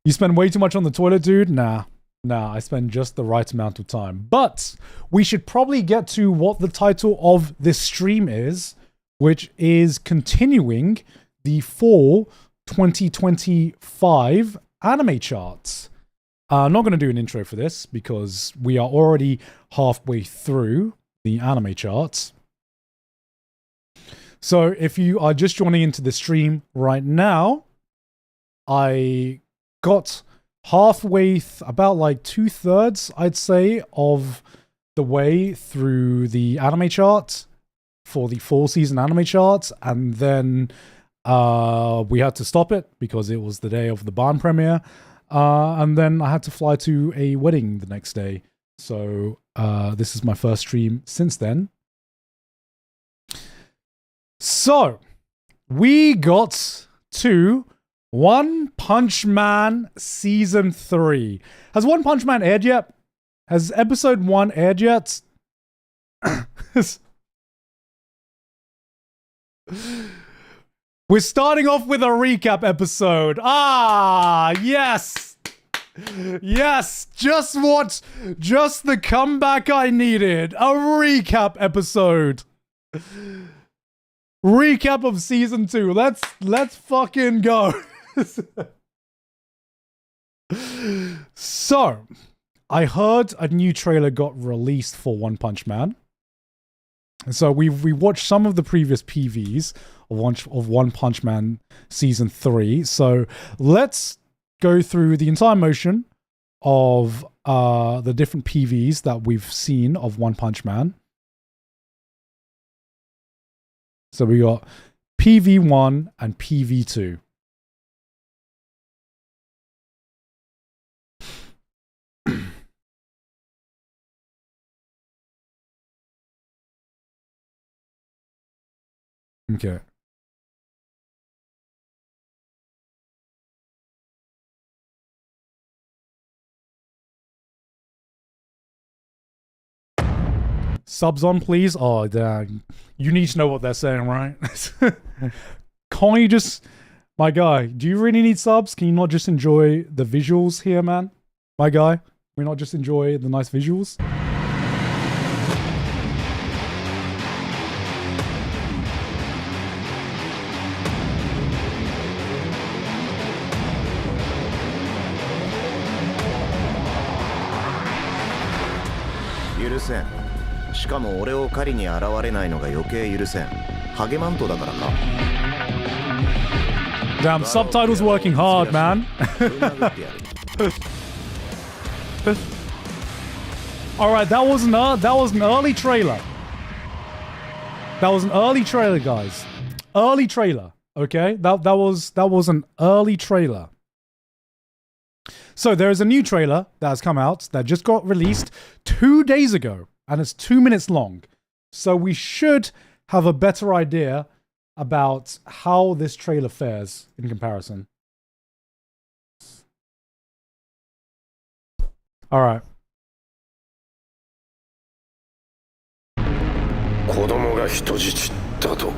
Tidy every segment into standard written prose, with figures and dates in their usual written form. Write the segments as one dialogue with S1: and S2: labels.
S1: You spend way too much on the toilet, dude? Nah, I spend just the right amount of time. But we should probably get to what the title of this stream is, which is continuing the fall 2025 anime charts. I'm not going to do an intro for this because we are already halfway through the anime charts. So if you are just joining into the stream right now, I got halfway, about like 2/3, I'd say, of the way through the anime chart for the fall season anime charts, and then we had to stop it because it was the day of the Bâan premiere, and then I had to fly to a wedding the next day. So this is my first stream since then. So we got to One Punch Man Season 3. Has One Punch Man aired yet? Has episode 1 aired yet? We're starting off with a recap episode. Ah, yes. Yes, just the comeback I needed. A recap episode. Recap of season 2. Let's fucking go. So, I heard a new trailer got released for One Punch Man. So we watched some of the previous PVs of One Punch Man season 3. So let's go through the entire motion of the different PVs that we've seen of One Punch Man. So we got PV1 and PV2. Okay. Subs on, please. Oh, damn. You need to know what they're saying, right? Can't you just... My guy, do you really need subs? Can you not just enjoy the visuals here, man? My guy, can we not just enjoy the nice visuals? Damn, subtitles working hard, man. Alright, that was an early trailer. That was an early trailer, guys. Early trailer, okay? That was an early trailer. So there is a new trailer that has come out that just got released 2 days ago, and it's 2 minutes long. So we should have a better idea about how this trailer fares in comparison. All right.
S2: 子供が人質だと。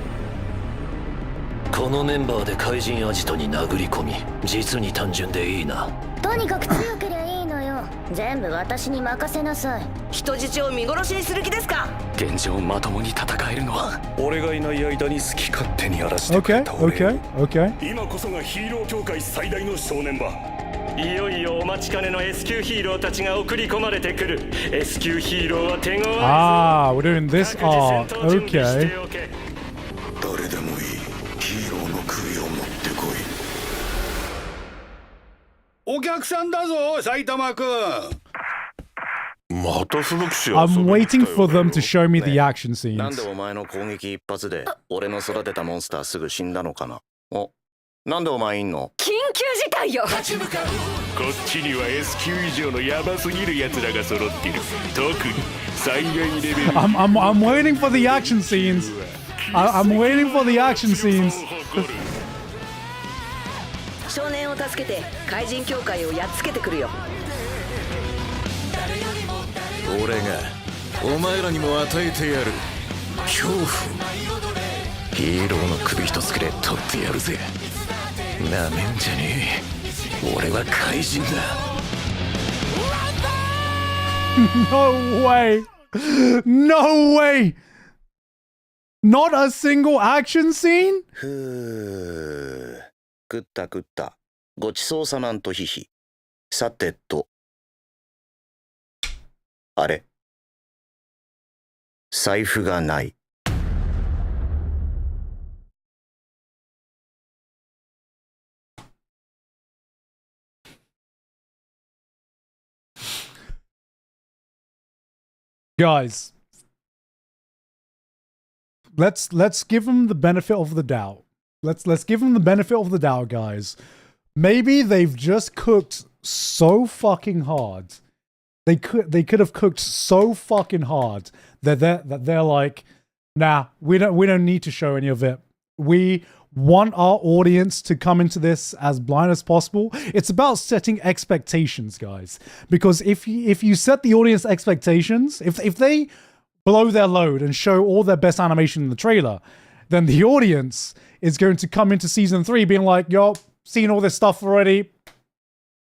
S2: このメンバーで怪人アジトに殴り込み、実に単純でいいな。
S3: とにかく強けりゃいいのよ。全部私に任せなさい。人質を見殺しにする気ですか？
S2: 現状まともに戦えるのは俺がいない間に好き勝手にやらせてくれた俺。
S1: Okay.
S2: 今こそがヒーロー協会最大の正念場。いよいよお待ちかねの S 級ヒーローたちが送り込まれてくる。S 級ヒーローは手強い。
S1: Ah, we're doing this. Oh, okay.
S2: 誰でもいい。ヒーローの首を持ってこい。お客さんだぞ、埼玉くん。また吹雪し
S1: I'm waiting for them to show me the action scenes.
S2: なんでお前の攻撃一発で俺の育てたモンスターすぐ死んだのかな。お、なんでお前いんの？
S3: 緊急事態よ。
S2: こっちには S 級以上のヤバすぎる奴らが揃ってる。特に災害レベル。
S1: I'm waiting for the action scenes. I'm waiting for the action scenes.
S3: 少年を助けて怪人協会をやっつけてくるよ。
S2: 俺がお前らにも与えてやる恐怖。ヒーローの首一つくれ取ってやるぜ。なめんじゃねえ。俺は怪人だ。
S1: No way! No way! Not a single action scene?
S4: ふう。食った食った。ごちそうさまんとひひ。さてと。あれ？財布がない。
S1: Guys, let's give them the benefit of the doubt. Let's give them the benefit of the doubt, guys. Maybe they've just cooked so fucking hard. They could have cooked so fucking hard that they're like, nah, we don't need to show any of it. We want our audience to come into this as blind as possible. It's about setting expectations, guys. Because if you set the audience expectations, if they blow their load and show all their best animation in the trailer, then the audience is going to come into season 3 being like, yo, seen all this stuff already.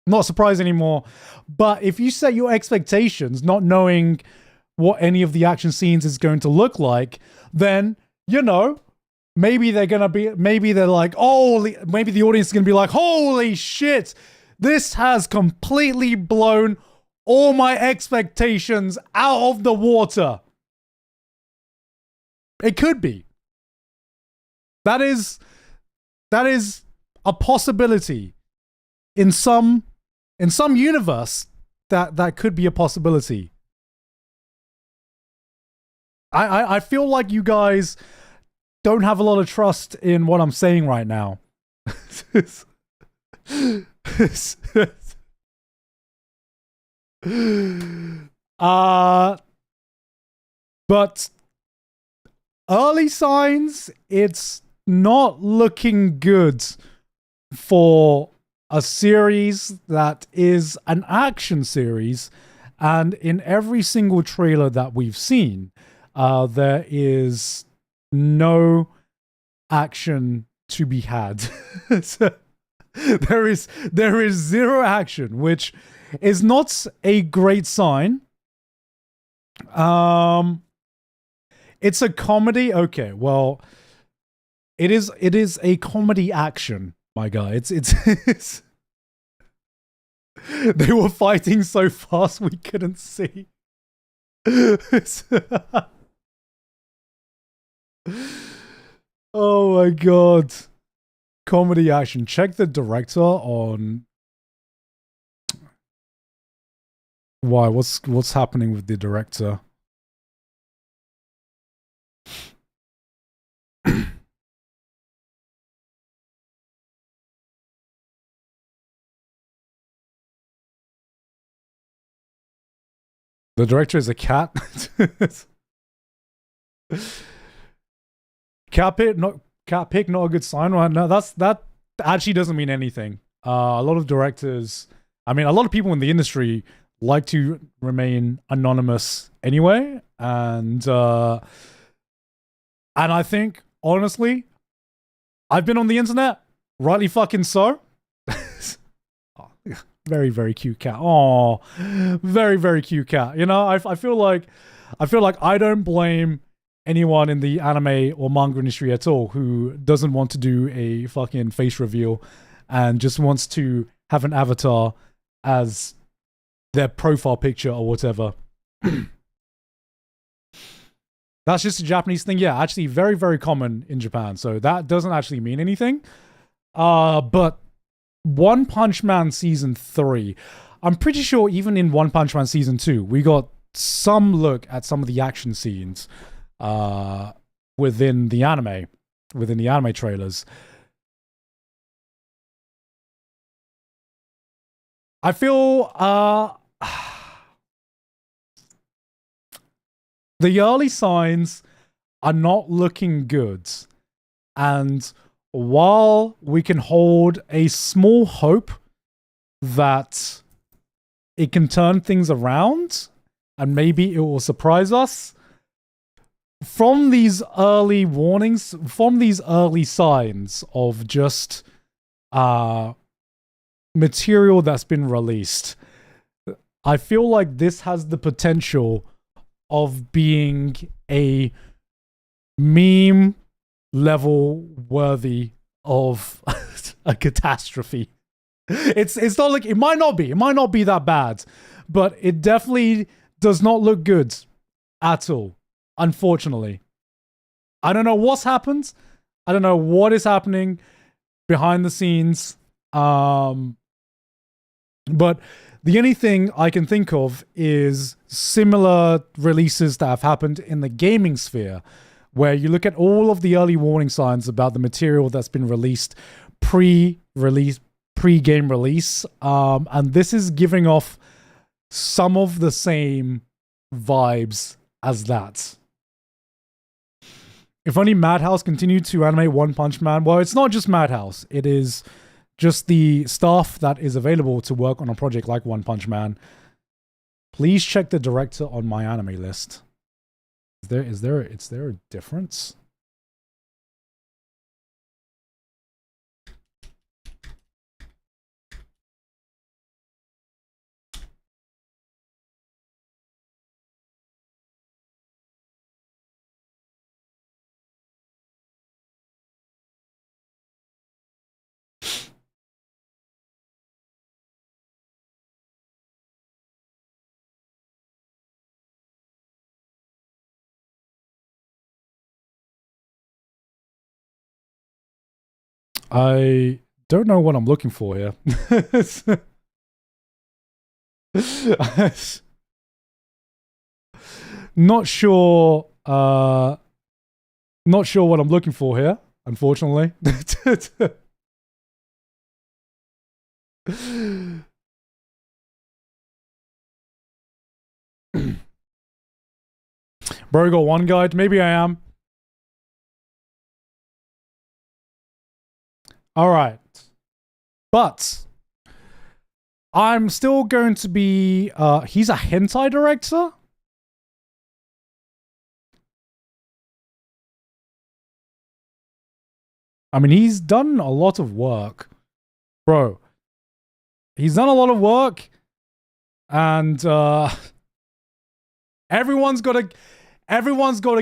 S1: Not surprised anymore. But if you set your expectations not knowing what any of the action scenes is going to look like, then, you know, maybe they're like, holy, maybe the audience is going to be like, holy shit, this has completely blown all my expectations out of the water. It could be. That is a possibility in some universe that could be a possibility. I feel like you guys don't have a lot of trust in what I'm saying right now. But early signs, it's not looking good for a series that is an action series, and in every single trailer that we've seen, there is no action to be had. So, there is zero action, which is not a great sign. It's a comedy. Okay, well, it is a comedy action, my guy. It's they were fighting so fast we couldn't see. Oh my god. Comedy action. Check the director on... Why? What's happening with the director? The director is a cat. Cat pick, not a good sign right now. That actually doesn't mean anything. A lot of directors, I mean, a lot of people in the industry like to remain anonymous anyway, and I think honestly, I've been on the internet, rightly fucking so. Very, very cute cat. Oh, very, very cute cat. You know, I feel like I don't blame anyone in the anime or manga industry at all who doesn't want to do a fucking face reveal and just wants to have an avatar as their profile picture or whatever. That's just a Japanese thing. Yeah, actually very, very common in Japan. So that doesn't actually mean anything. But One Punch Man Season 3, I'm pretty sure even in One Punch Man Season 2, we got some look at some of the action scenes within the anime trailers. I feel the early signs are not looking good, and while we can hold a small hope that it can turn things around and maybe it will surprise us, from these early warnings, from these early signs of just material that's been released. I feel like this has the potential of being a meme level worthy of a catastrophe. It's not like it might not be that bad, but it definitely does not look good at all, unfortunately. I don't know what's happened. I don't know what is happening behind the scenes. But the only thing I can think of is similar releases that have happened in the gaming sphere, where you look at all of the early warning signs about the material that's been released pre-game release. And this is giving off some of the same vibes as that. If only Madhouse continued to animate One Punch Man. Well, it's not just Madhouse. It is just the staff that is available to work on a project like One Punch Man. Please check the director on my anime list. Is there a difference? I don't know what I'm looking for here. Not sure what I'm looking for here, unfortunately. Bro, you got one guide? Maybe I am. All right. But I'm still going to be... he's a hentai director? I mean, he's done a lot of work. Bro. He's done a lot of work. And everyone's got to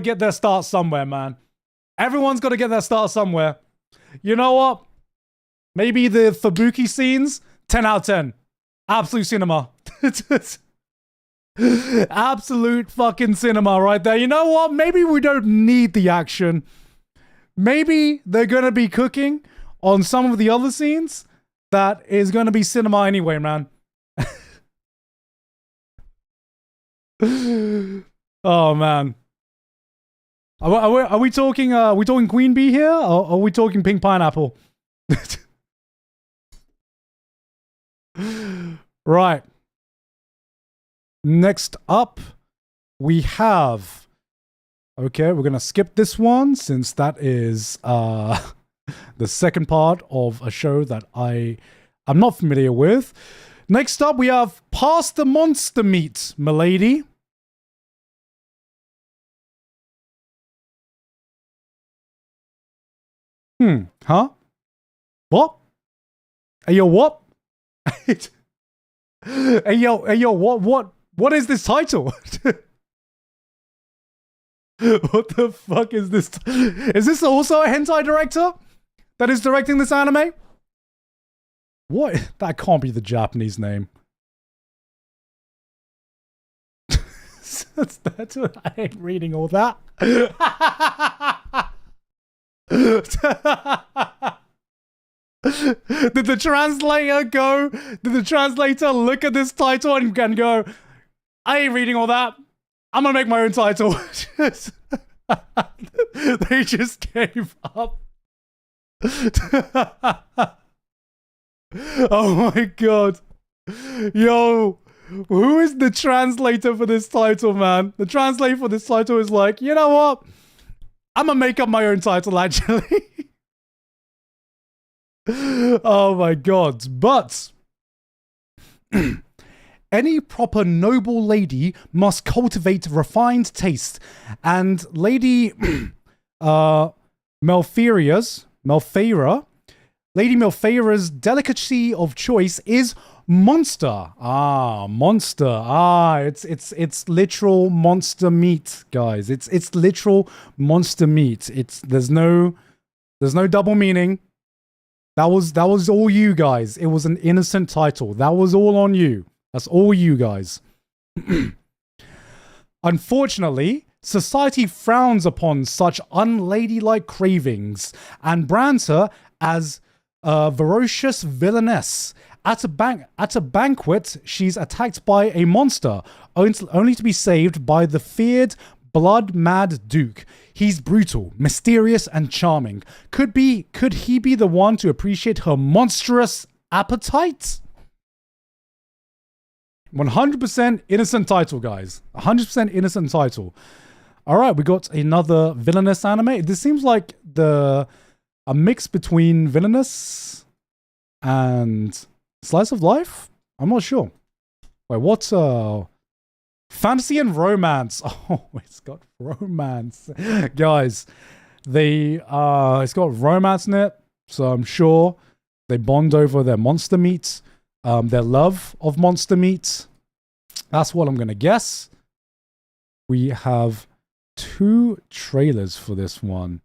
S1: get their start somewhere, man. Everyone's got to get their start somewhere. You know what? Maybe the Fubuki scenes, 10 out of 10. Absolute cinema. Absolute fucking cinema right there. You know what? Maybe we don't need the action. Maybe they're going to be cooking on some of the other scenes that is going to be cinema anyway, man. Oh, man. Are we talking Queen Bee here? Or are we talking Pink Pineapple? Right. Next up, we have... Okay, we're going to skip this one since that is the second part of a show that I'm not familiar with. Next up, we have Past the Monster Meat, Milady. Huh? What? Hey, yo, what? Hey, yo, what is this title? What the fuck is this? Is this also a hentai director that is directing this anime? What? That can't be the Japanese name. I ain't reading all that. Did the translator look at this title and go, I ain't reading all that. I'm gonna make my own title. They just gave up. Oh my god. Yo, who is the translator for this title, man? The translator for this title is like, you know what? I'm gonna make up my own title, actually. Oh my god. But any proper noble lady must cultivate refined taste. And Lady Malfeira Lady Milfeira's delicacy of choice is monster. Monster. It's literal monster meat, guys. It's literal monster meat. There's no double meaning. That was all you guys. It was an innocent title. That was all on you. That's all you guys. Unfortunately, society frowns upon such unladylike cravings and brands her as a ferocious villainess. At a banquet, she's attacked by a monster, only to be saved by the feared blood-mad Duke. He's brutal, mysterious, and charming. Could he be the one to appreciate her monstrous appetite? 100% innocent title, guys. 100% innocent title. All right, we got another villainous anime. This seems like a mix between villainous and slice of life. I'm not sure. Wait, what's fantasy and romance? Oh, it's got romance, guys. It's got romance in it, so I'm sure they bond over their monster meat, their love of monster meat. That's what I'm gonna guess. We have 2 trailers for this one.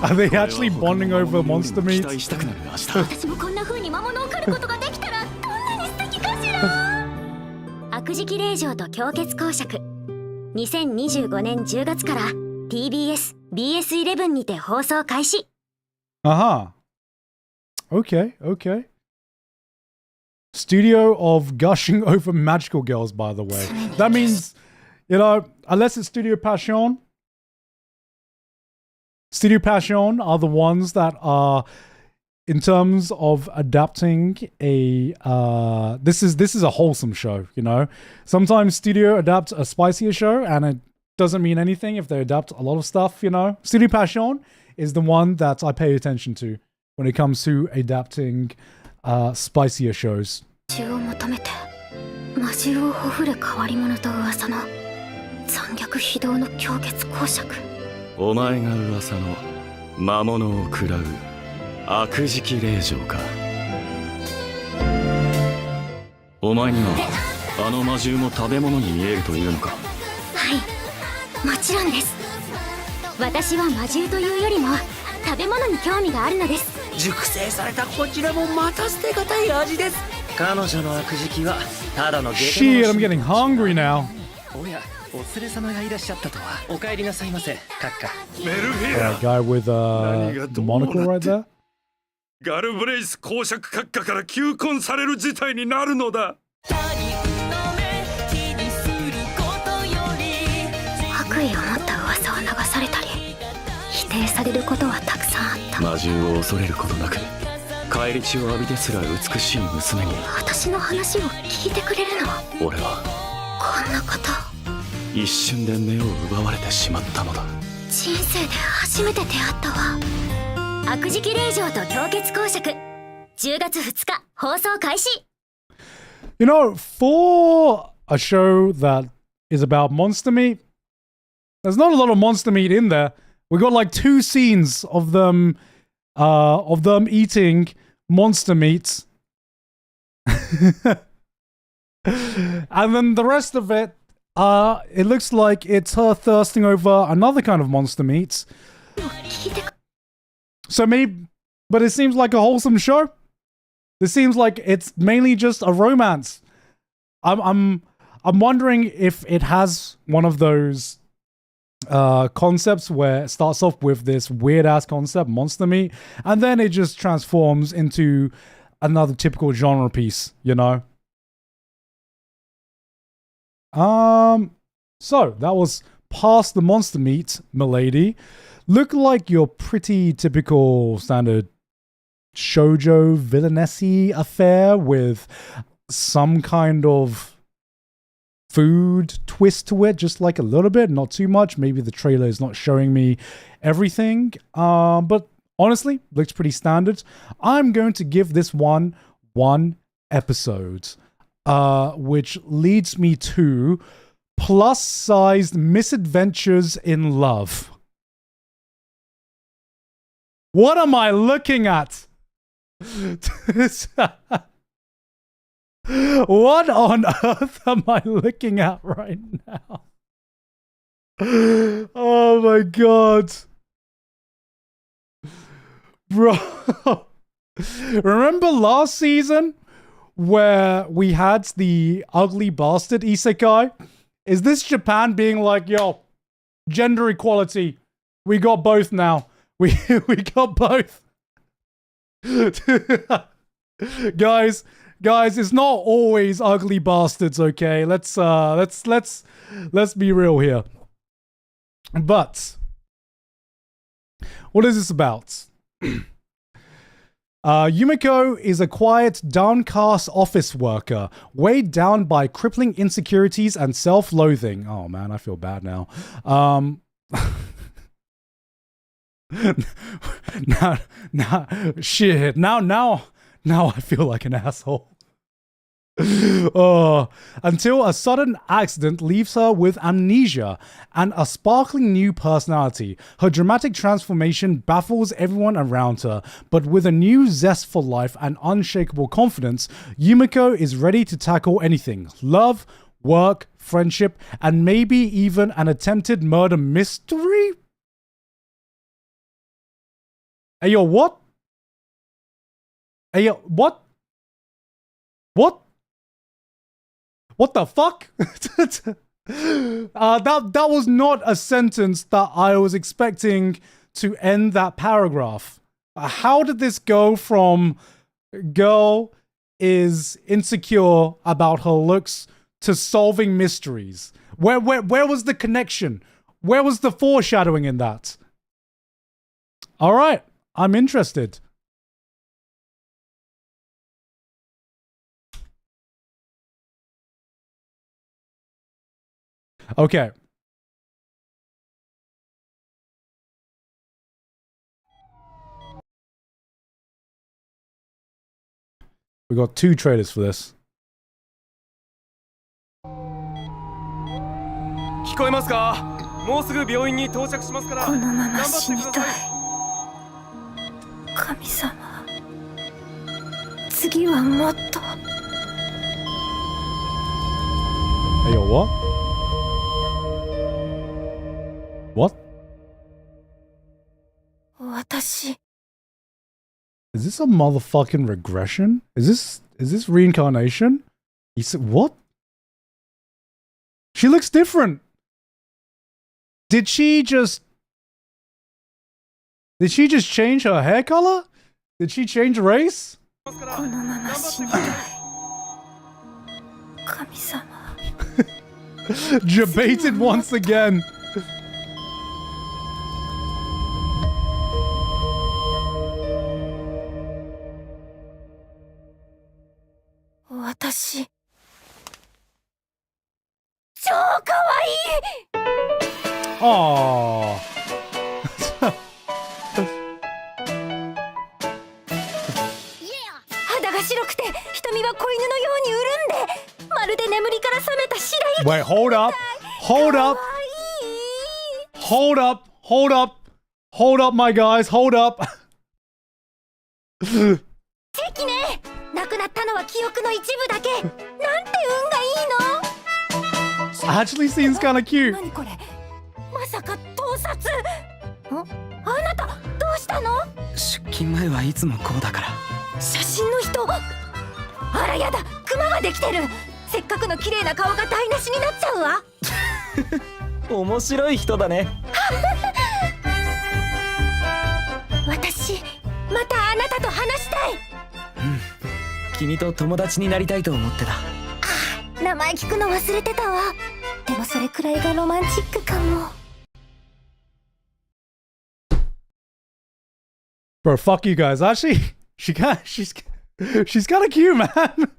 S1: Are they actually bonding over monster meat?
S3: 私もこんな風に魔物を狩ることができたらどんなに素敵かしら。悪事記令嬢と氷結公爵。2025年10月から TBS BS11 にて放送開始。
S1: Okay. Studio of gushing over magical girls, by the way. That means, unless it's Studio Passion. Studio Passion are the ones that are, in terms of adapting a this is a wholesome show, Sometimes Studio adapt a spicier show and it doesn't mean anything if they adapt a lot of stuff, Studio Passion is the one that I pay attention to when it comes to adapting spicier shows.
S5: お前が噂の魔物を食らう悪事記令嬢か。お前にはあの魔獣も食べ物に見えるというのか。はい、もちろんです。私は魔獣というよりも食べ物に興味があるのです。熟成されたこちらもまた捨てがたい味です。彼女の悪事記はただのゲテモノ。
S1: Shit, I'm getting hungry now.
S5: おや、お連れ様がいらっしゃったとは。お帰りなさいませ、閣下。メルフィ
S1: That guy with the monocle right there.
S6: ガルブレイス公爵閣下から求婚される事態になるのだ。
S3: 悪意を持った噂を流されたり否定されることはたくさんあった。
S5: 魔獣を恐れることなく返り血を浴びてすら美しい娘に
S3: 私の話を聞いてくれるの。
S5: 俺は
S3: こんなこと
S5: 一瞬で目を奪われてしまったのだ。
S3: 人生で初めて出会ったわ。悪事記令嬢と氷結公爵10月2日放送開始。
S1: For a show that is about monster meat, there's not a lot of monster meat in there. We got like 2 scenes of them eating monster meat. And then the rest of it, it looks like it's her thirsting over another kind of monster meat. So maybe, but it seems like a wholesome show. This seems like it's mainly just a romance. I'm wondering if it has one of those concepts where it starts off with this weird ass concept, monster meat, and then it just transforms into another typical genre piece, So that was Past the Monster Meat, Milady. Look like your pretty typical standard shoujo villainessy affair with some kind of food twist to it, just like a little bit, not too much. Maybe the trailer is not showing me everything, but honestly, looks pretty standard. I'm going to give this one episode, which leads me to plus-sized misadventures in love. What am I looking at? What on earth am I looking at right now? Oh my god. Bro. Remember last season where we had the ugly bastard isekai? Is this Japan being like, yo, gender equality, we got both now. We got both. Guys, it's not always ugly bastards, okay? Let's be real here. But what is this about? Yumiko is a quiet, downcast office worker, weighed down by crippling insecurities and self-loathing. Oh man, I feel bad now. Shit. Now I feel like an asshole. Until a sudden accident leaves her with amnesia and a sparkling new personality. Her dramatic transformation baffles everyone around her, but with a new zest for life and unshakable confidence, Yumiko is ready to tackle anything: love, work, friendship, and maybe even an attempted murder mystery? Hey, yo, what? Hey, yo, what? What? What the fuck? That was not a sentence that I was expecting to end that paragraph. How did this go from girl is insecure about her looks to solving mysteries? Where was the connection? Where was the foreshadowing in that? All right, I'm interested. Okay. We got 2 trailers for this.
S7: 聞こえますか？もうすぐ病院に到着しますから。このまま死にたい。神様。次はもっと。
S1: Hey, yo, what? What?
S7: 私。
S1: Is this a motherfucking regression? Is this reincarnation? He said, what? She looks different. Did she just change her hair color? Did she change race?
S7: このまま死にたい。神様。
S1: Debated once again. Aww.
S7: 肌が白くて瞳は子犬のように潤んで、まるで眠りから覚めた白雪。
S1: Wait, hold up. Hold up. Hold up. Hold up. Hold up, my guys. Hold up.
S7: 奇跡ね。亡くなったのは記憶の一部だけ。なんて運がいいの。
S1: Actually seems kind of cute.
S7: 何これ。まさか盗撮。あなたどうしたの？出勤前はいつもこうだから。写真の人。あらやだ、クマができてる。せっかくの綺麗な顔が台無しになっちゃうわ。面白い人だね。私またあなたと話したい。うん、君と友達になりたいと思ってた。あ、名前聞くの忘れてたわ。でもそれくらいがロマンチックかも。
S1: Bro, fuck you guys. Actually, she's kind of cute, man.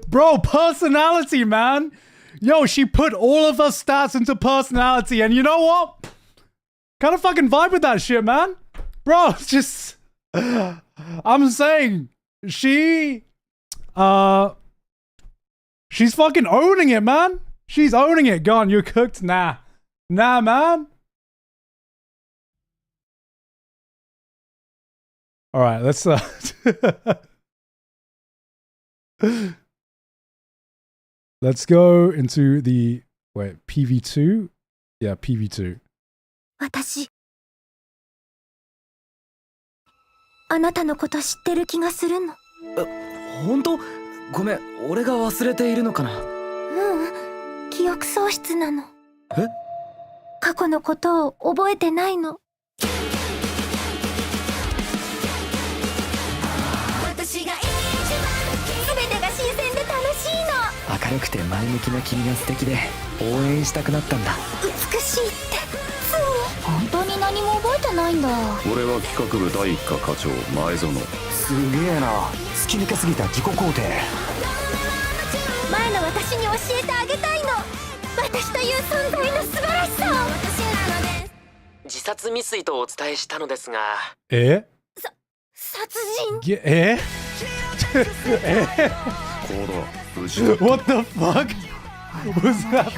S1: Bro, personality, man. Yo, she put all of her stats into personality, and you know what? Kind of fucking vibe with that shit, man. Bro, it's just... I'm saying, she's fucking owning it, man. She's owning it. Gone, you're cooked? Nah, man. All right, let's let's go into the PV2. Yeah, PV2.
S7: 私、あなたのこと知ってる気がするの。
S8: 本当？ごめん、俺が忘れているのかな。
S7: 記憶喪失なの。
S8: え？
S7: 過去のことを覚えてないの。
S8: 明るくて前向きな君が素敵で応援したくなったんだ。
S7: 美しいってついに。本当に何も覚えてないんだ。
S6: 俺は企画部第一課課長前園。
S9: すげえな、突き抜けすぎた自己肯定。
S7: 前の私に教えてあげたいの、私という存在の素晴らしさを。
S8: 自殺未遂とお伝えしたのですが。
S7: 殺人。
S1: What the fuck was that?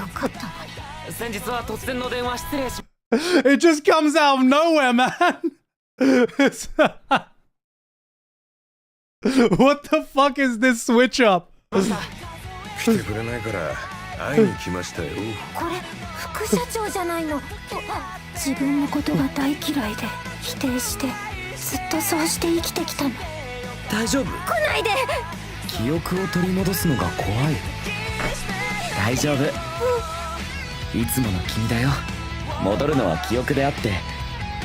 S8: 先日は突然の電話失礼し。
S1: It just comes out of nowhere, man. What the fuck is this switch up?
S6: 来てくれないから会いに来ましたよ。
S7: これ副社長じゃないの。自分のことが大嫌いで否定してずっとそうして生きてきたの。
S8: 大丈夫？
S7: 来ないで。
S8: 記憶を取り戻すのが怖い。大丈夫、いつもの君だよ。戻るのは記憶であって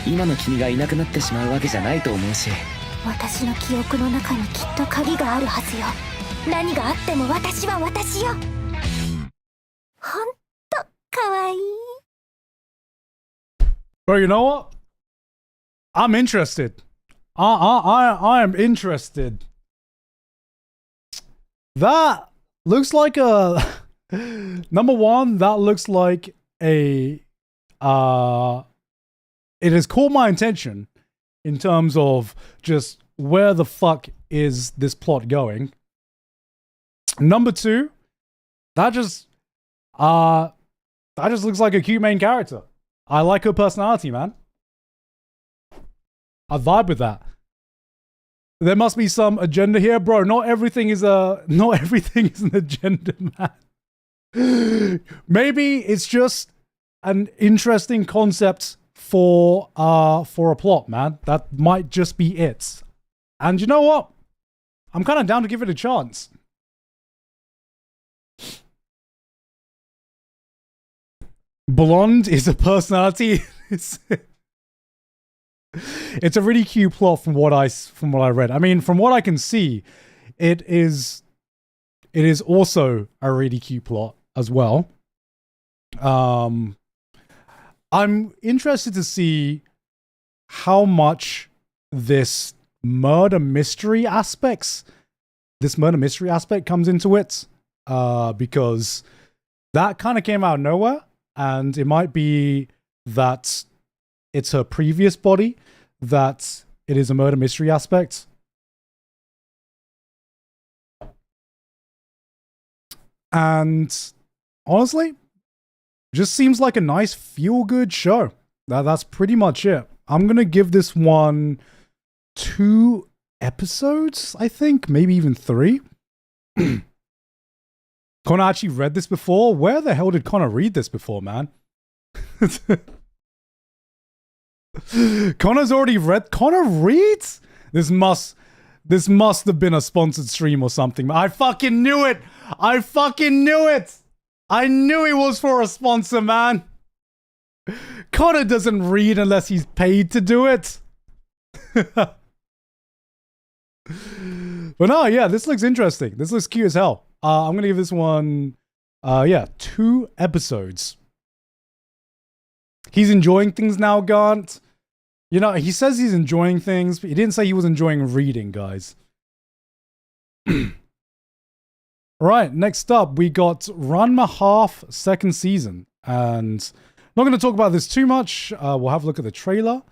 S8: 今の君がいなくなってしまうわけじゃないと思うし。
S7: 私の記憶の中にきっと鍵があるはずよ。何があっても私は私よ。ほんとかわいい。
S1: Bro, you know what? I'm interested. I am interested. That looks like a number one, that looks like a it has caught my attention in terms of just where the fuck is this plot going. Number two, that just looks like a cute main character. I like her personality, man. I vibe with that. There must be some agenda here, bro. Not everything is an agenda, man. Maybe it's just an interesting concept for a plot, man. That might just be it. And you know what? I'm kind of down to give it a chance. Blonde is a personality. It's a really cute plot from what I read. I mean, from what I can see, it is also a really cute plot as well. I'm interested to see how much this murder mystery aspect comes into it, because that kind of came out of nowhere, and it might be that it's her previous body, that it is a murder mystery aspect. And honestly, just seems like a nice feel-good show. That's pretty much it. I'm gonna give this one 2 episodes, I think, maybe even 3. Connor actually read this before? Where the hell did Connor read this before, man? Connor's already read. Connor reads? This must have been a sponsored stream or something. I fucking knew it. I fucking knew it. I knew it was for a sponsor, man. Connor doesn't read unless he's paid to do it. But no, yeah, this looks interesting. This looks cute as hell. I'm gonna give this one, 2 episodes. He's enjoying things now, Gant. You know, he says he's enjoying things, but he didn't say he was enjoying reading, guys. Right, next up, we got Ranma Half 2nd season. And I'm not going to talk about this too much. We'll have a look at the trailer.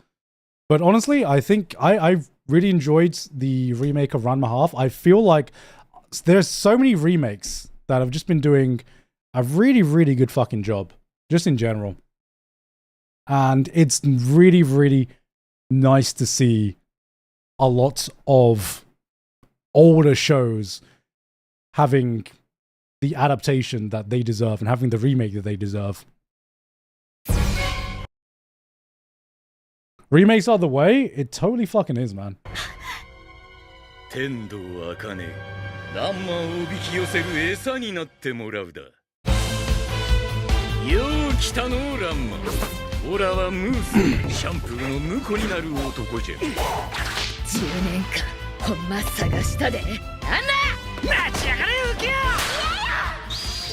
S1: But honestly, I think I've really enjoyed the remake of Ranma Half. I feel like there's so many remakes that have just been doing a really, really good fucking job, just in general. And it's really, really nice to see a lot of older shows having the adaptation that they deserve and having the remake that they deserve. Remakes are the way? It totally fucking is, man.
S6: 天道茜ランマをおびき寄せる餌になってもらうだよう来たのランマオラはムースシャンプーの婿になる男じゃ10
S7: 年間ほんま探したでなんだ待ちやがれウケよ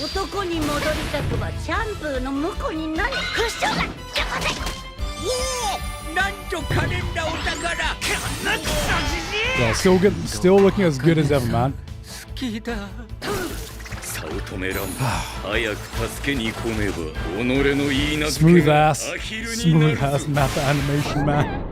S7: 男に戻りたくばシャンプーの婿になりクッションが邪魔だおおなんと可憐なお宝こんなクソじじ
S1: Yeah, still good, still looking as good as ever, man.
S6: 好きだ早乙女ランマ早く助けに来ねば己の言い名付け
S1: Smooth
S6: が
S1: ass,
S6: アヒルに
S1: smooth
S6: なる
S1: ass math animation, man.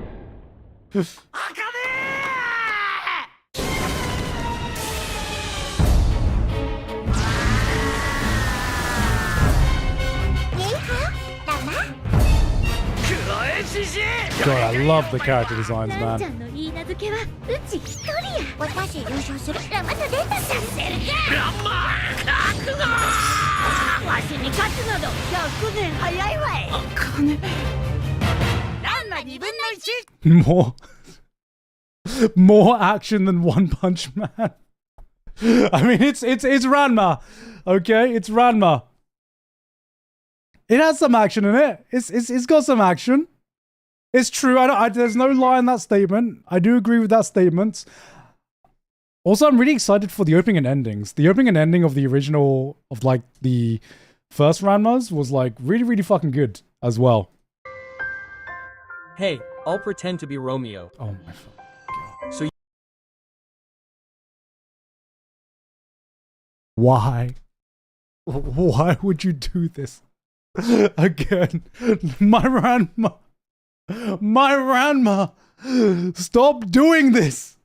S1: God, I love the character designs, man.
S3: ちゃんの言い名付けはうち一人や私優勝するラマとデータさせるかラマ覚悟わしに勝つなど100年早いわい金ランマ2分の 1
S1: More action than One Punch Man. I mean, it's Ranma, okay? It's Ranma. It has some action in it. It's got some action. It's true. There's no lie in that statement. I do agree with that statement. Also, I'm really excited for the opening and endings. The opening and ending of the original, of like the first Ranmas, was like really, really fucking good as well.
S10: Hey, I'll pretend to be Romeo.
S1: Oh my fucking god.
S10: So
S1: Why? Why would you do this? Again, my Ranma. My Ranma! Stop doing this!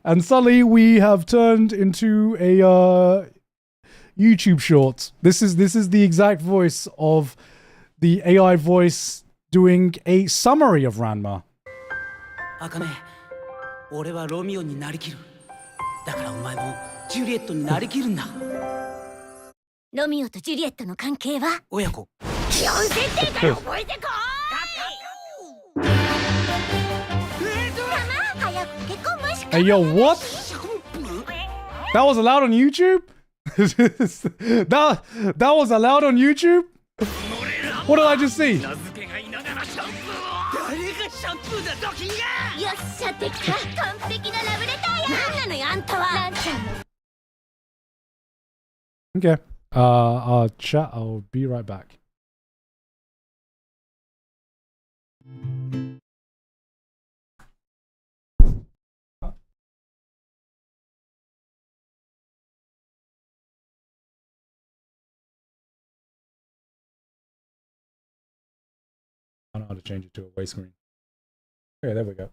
S1: And suddenly we have turned into a YouTube short. This is the exact voice of the AI voice doing a summary of Ranma.
S11: Akane, 俺はロミオになりきる。だからお前もジュリエットになりきるんだ。
S3: ロミオとジュリエットの関係は
S11: 親子。
S3: 基本設定から覚えてこーい
S1: Hey, yo, what? That was allowed on YouTube? that was allowed on YouTube? What did I just see?
S3: よっしゃできた完璧なラブレターやなんなのよあんたはランちゃんの
S1: Okay. Chat, I'll be right back. I don't know how to change it to a white screen. Okay, there we go.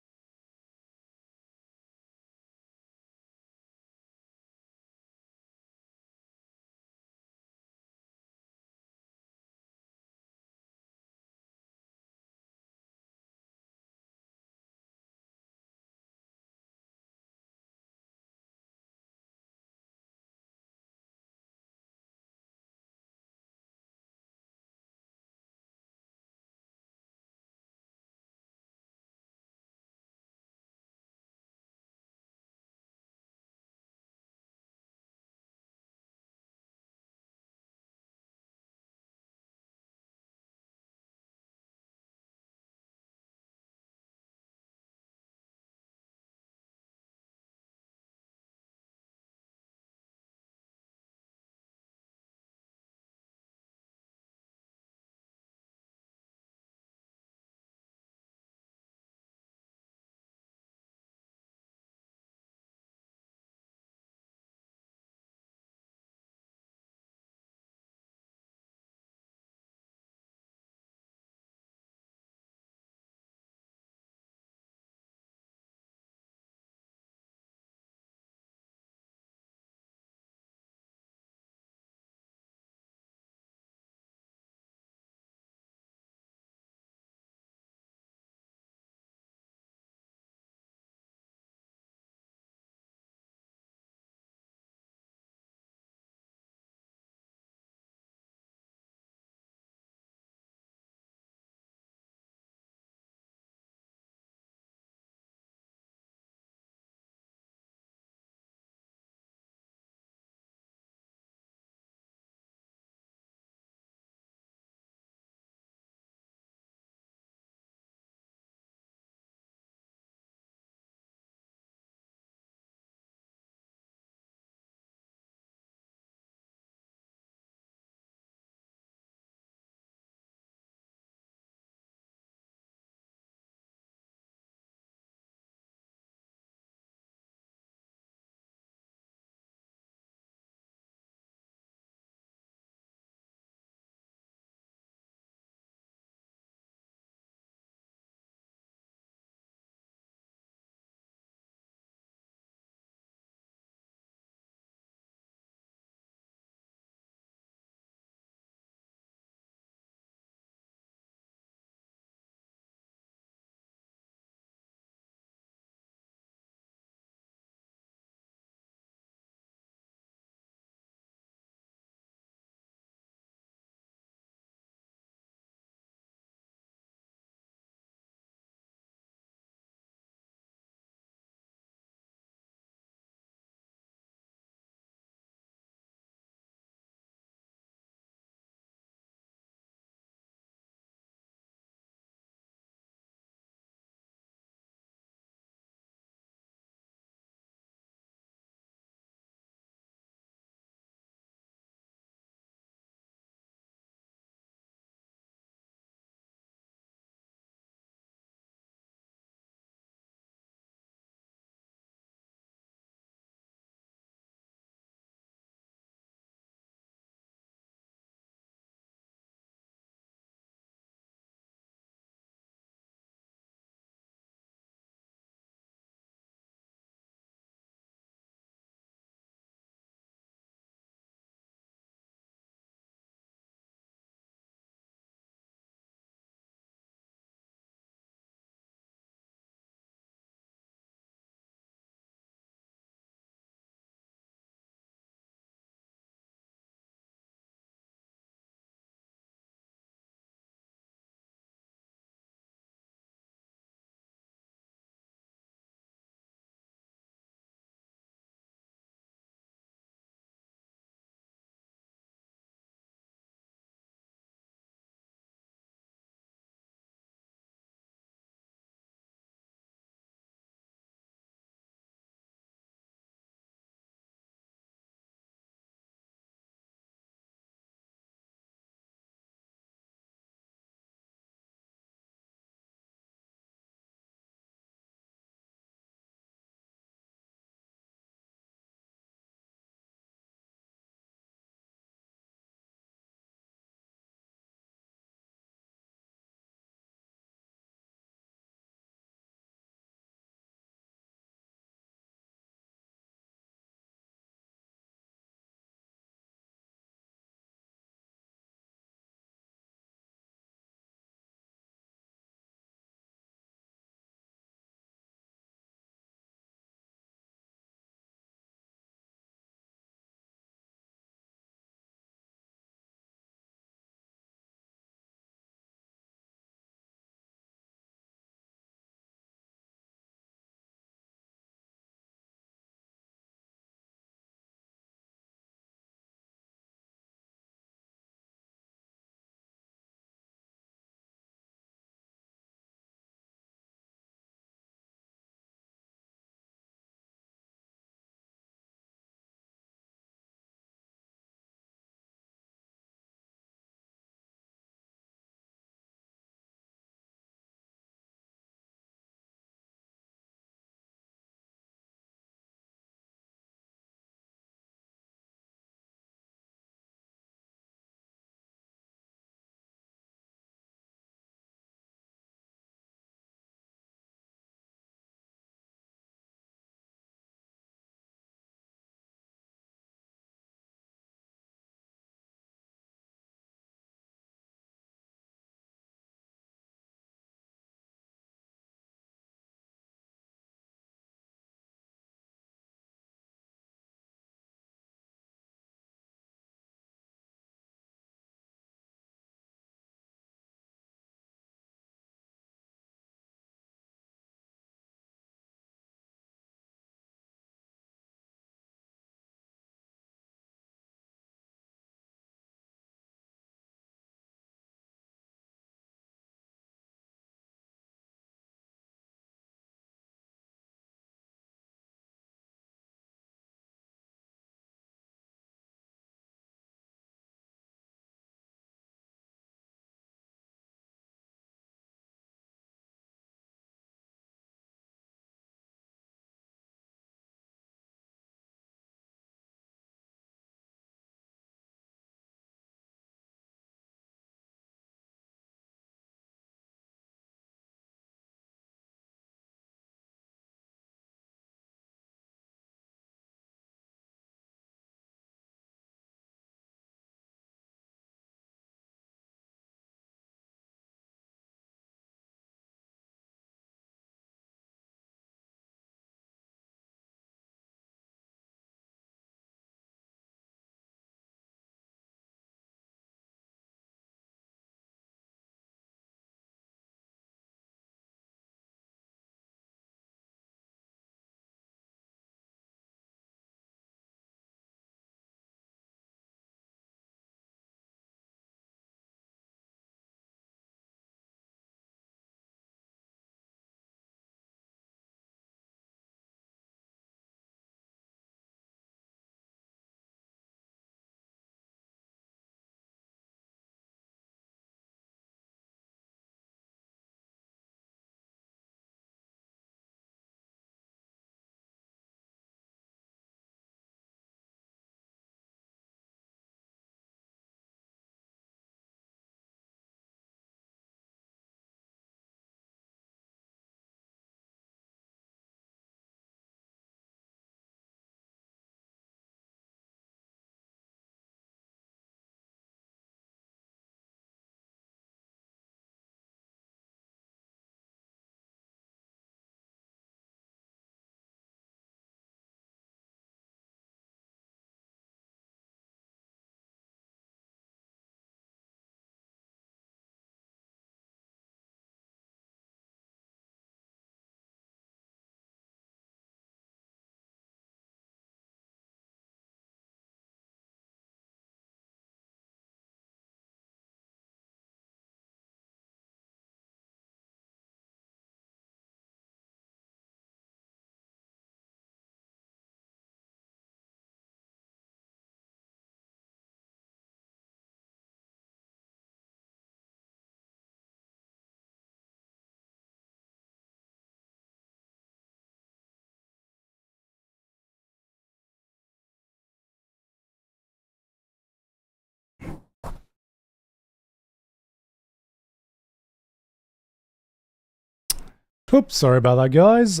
S1: Oops, sorry about that, guys.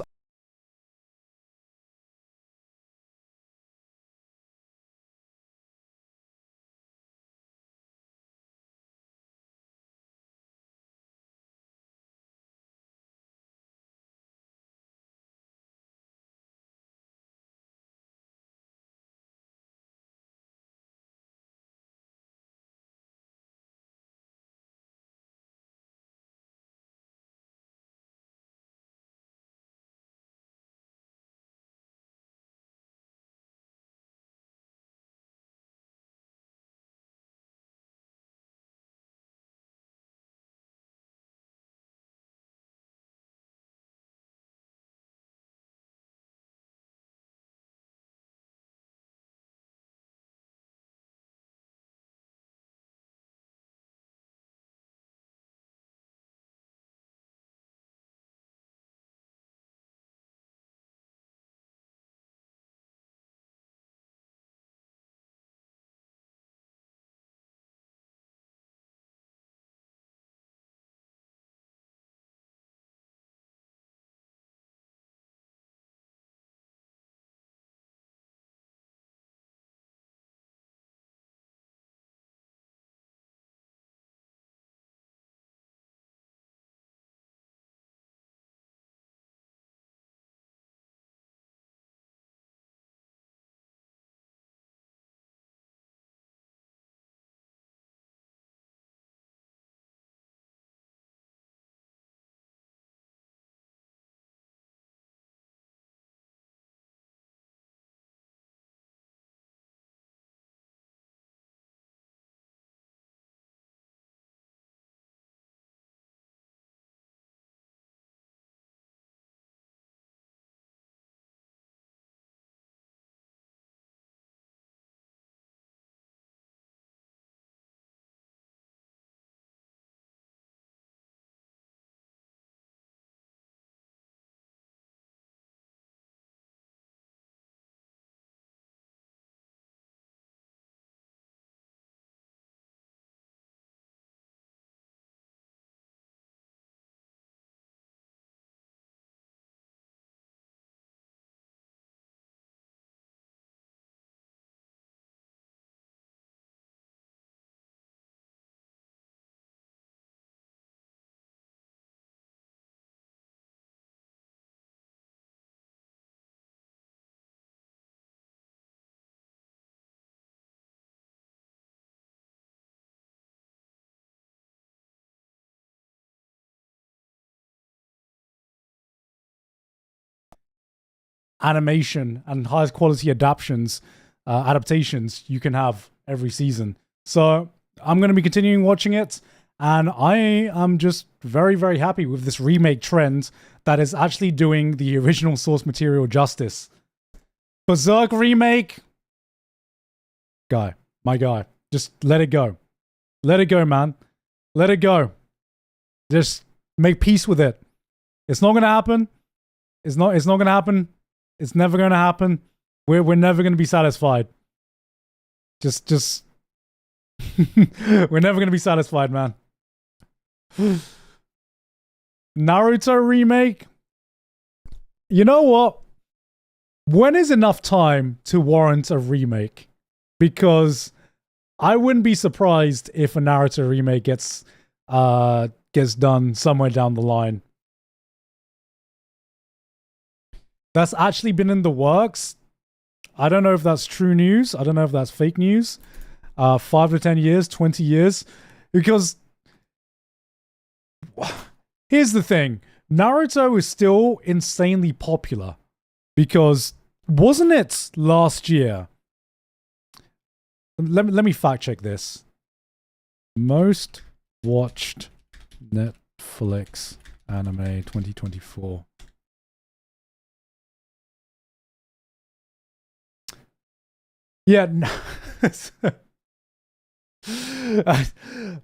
S1: Animation and highest quality adaptations you can have every season. So I'm going to be continuing watching it, and I am just very, very happy with this remake trend that is actually doing the original source material justice. Berserk remake, my guy, just let it go. Let it go, man. Let it go. Just make peace with it. It's not going to happen. It's not going to happen. It's never going to happen. We're never going to be satisfied. Just we're never going to be satisfied, man. Naruto remake. You know what? When is enough time to warrant a remake? Because I wouldn't be surprised if a Naruto remake gets done somewhere down the line. That's actually been in the works. I don't know if that's true news. I don't know if that's fake news. 5 to 10 years, 20 years. Because here's the thing. Naruto is still insanely popular. Because wasn't it last year? Let me fact check this. Most watched Netflix anime 2024. Yeah,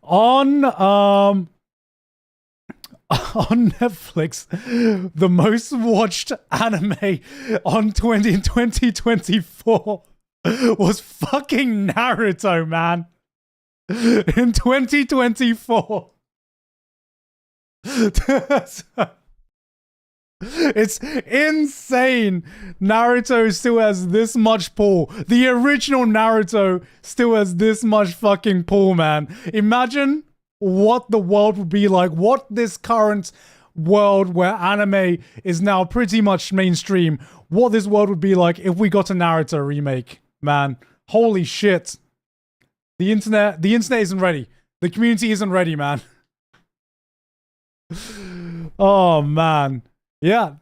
S1: on Netflix, the most watched anime on 2024 was fucking Naruto, man. In 2024. It's insane. Naruto still has this much pull. The original Naruto still has this much fucking pull, man. Imagine what the world would be like. What this current world where anime is now pretty much mainstream. What this world would be like if we got a Naruto remake, man. Holy shit. The internet isn't ready. The community isn't ready, man. Oh, man. Yeah.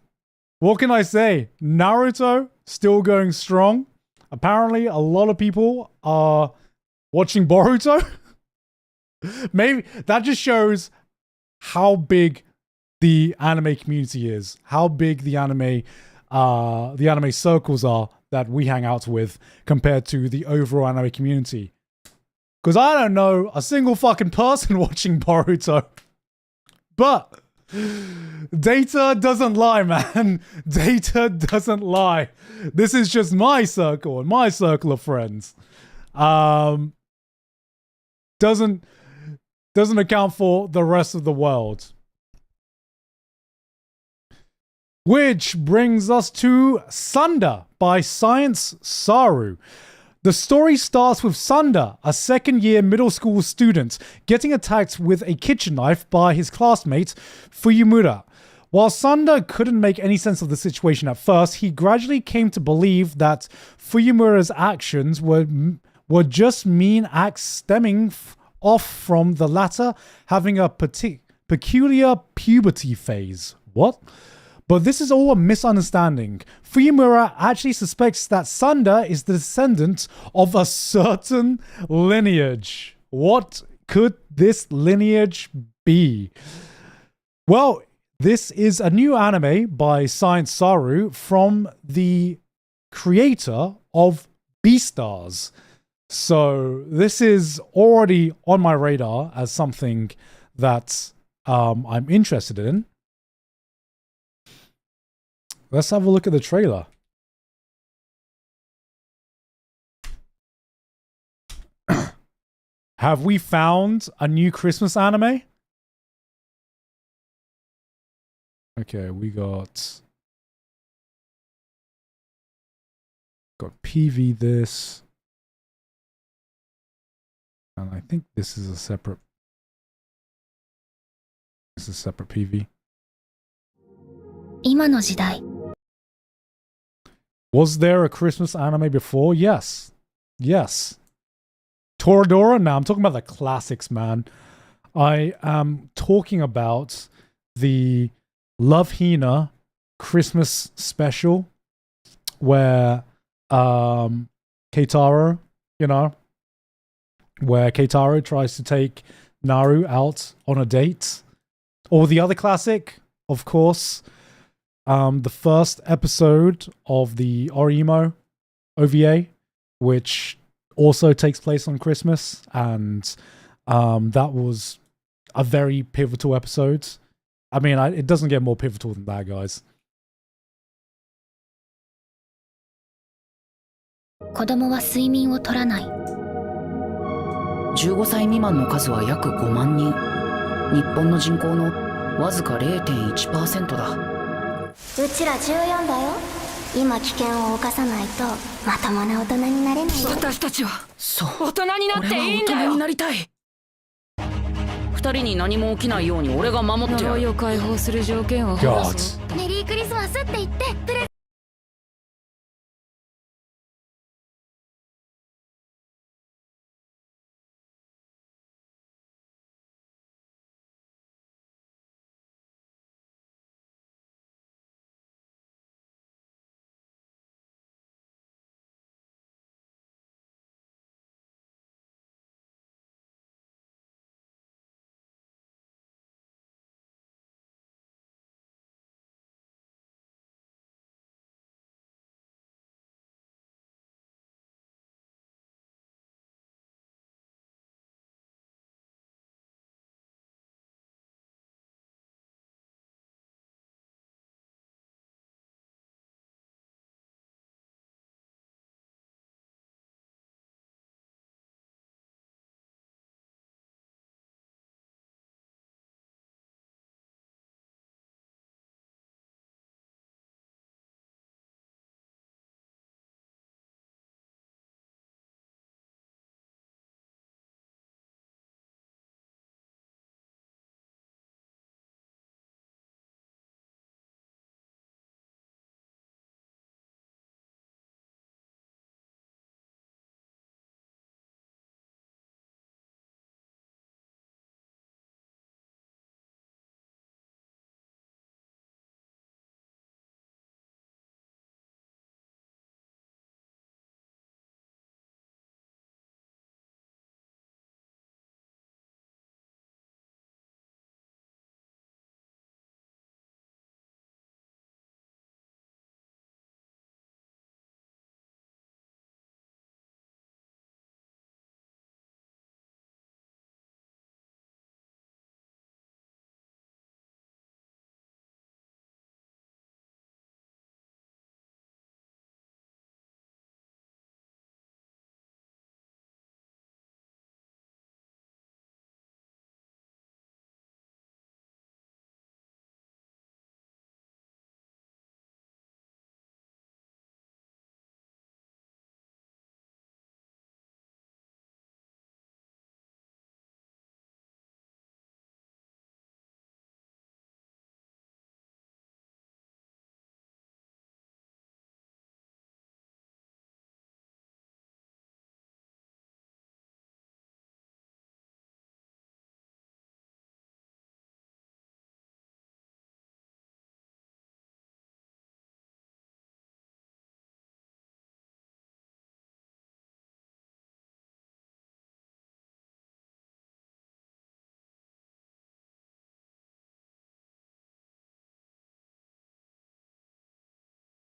S1: What can I say? Naruto still going strong. Apparently, a lot of people are watching Boruto. Maybe that just shows how big the anime community is, how big the anime circles are that we hang out with compared to the overall anime community. Because I don't know a single fucking person watching Boruto. But data doesn't lie, man. Data doesn't lie. This is just my circle and my circle of friends. Doesn't account for the rest of the world. Which brings us to SANDA by Science Saru. The story starts with SANDA, a second-year middle school student, getting attacked with a kitchen knife by his classmate, Fuyumura. While SANDA couldn't make any sense of the situation at first, he gradually came to believe that Fuyumura's actions were just mean acts stemming off from the latter having a peculiar puberty phase. What? But this is all a misunderstanding. Fuyumura actually suspects that SANDA is the descendant of a certain lineage. What could this lineage be? Well, this is a new anime by Science Saru from the creator of Beastars. So this is already on my radar as something that I'm interested in. Let's have a look at the trailer. Have we found a new Christmas anime? Okay, we got PV this. And I think this is a separate PV.
S7: 今の時代
S1: Was there a Christmas anime before? Yes. Yes. Toradora? Now I'm talking about the classics, man. I am talking about the Love Hina Christmas special where Keitaro, where Keitaro tries to take Naru out on a date. Or the other classic, of course, the first episode of the Orimo OVA, which also takes place on Christmas, and that was a very pivotal episode. I mean, it doesn't get more pivotal than that, guys.
S7: 子供は睡眠を取らない15歳未満の数は約5万人日本の人口のわずか 0.1% だ
S3: うちら14だよ今危険を冒さないとまともな大人になれないよ
S7: 私たちは大人になっていいんだよ俺は大人になりたい二人に何も起きないように俺が守ってやる呪いを解放する条件は
S3: メリークリスマスって言ってプレ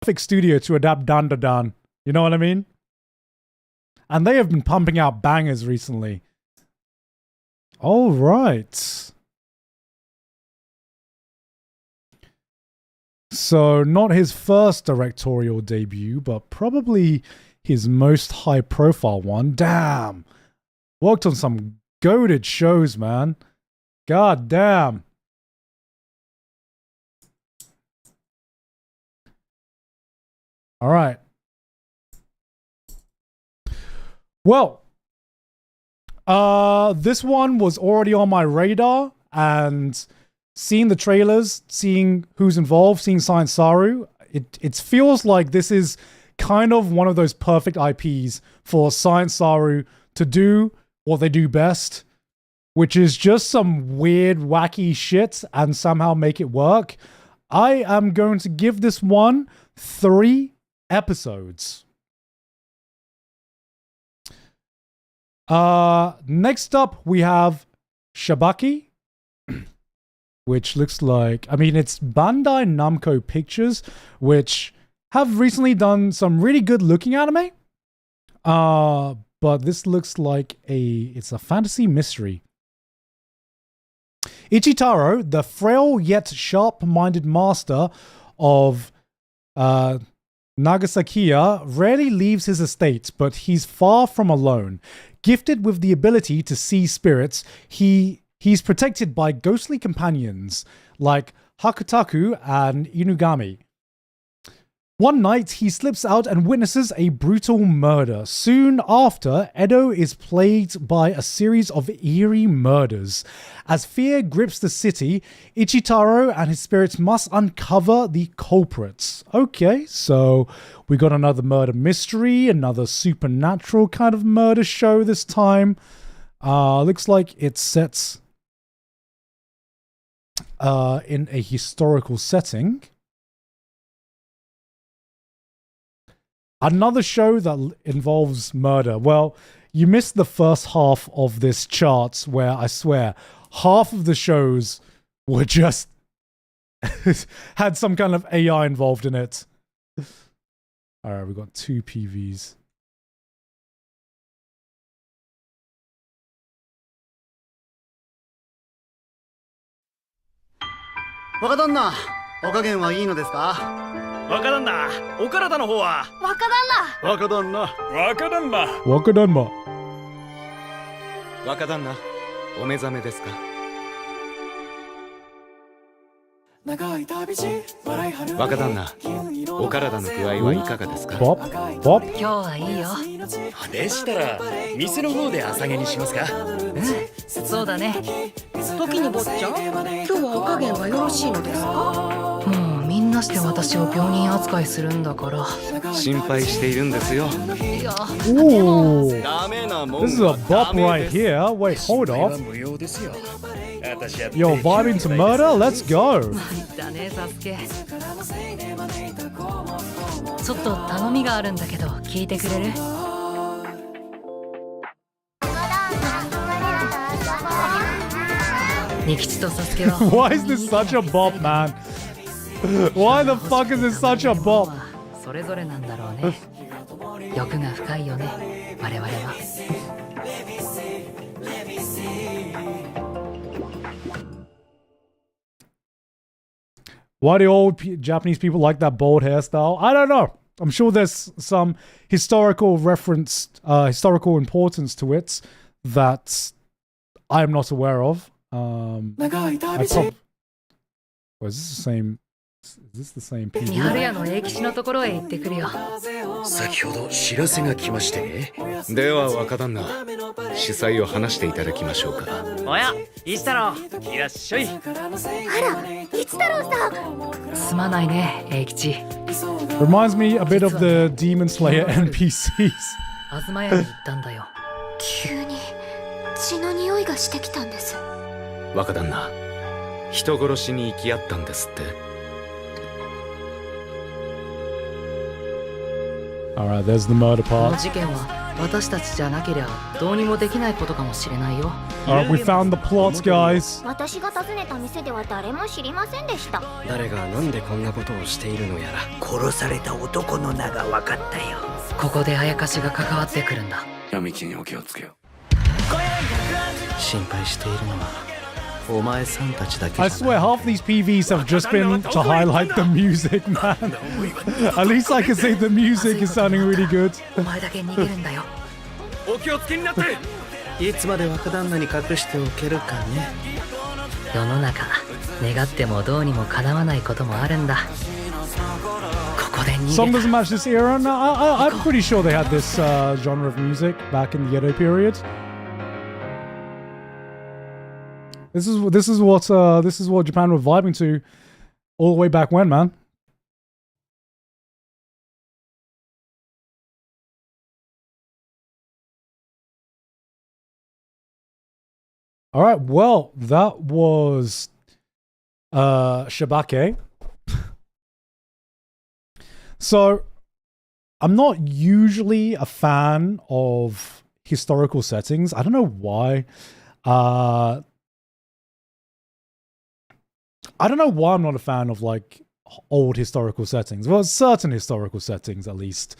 S1: perfect studio to adapt Dandadan. You know what I mean? And they have been pumping out bangers recently. All right. So, not his first directorial debut, but probably his most high-profile one. Damn. Worked on some goated shows, man. God damn. All right. Well, this one was already on my radar, and seeing the trailers, seeing who's involved, seeing Science Saru, it feels like this is kind of one of those perfect IPs for Science Saru to do what they do best, which is just some weird, wacky shit and somehow make it work. I am going to give this one 3 episodes. Next up, we have Shabake, which looks like, I mean, it's Bandai Namco Pictures, which have recently done some really good looking anime. But this looks like it's a fantasy mystery. Ichitaro, the frail yet sharp-minded master of Nagasakiya, rarely leaves his estate, but he's far from alone. Gifted with the ability to see spirits, he's protected by ghostly companions like Hakutaku and Inugami. One night, he slips out and witnesses a brutal murder. Soon after, Edo is plagued by a series of eerie murders. As fear grips the city, Ichitaro and his spirits must uncover the culprits. Okay, so we got another murder mystery, another supernatural kind of murder show this time. Looks like it sets in a historical setting. Another show that involves murder. Well, you missed the first half of this chart where I swear half of the shows were just had some kind of AI involved in it. All right, we've got 2 PVs.
S12: Wakadonna, お加減はいいのですか?
S6: 若旦那、お体の方は。
S12: 若旦那。
S8: 若旦那、お目覚めですか? 若旦那、お体の具合はいかがですか?
S1: 今
S7: 日はいいよ。
S6: でしたら店の方で朝げにしますか?
S7: そうだね。時に坊ちゃん、今日はお加減はよろしいのですか? もうみんなして私を病人扱いするんだから。
S8: 心配しているんですよ。
S7: いや、
S1: Ooh, this is a bop right here. Wait, hold up. Yo, vibing to murder? Let's go.
S7: だね、サスケ。ちょっと頼みがあるんだけど聞いてくれる?
S1: Why is this such a bop, man? Why the fuck is this such a bop?
S7: それぞれなんだろうね。欲が深いよね、我々は。
S1: Why do old Japanese people like that bald hairstyle? I don't know. I'm sure there's some historical reference, historical importance to it that I'm not aware of. Is this the same? Is this the same people?
S7: 三春屋の永吉のところへ行ってくるよ。
S6: 先ほど知らせが来ましてね。
S8: では若旦那、主催を話していただきましょうか。
S11: おや、一太郎、いらっしゃい。
S3: あら、一太郎さん。
S7: すまないね、永吉。
S1: Reminds me a bit of the Demon Slayer NPCs.
S7: 東屋に行ったんだよ。
S3: 急に血の匂いがしてきたんです。
S8: 若旦那、人殺しに行き合ったんですって。
S1: Alright, there's the murder
S7: この
S1: part.
S7: 事件は
S13: 私たちじゃなけりゃどうにもできないことかもしれないよ。
S1: We found the plots, guys.
S3: 私が訪ねた店では誰も知りませんでした。
S14: 誰がなんでこんなことをしているのやら。殺された男の名が分かったよ。
S13: ここであやかしが関わってくるんだ。
S14: 闇金にお気をつけよ。心配しているのはお前さんたちだけじゃない。
S1: I swear half these PVs have just been to highlight the music, man. At least I can say the music is sounding really good.
S13: お前だけ逃げるんだよ。
S6: お気をつけになって。
S14: いつまで若旦那に隠しておけるかね。
S13: 世の中願ってもどうにも叶わないこともあるんだ。ここで逃げた。
S1: Song doesn't match this era. No, I'm pretty sure they had this genre of music back in the Edo period. This is what Japan were vibing to all the way back when, man. All right, well, that was Shabake. So, I'm not usually a fan of historical settings. I don't know why. I don't know why I'm not a fan of like old historical settings. Well, certain historical settings at least.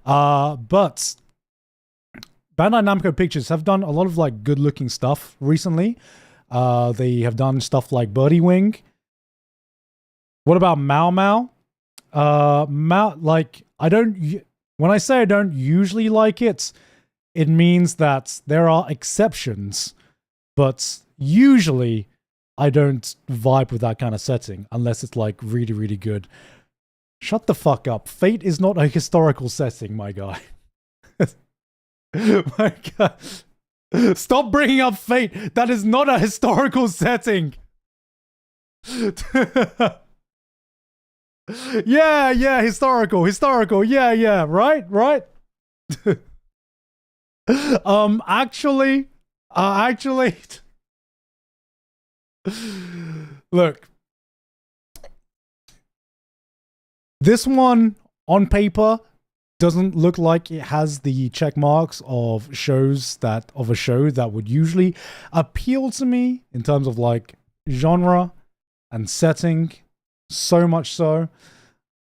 S1: But Bandai Namco Pictures have done a lot of like good looking stuff recently. They have done stuff like Birdie Wing. What about Mao Mao? Like when I say I don't usually like it, it means that there are exceptions, but usually I don't vibe with that kind of setting unless it's like really, really good. Shut the fuck up. Fate is not a historical setting, my guy. My God. Stop bringing up Fate. That is not a historical setting. Yeah, historical. Yeah, right. Actually, look, this one on paper doesn't look like it has the check marks of a show that would usually appeal to me in terms of like genre and setting, so much so.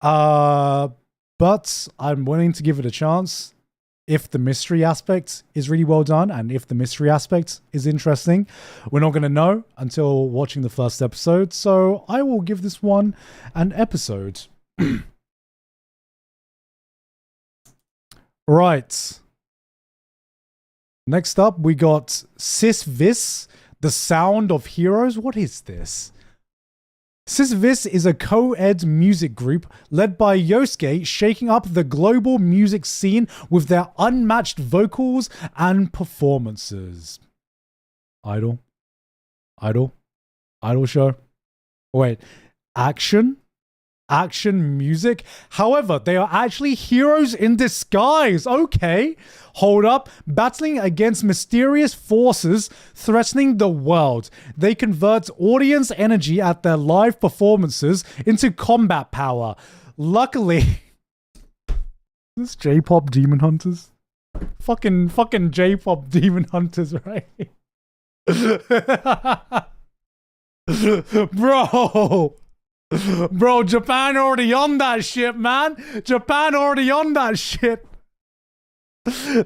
S1: But I'm willing to give it a chance if the mystery aspect is really well done and if the mystery aspect is interesting. We're not going to know until watching the first episode, so I will give this one an episode. Right. Next up, we got SI-VIS, The Sound of Heroes. What is this? SI-VIS is a co-ed music group led by Yosuke, shaking up the global music scene with their unmatched vocals and performances. Idol show. Wait, action music. However, they are actually heroes in disguise. Okay, hold up. Battling against mysterious forces threatening the world. They convert audience energy at their live performances into combat power. Luckily, this J-pop Demon Hunters. Fucking J-pop Demon Hunters, right? Bro, Japan already on that shit, man. Japan already on that shit.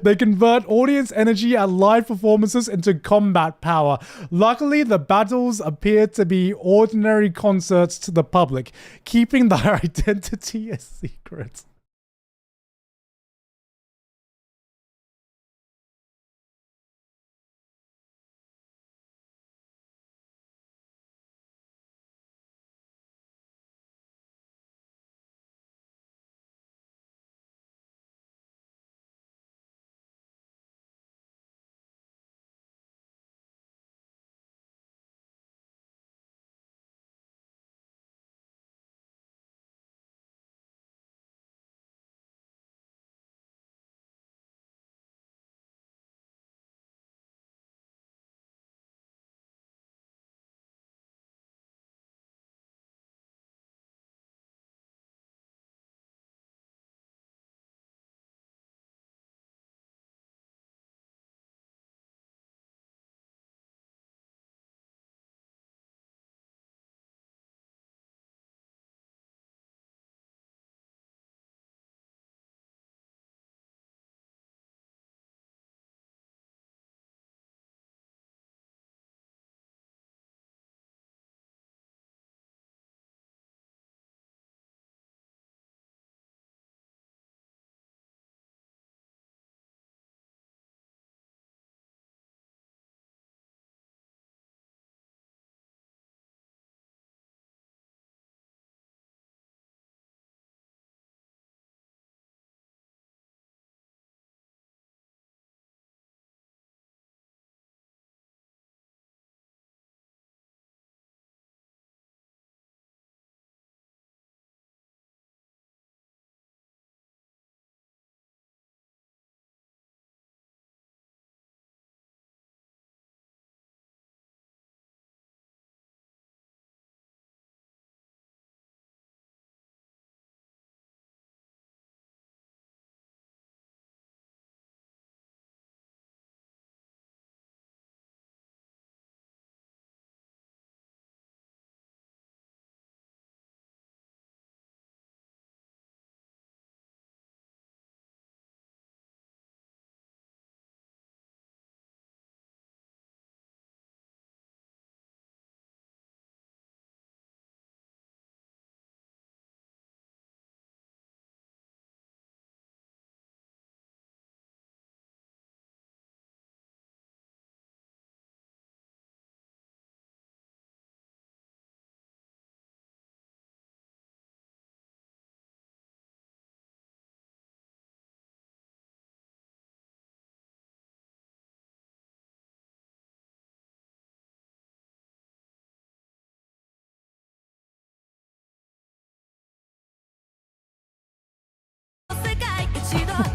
S1: They convert audience energy at live performances into combat power. Luckily, the battles appear to be ordinary concerts to the public, keeping their identity a secret.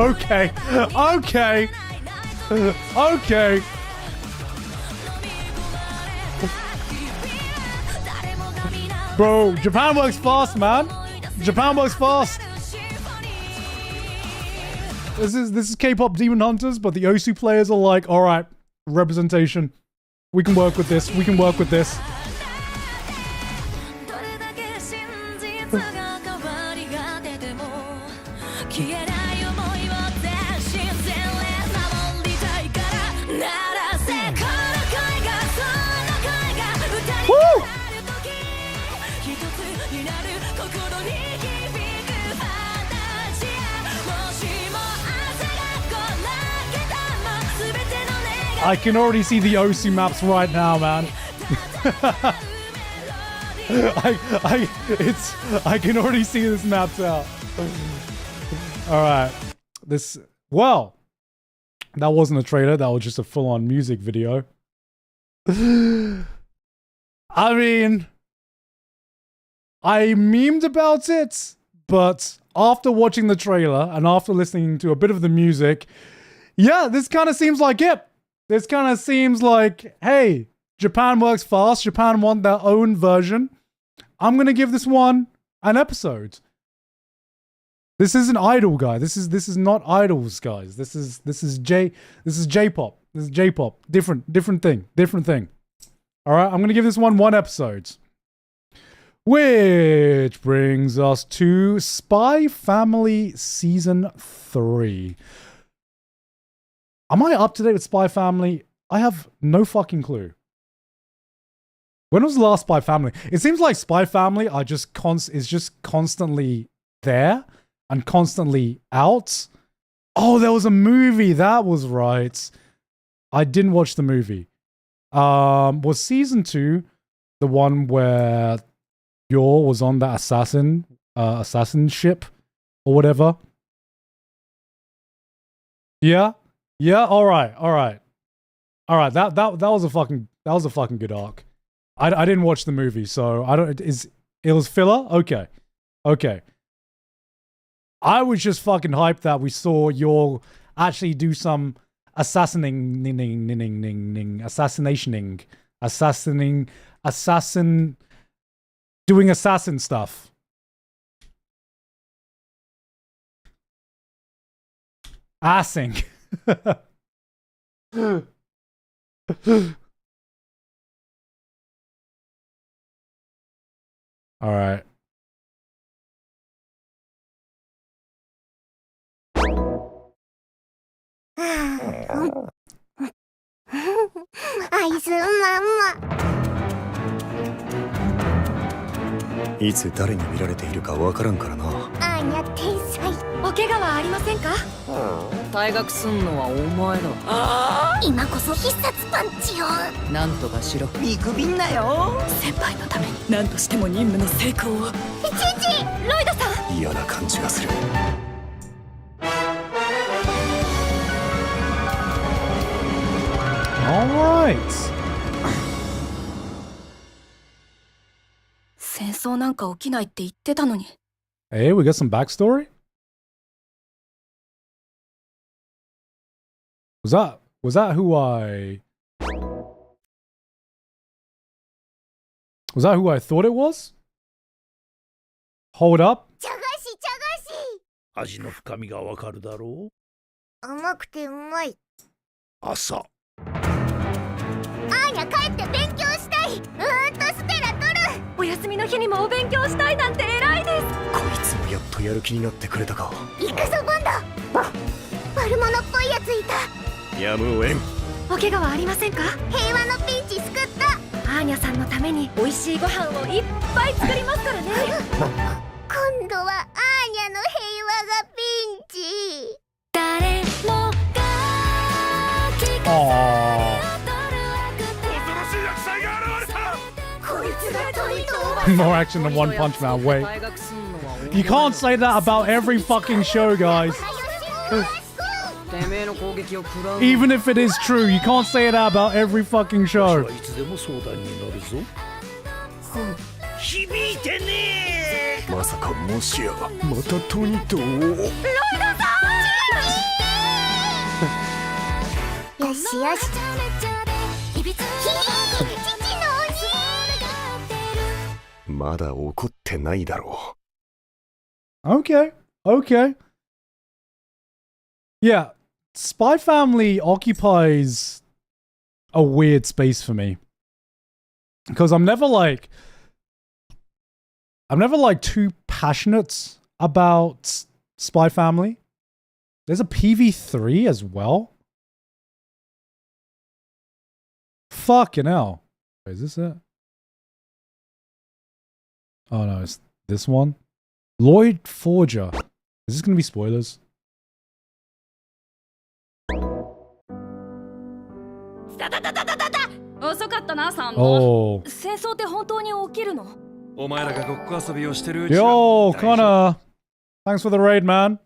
S1: Okay. Okay. Okay. Bro, Japan works fast, man. Japan works fast. This is K-pop Demon Hunters, but the Osu players are like, all right, representation. We can work with this. We can work with this. Woo! I can already see the Osu maps right now, man. I can already see this mapped out. All right, well, that wasn't a trailer. That was just a full-on music video. I mean, I memed about it, but after watching the trailer and after listening to a bit of the music, yeah, this kind of seems like it. This kind of seems like, hey, Japan works fast. Japan want their own version. I'm going to give this one an episode. This isn't Idol, guys. This is not Idols, guys. This is J-pop. This is J-pop. Different thing. All right, I'm going to give this one episode. Which brings us to Spy Family Season 3. Am I up to date with Spy Family? I have no fucking clue. When was the last Spy Family? It seems like Spy Family is just constantly there and constantly out. Oh, there was a movie. That was right. I didn't watch the movie. Was Season 2 the one where Yor was on that assassin ship or whatever? Yeah. Yeah, all right. That was a fucking good arc. I didn't watch the movie, so it was filler? Okay. I was just fucking hyped that we saw Yor actually do some doing assassin stuff. Assing. All right.
S15: アイスまんま。
S9: いつ誰に見られているかわからんからな。
S15: アーニャ天才。
S7: お怪我はありませんか？
S13: 退学すんのはお前だ。
S15: 今こそ必殺パンチを。
S13: なんとかしろ。
S7: 見くびんなよ。先輩のために何としても任務の成功を。
S15: チンチン、ロイドさん。
S9: 嫌な感じがする。
S1: Alright.
S7: 戦争なんか起きないって言ってたのに。
S1: Hey, we got some backstory? Was that who I thought it was? Hold up.
S15: 茶菓子。
S2: 味の深みがわかるだろう。
S15: 甘くてうまい。
S2: 朝。
S15: アーニャ帰って勉強したい。ステラ取る。
S7: お休みの日にもお勉強したいなんて偉いです。
S9: こいつもやっとやる気になってくれたか。
S15: 行くぞバンダ。悪者っぽいやついた。
S9: やむをえん。
S7: お怪我はありませんか？
S15: 平和のピンチ救った。
S7: アーニャさんのために美味しいご飯をいっぱい作りますからね。
S15: 今度はアーニャの平和がピンチ。
S7: 誰もが聞か
S2: せる。珍しい厄災が現れた。
S15: こいつがトリトー。
S1: More action than One Punch Man. Wait. You can't say that about every fucking show, guys. Even if it is true, you can't say that about every fucking show.
S2: いつでも相談に乗るぞ。響いてねえ。
S9: まさかもしやまたトニトを。
S15: ロイドさん。よしよし。
S9: まだ怒ってないだろう。
S1: Okay, okay. Yeah, Spy Family occupies a weird space for me. Because I'm never like too passionate about Spy Family. There's a PV3 as well. Fucking hell. Wait, is this it? Oh no, it's this one. Lloyd Forger. Is this going to be spoilers? Oh. Yo, Connor. Thanks for the raid, man.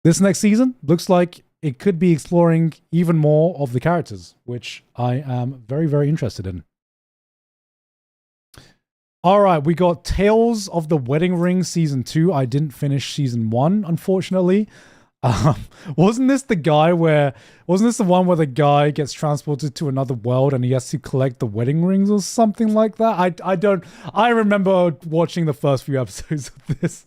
S1: This next season looks like it could be exploring even more of the characters, which I am very, very interested in. All right, we got Tales of the Wedding Ring Season 2. I didn't finish Season 1, unfortunately. Wasn't this the one where the guy gets transported to another world and he has to collect the wedding rings or something like that? I remember watching the first few episodes of this.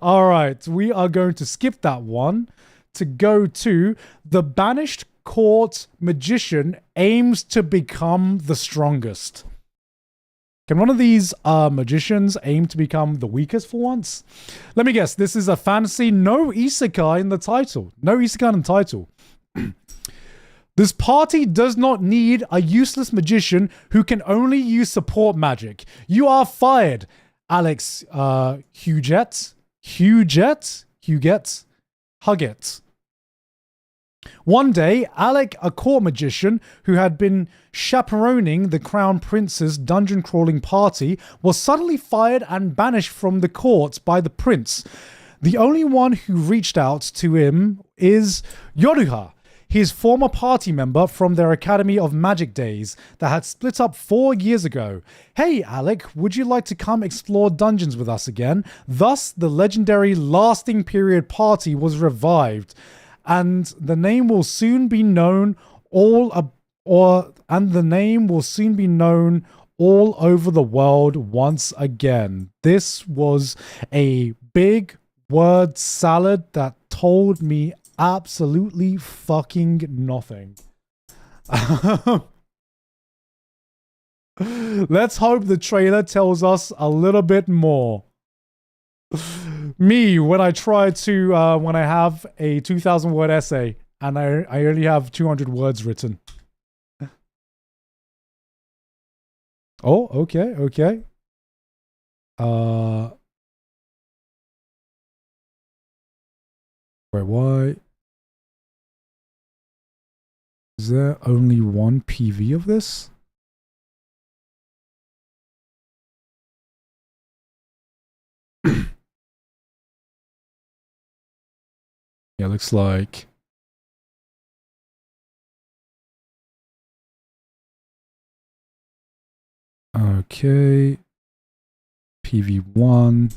S1: All right, we are going to skip that one to go to the Banished Court Magician aims to become the strongest. Can one of these magicians aim to become the weakest for once? Let me guess, this is a fantasy, no isekai in the title. No isekai in the title. This party does not need a useless magician who can only use support magic. You are fired, Alex Huget. Huget, Huggett. One day, Alec, a court magician who had been chaperoning the crown prince's dungeon-crawling party, was suddenly fired and banished from the court by the prince. The only one who reached out to him is Yoruha, his former party member from their Academy of Magic days that had split up 4 years ago. Hey Alec, would you like to come explore dungeons with us again? Thus, the legendary Lasting Period party was revived, and the name will soon be known all over the world once again. This was a big word salad that told me absolutely fucking nothing. Let's hope the trailer tells us a little bit more. Me, when I try to, when I have a 2,000 word essay and I only have 200 words written. Oh, okay, okay. Wait, why? Is there only one PV of this? Yeah, looks like... Okay. PV1.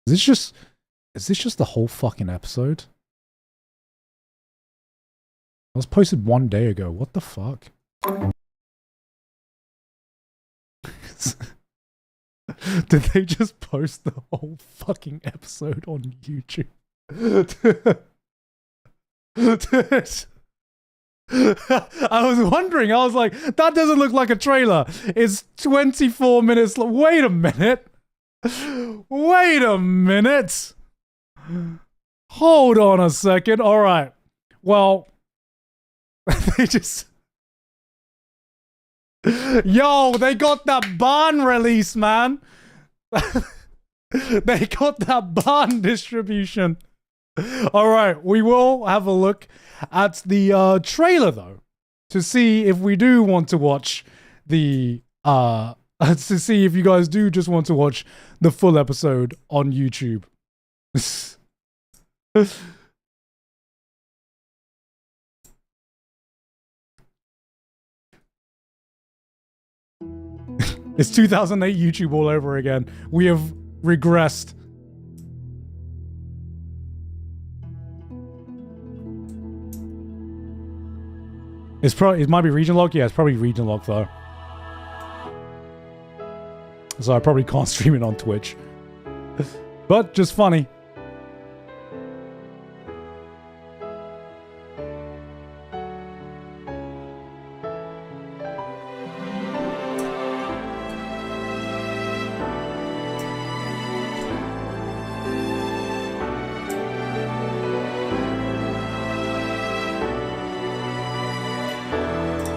S1: Is this just the whole fucking episode? It was posted 1 day ago. What the fuck? Did they just post the whole fucking episode on YouTube? I was wondering, I was like, that doesn't look like a trailer. It's 24 minutes long. Wait a minute. Wait a minute. Hold on a second. All right. Well, they just... Yo, they got that Bâan release, man. They got that Bâan distribution. All right, we will have a look at the trailer though, to see if we do want to watch the to see if you guys do just want to watch the full episode on YouTube. It's 2008 YouTube all over again. We have regressed. It might be region locked. Yeah, it's probably region locked though. So I probably can't stream it on Twitch. But just funny.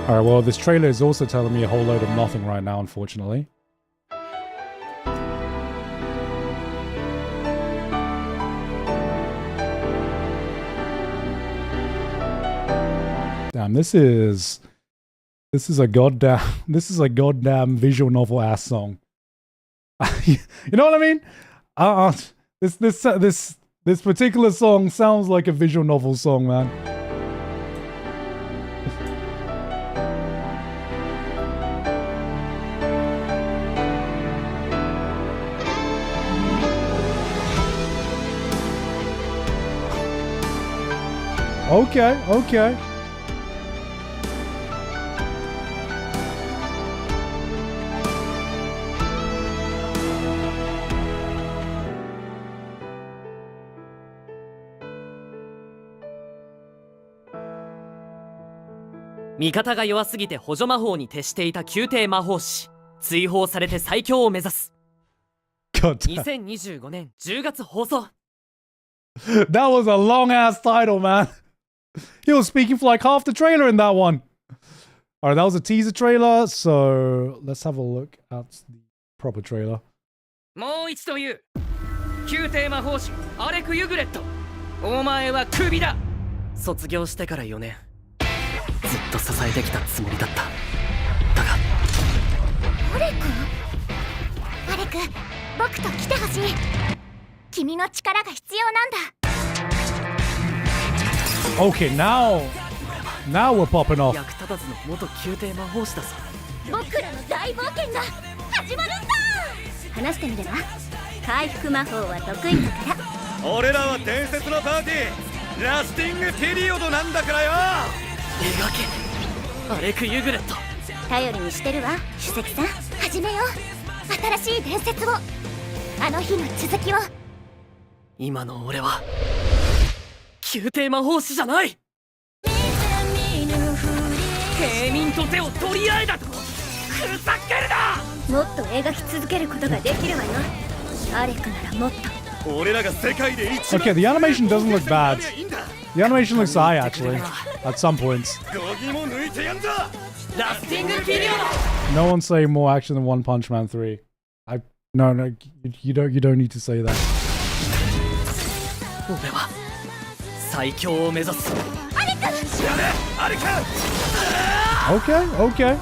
S1: Alright, well, this trailer is also telling me a whole load of nothing right now, unfortunately. Damn, this is a goddamn visual novel ass song. You know what I mean? This particular song sounds like a visual novel song, man. Okay, okay.
S16: "味方が弱すぎて補助魔法に徹していた宮廷魔法師、追放されて最強を目指す。2025年10月放送。
S1: That was a long ass title, man. He was speaking for like half the trailer in that one. Alright, that was a teaser trailer, so let's have a look at the proper trailer.
S6: もう一度言う。宮廷魔法師アレク・ユグレット。お前はクビだ。
S16: 卒業してから4年ずっと支えてきたつもりだった。だが
S15: アレク？アレク、僕と来てほしい。君の力が必要なんだ。
S1: Okay, now we're popping off.
S16: 役立たずの元宮廷魔法師だぞ。
S15: 僕らの大冒険が始まるんだ。話してみれば。回復魔法は得意だから。
S6: 俺らは伝説のパーティーラスティングピリオドなんだからよ。
S16: 描けアレク・ユグレット。
S15: 頼りにしてるわ、主席さん。始めよう、新しい伝説を。あの日の続きを。
S16: 今の俺は宮廷魔法師じゃない。平民と手を取り合えだとふざけるな。
S15: もっと描き続けることができるわよ。アレクならもっと。
S6: 俺らが世界で一番。
S1: Okay, the animation doesn't look bad. The animation looks high actually at some points. No one's saying more action than One Punch Man 3. No, you don't need to say that.
S16: 俺は最強を目指す。
S15: アレク！
S6: アレク！
S1: Okay.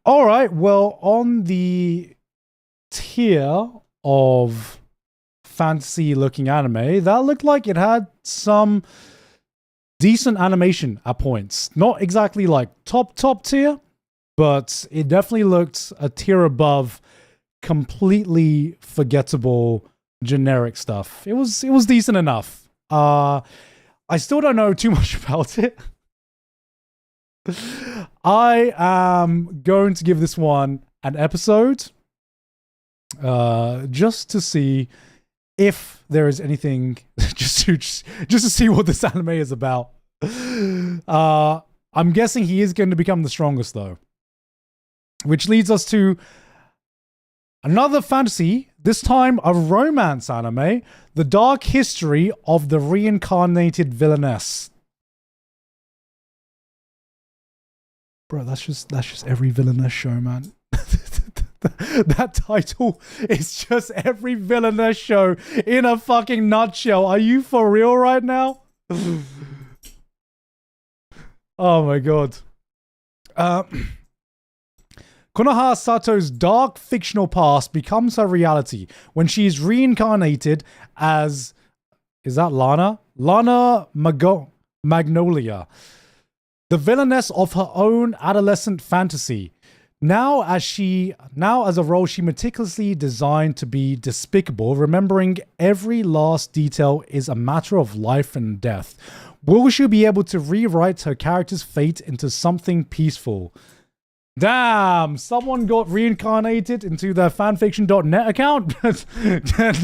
S1: All right, well, on the tier of fantasy-looking anime, that looked like it had some decent animation at points. Not exactly like top tier, but it definitely looked a tier above completely forgettable generic stuff. It was decent enough. I still don't know too much about it. I am going to give this one an episode, just to see if there is anything, just to see what this anime is about. I'm guessing he is going to become the strongest though, which leads us to another fantasy, this time a romance anime, The Dark History of the Reincarnated Villianiness. Bro, that's just every Villianiness show, man. That title is just every Villianiness show in a fucking nutshell. Are you for real right now? Oh my god. Konoha Sato's dark fictional past becomes her reality when she is reincarnated as... Is that Lana? Lana Magnolia. The villainess of her own adolescent fantasy. Now as a role she meticulously designed to be despicable, remembering every last detail is a matter of life and death. Will she be able to rewrite her character's fate into something peaceful? Damn, someone got reincarnated into their fanfiction.net account?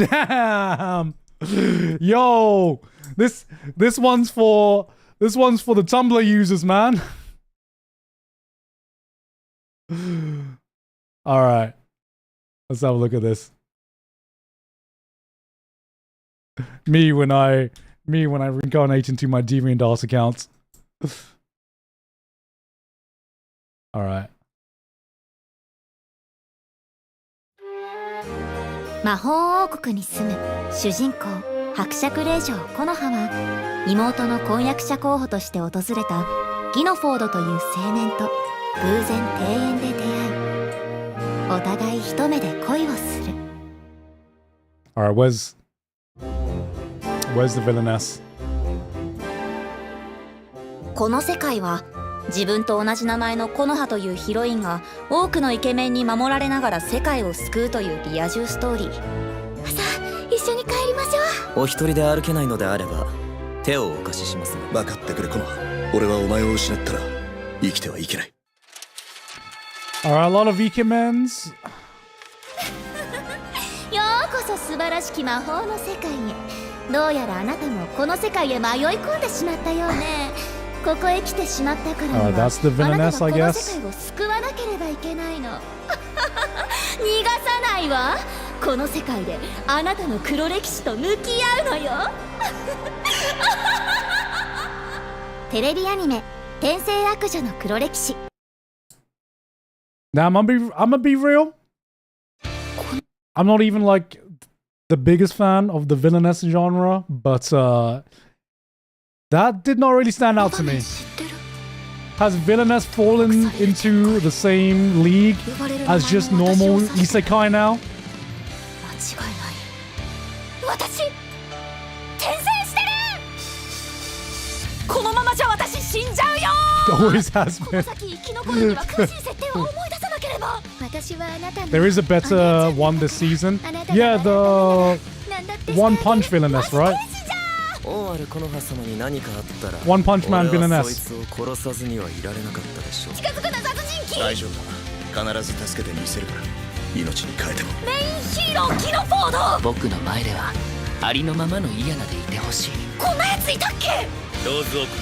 S1: Damn. Yo, this one's for the Tumblr users, man. All right, let's have a look at this. Me when I reincarnate into my DeviantArt account. All right.
S15: 魔法王国に住む主人公伯爵令嬢コノハは妹の婚約者候補として訪れたギノフォードという青年と偶然庭園で出会いお互い一目で恋をする。
S1: Alright, where's the villainess?
S7: この世界は自分と同じ名前のコノハというヒロインが多くのイケメンに守られながら世界を救うというリア充ストーリー。
S15: さあ一緒に帰りましょ
S14: う。お一人で歩けないのであれば手をお貸ししますが。
S9: 分かってくれコノハ。俺はお前を失ったら生きてはいけない。
S1: Alright, a lot of Ikemens.
S15: ようこそ素晴らしき魔法の世界へ。どうやらあなたもこの世界へ迷い込んでしまったようね。ここへ来てしまったからには、
S1: that's the villainess,
S15: あなたはこ
S1: I
S15: の
S1: guess.
S15: 世界を救わなければいけないの。逃がさないわ。この世界であなたの黒歴史と向き合うのよ。テレビアニメ転生悪女の黒歴史。
S1: Now I'm gonna be real. I'm not even like the biggest fan of the villainess genre, but that did not really stand out to me. Has villainess fallen into the same league as just normal isekai now?
S7: 私転生してる。このままじゃ私死んじゃうよ。
S1: Always has been. There is a better one this season. Yeah, the One Punch Villainess, right? One Punch Man Villainess.
S4: 大丈夫だ。必ず助けてみせるから。命に変えても。
S7: メインヒーローキノフォード。
S8: 僕の前ではありのままのイヤナでいてほしい。
S7: こんなやついたっけ？
S6: ローズ王国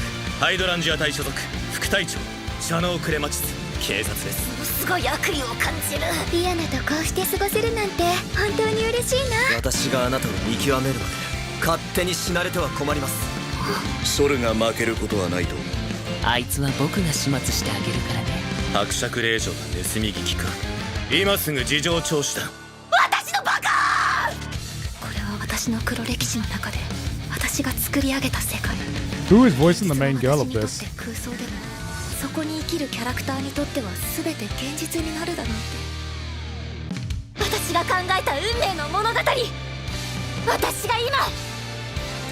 S6: ハイドランジア隊所属副隊長シャノークレマチス警察です。
S7: すごい悪意を感じる。
S15: イヤナとこうして過ごせるなんて本当に嬉しいな。
S14: 私があなたを見極めるまで勝手に死なれては困ります。
S4: ソルが負けることはないと思う。
S8: あいつは僕が始末してあげるからね。
S6: 伯爵令嬢が盗み聞きか。今すぐ事情聴取だ。
S7: 私のバカ。これは私の黒歴史の中で私が作り上げた世界。
S1: Who is voicing the main girl of this?
S7: 空想でもそこに生きるキャラクターにとっては全て現実になるだなんて。私が考えた運命の物語。私が今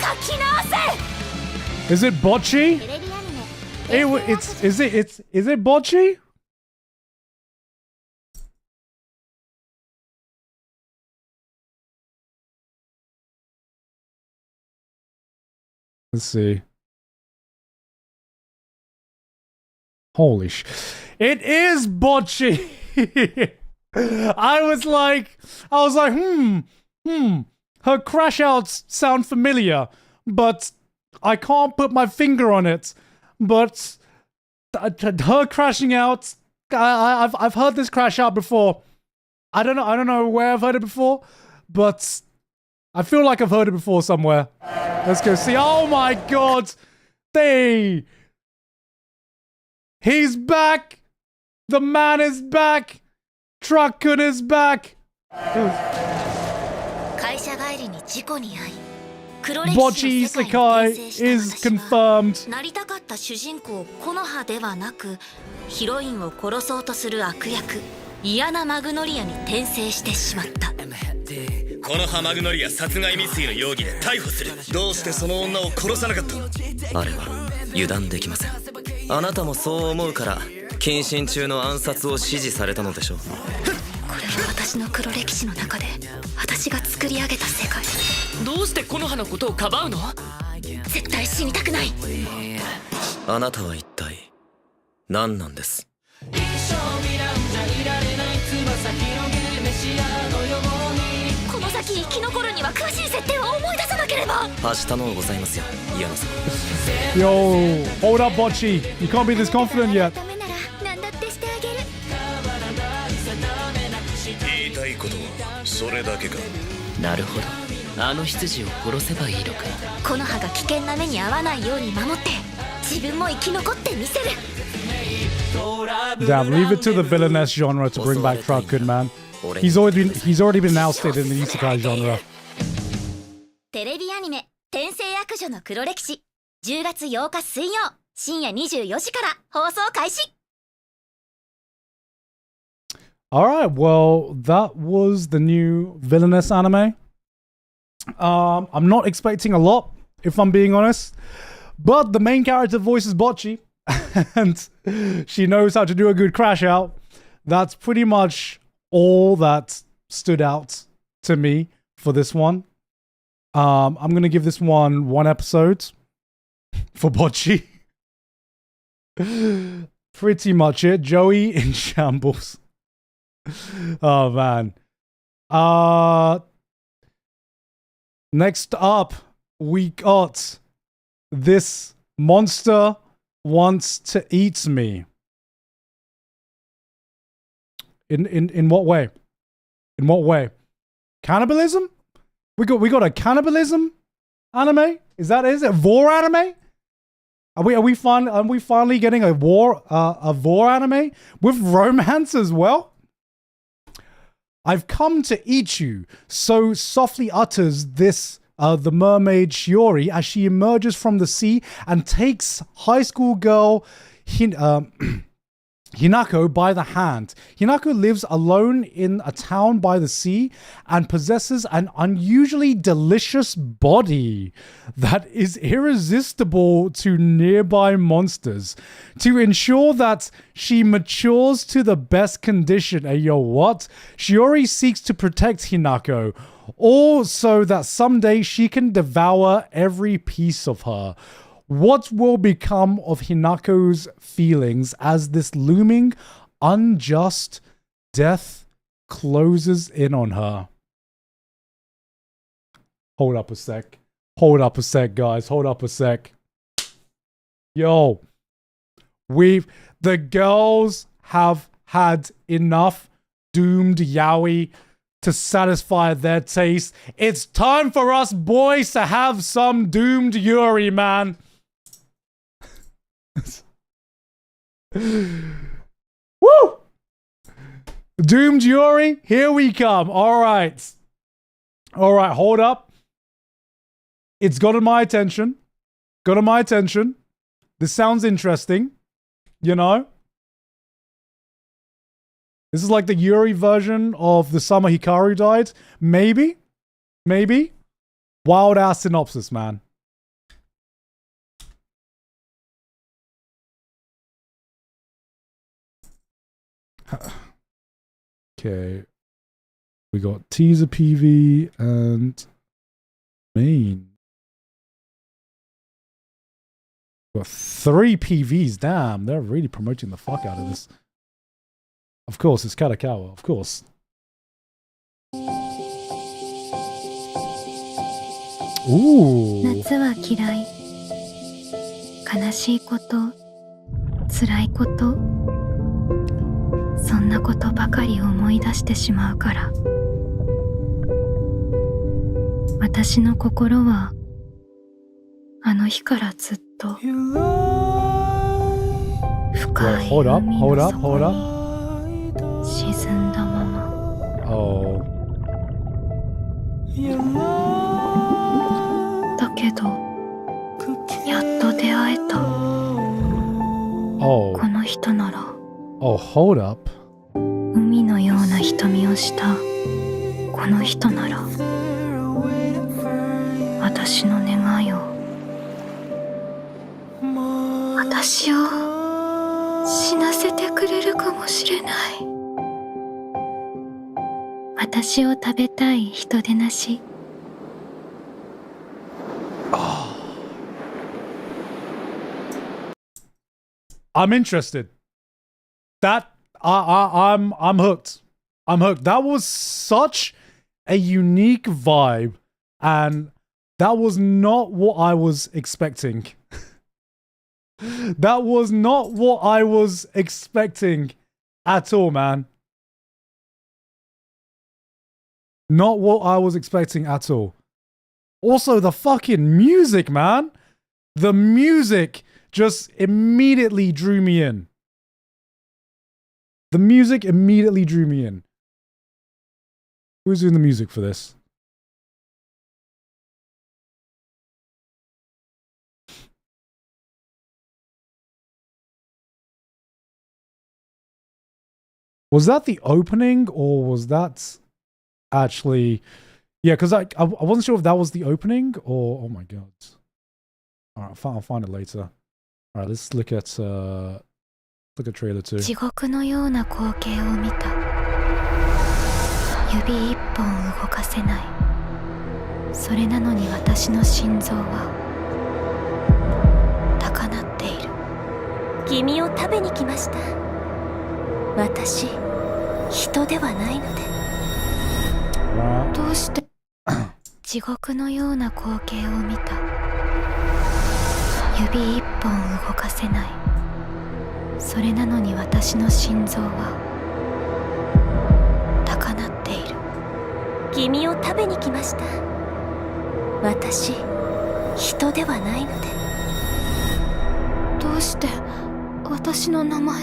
S7: 書き直せ。
S1: Is it bocce? Is it bocce? Let's see. Holy sh! It is bocce. I was like, her crash outs sound familiar, but I can't put my finger on it. But her crashing out, I've heard this crash out before. I don't know where I've heard it before, but I feel like I've heard it before somewhere. Let's go see. Oh my god! He's back! The man is back! Trough is back! Bocce Isekai is confirmed.
S7: なりたかった主人公コノハではなく、ヒロインを殺そうとする悪役イアナ・マグノリアに転生してしまった。
S6: コノハ・マグノリア殺害未遂の容疑で逮捕する。
S14: どうしてその女を殺さなかった？あれは油断できません。あなたもそう思うから謹慎中の暗殺を指示されたのでしょう。こ
S7: れは私の黒歴史の中で私が作り上げた世界。
S16: どうしてコノハのことをかばうの？
S7: 絶対死にたくない。
S14: あなたは一体何なんです？
S7: この先生き残るには詳しい設定を思い出さなければ。
S14: 明日のございますよ、イヤナさん。
S1: Yo, hold up, Bocce. You can't be this confident yet.
S15: 何だってしてあげる。
S4: 言いたいことはそれだけか。
S8: なるほど。あの執事を殺せばいいのか。
S7: コノハが危険な目に遭わないように守って自分も生き残ってみせる。
S1: Damn, leave it to the villainess genre to bring back Trough, man. He's already been ousted in the isekai genre.
S3: テレビアニメ転生悪女の黒歴史10月8日水曜深夜24時から放送開始。
S1: Alright, well, that was the new villainess anime. I'm not expecting a lot, if I'm being honest. But the main character voices Bocce, and she knows how to do a good crash out. That's pretty much all that stood out to me for this one. I'm going to give this one episode for Bocce. Pretty much it. Joey in shambles. Oh, man. Next up, we got This Monster Wants to Eat Me. In what way? In what way? Cannibalism? We got a cannibalism anime? Is it vor anime? Are we finally getting a war anime with romance as well? I've come to eat you, so softly utters this the mermaid Shiori as she emerges from the sea and takes high school girl Hinako by the hand. Hinako lives alone in a town by the sea and possesses an unusually delicious body that is irresistible to nearby monsters. To ensure that she matures to the best condition, what? Shiori seeks to protect Hinako, all so that someday she can devour every piece of her. What will become of Hinako's feelings as this looming, unjust death closes in on her? Hold up a sec. Hold up a sec, guys. Hold up a sec. Yo. The girls have had enough doomed yaoi to satisfy their taste. It's time for us boys to have some doomed Yuri, man. Woo! Doomed Yuri, here we come. All right, hold up. It's gotten my attention. This sounds interesting. You know? This is like the Yuri version of the summer Hikaru died. Maybe. Wild ass synopsis, man. Okay, we got teaser PV and main. Got 3 PVs. Damn, they're really promoting the fuck out of this. Of course, it's Katakawa. Of course. Ooh.
S17: 夏は嫌い。悲しいこと、辛いこと。そんなことばかり思い出してしまうから。私の心はあの日からずっと深い海の底に沈んだまま。だけどやっと出会えた。この人なら。
S1: hold up.
S17: 海のような瞳をしたこの人なら私の願いを私を死なせてくれるかもしれない。私を食べたい人でなし。
S1: I'm interested. That I'm hooked. I'm hooked. That was such a unique vibe, and that was not what I was expecting. That was not what I was expecting at all, man. Not what I was expecting at all. Also, the fucking music, man. The music just immediately drew me in. The music immediately drew me in. Who's doing the music for this? Was that the opening, or was that actually... Yeah, because I wasn't sure if that was the opening, or... Oh my god. Alright, I'll find it later. Alright, let's look at trailer 2.
S17: 地獄のような光景を見た。指一本動かせない。それなのに私の心臓は高鳴っている。
S3: 君を食べに来ました。私、人ではないので。
S17: どうして地獄のような光景を見た。指一本動かせない。それなのに私の心臓は高鳴っている。
S3: 君を食べに来ました。私、人ではないので。
S17: うして私の名前。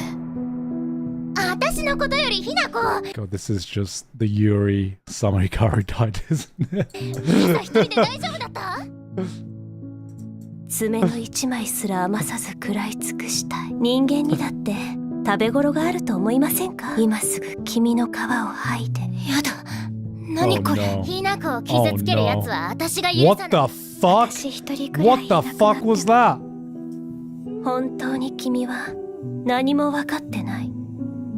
S3: 私のことよりひなこ。
S1: God, this is just the Yuri summary card died, isn't it?
S3: 一人で大丈夫だった？
S7: 爪の一枚すら余さず食らい尽くしたい。人間にだって食べ頃があると思いませんか？今すぐ君の皮を剥いで。やだ。何これ？
S1: Oh, no.
S3: ひなこを傷つけるやつは私が許さない。
S1: What the fuck? What the fuck was that?
S7: 本当に君は何も分かってない。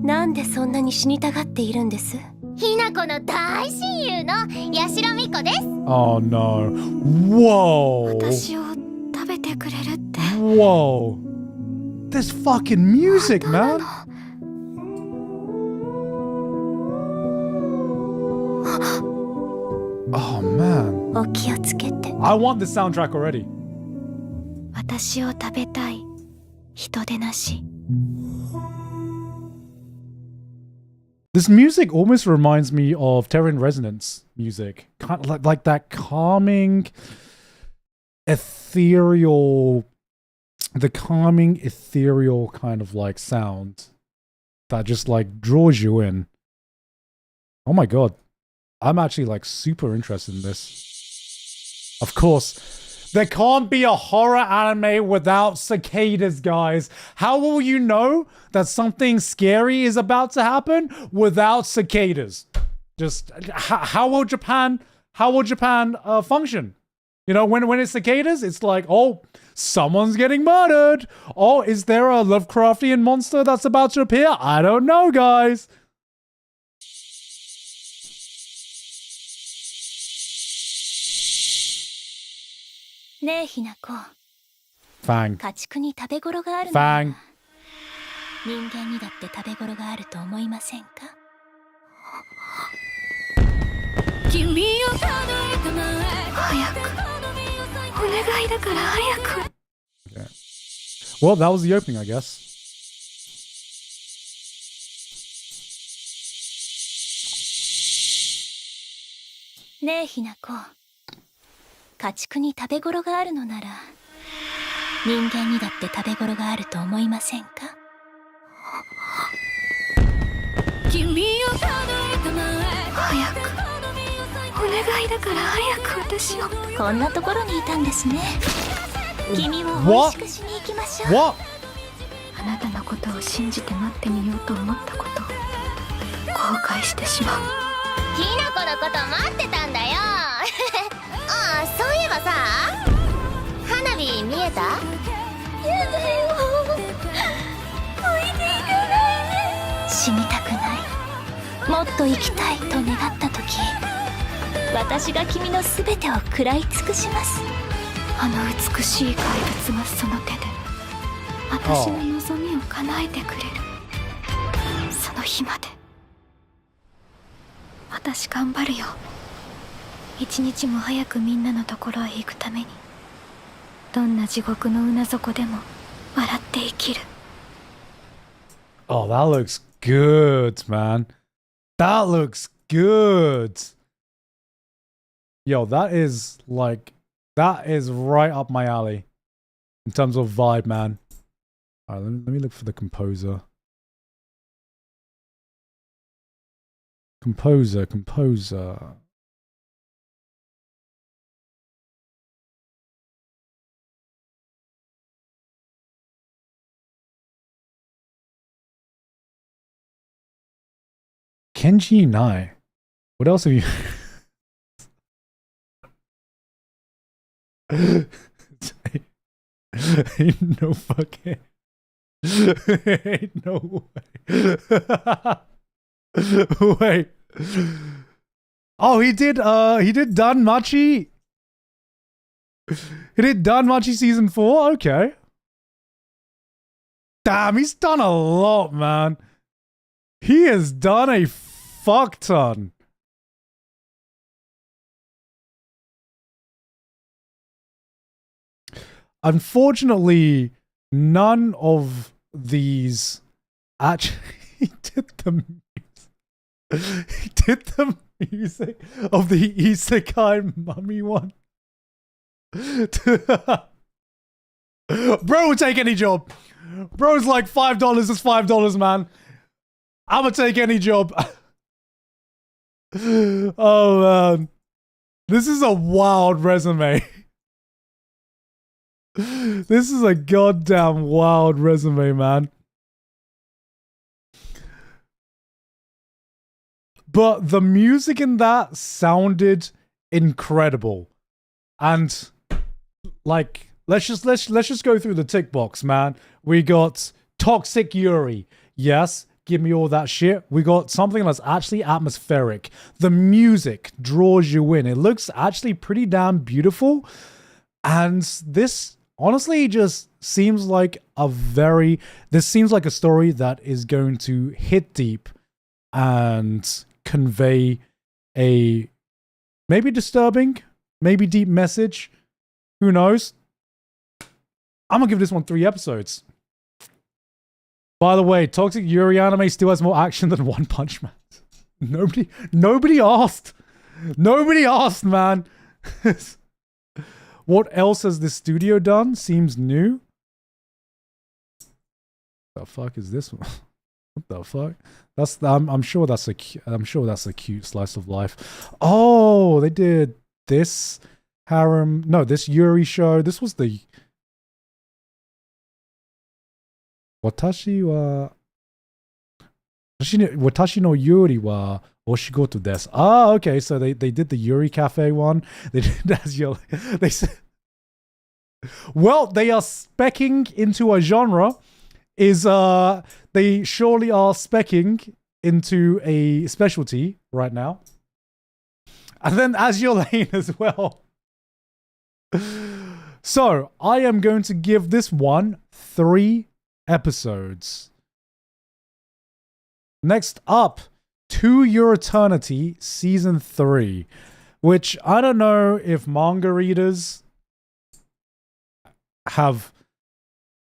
S7: なんでそんなに死にたがっているんです？
S3: ひなこの大親友の八代美子です。
S1: Oh no. Whoa.
S17: 私を食べてくれるって。
S1: Whoa. This fucking music, man. Oh man.
S7: お気をつけて。
S1: I want this soundtrack already.
S17: 私を食べたい人でなし。
S1: This music almost reminds me of Terran Resonance music. Kind of like that calming, ethereal, the calming, ethereal kind of like sound that just like draws you in. Oh my god. I'm actually like super interested in this. Of course. There can't be a horror anime without cicadas, guys. How will you know that something scary is about to happen without cicadas? Just how will Japan function? You know, when it's cicadas, it's like, oh, someone's getting murdered. Oh, is there a Lovecraftian monster that's about to appear? I don't know, guys.
S7: ねえひなこ。
S1: Fang.
S7: 家畜に食べ頃があるの。
S1: Fang.
S7: 人間にだって食べ頃があると思いませんか？
S17: 君をたどりたまえ。早く。お願いだから早く。
S1: Well, that was the opening, I guess.
S7: ねえひなこ。家畜に食べ頃があるのなら人間にだって食べ頃があると思いませんか？
S17: 君をたどりたまえ。早く。お願いだから早く私を。
S7: こんなところにいたんですね。君を美味しくしに行きましょう。
S1: What?
S17: あなたのことを信じて待ってみようと思ったことを後悔してしまう。
S3: ひなこのこと待ってたんだよ。ああ、そういえばさ、花火見えた？
S17: やだよ。おいでいかないで。
S7: 死にたくない。もっと生きたいと願った時、私が君のすべてを食らい尽くします。
S17: あの美しい怪物がその手で私の望みを叶えてくれる。その日まで私頑張るよ。一日も早くみんなのところへ行くために、どんな地獄のうな底でも笑って生きる。
S1: Oh, that looks good, man. That looks good. Yo, that is right up my alley in terms of vibe, man. All right, let me look for the composer. Composer. Kenji Nai. What else have you? Ain't no fucking. Ain't no way. Wait. Oh, he did Danmachi. He did Danmachi season 4. Okay. Damn, he's done a lot, man. He has done a fuck ton. Unfortunately, none of these actually did the music of the Isekai Mummy one. Bro will take any job. Bro's like $5 is $5, man. I'ma take any job. Oh man. This is a wild resume. This is a goddamn wild resume, man. But the music in that sounded incredible. And like let's just go through the tick box, man. We got Toxic Yuri. Yes, give me all that shit. We got something that's actually atmospheric. The music draws you in. It looks actually pretty damn beautiful. And this honestly just seems like this seems like a story that is going to hit deep and convey a maybe disturbing, maybe deep message. Who knows? I'm gonna give this one 3 episodes. By the way, Toxic Yuri anime still has more action than One Punch Man. Nobody asked. Nobody asked, man. What else has this studio done? Seems new. What the fuck is this one? What the fuck? I'm sure that's a cute slice of life. Oh, they did this harem. No, this Yuri show. This was the Watashi no Yuri wa oshigoto desu. Ah, okay. So they did the Yuri Cafe one. They did as you. They said, well, they are specking into a genre. They surely are specking into a specialty right now. And then as your lane as well. So I am going to give this one 3 episodes. Next up, To Your Eternity Season 3, which I don't know if manga readers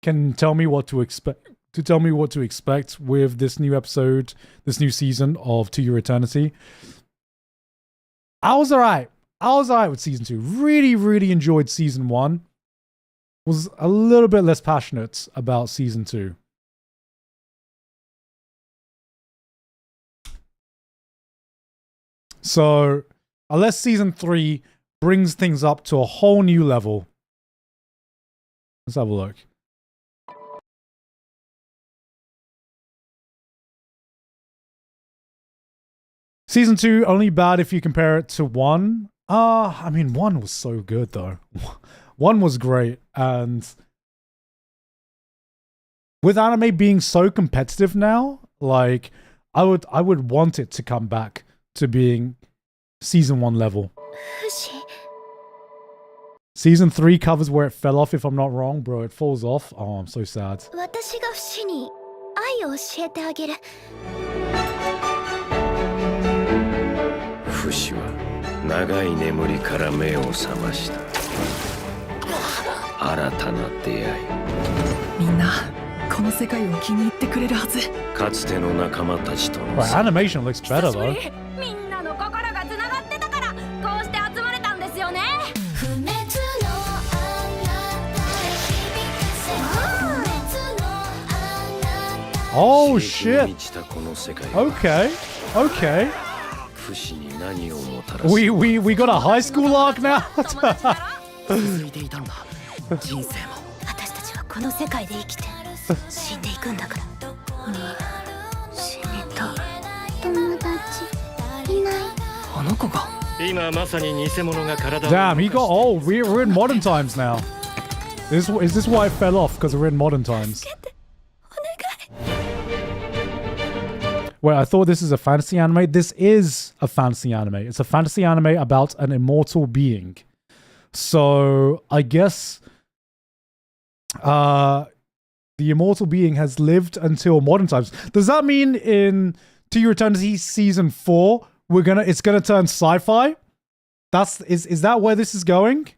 S1: can tell me what to expect. To tell me what to expect with this new episode, this new season of To Your Eternity. I was alright with Season 2. Really, really enjoyed Season 1. Was a little bit less passionate about Season 2. So, unless Season 3 brings things up to a whole new level. Let's have a look. Season 2, only bad if you compare it to 1. I mean, 1 was so good, though. 1 was great, and with anime being so competitive now, like, I would want it to come back to being Season 1 level. Season 3 covers where it fell off, if I'm not wrong. Bro, it falls off. Oh, I'm so sad. Right, animation looks better though. Oh shit. Okay. Okay. We got a high school arc now. Damn, he got old. We're in modern times now. Is this why it fell off? Because we're in modern times. Wait, I thought this is a fantasy anime. This is a fantasy anime. It's a fantasy anime about an immortal being. So I guess the immortal being has lived until modern times. Does that mean in To Your Eternity Season 4 it's gonna turn sci-fi? Is that where this is going?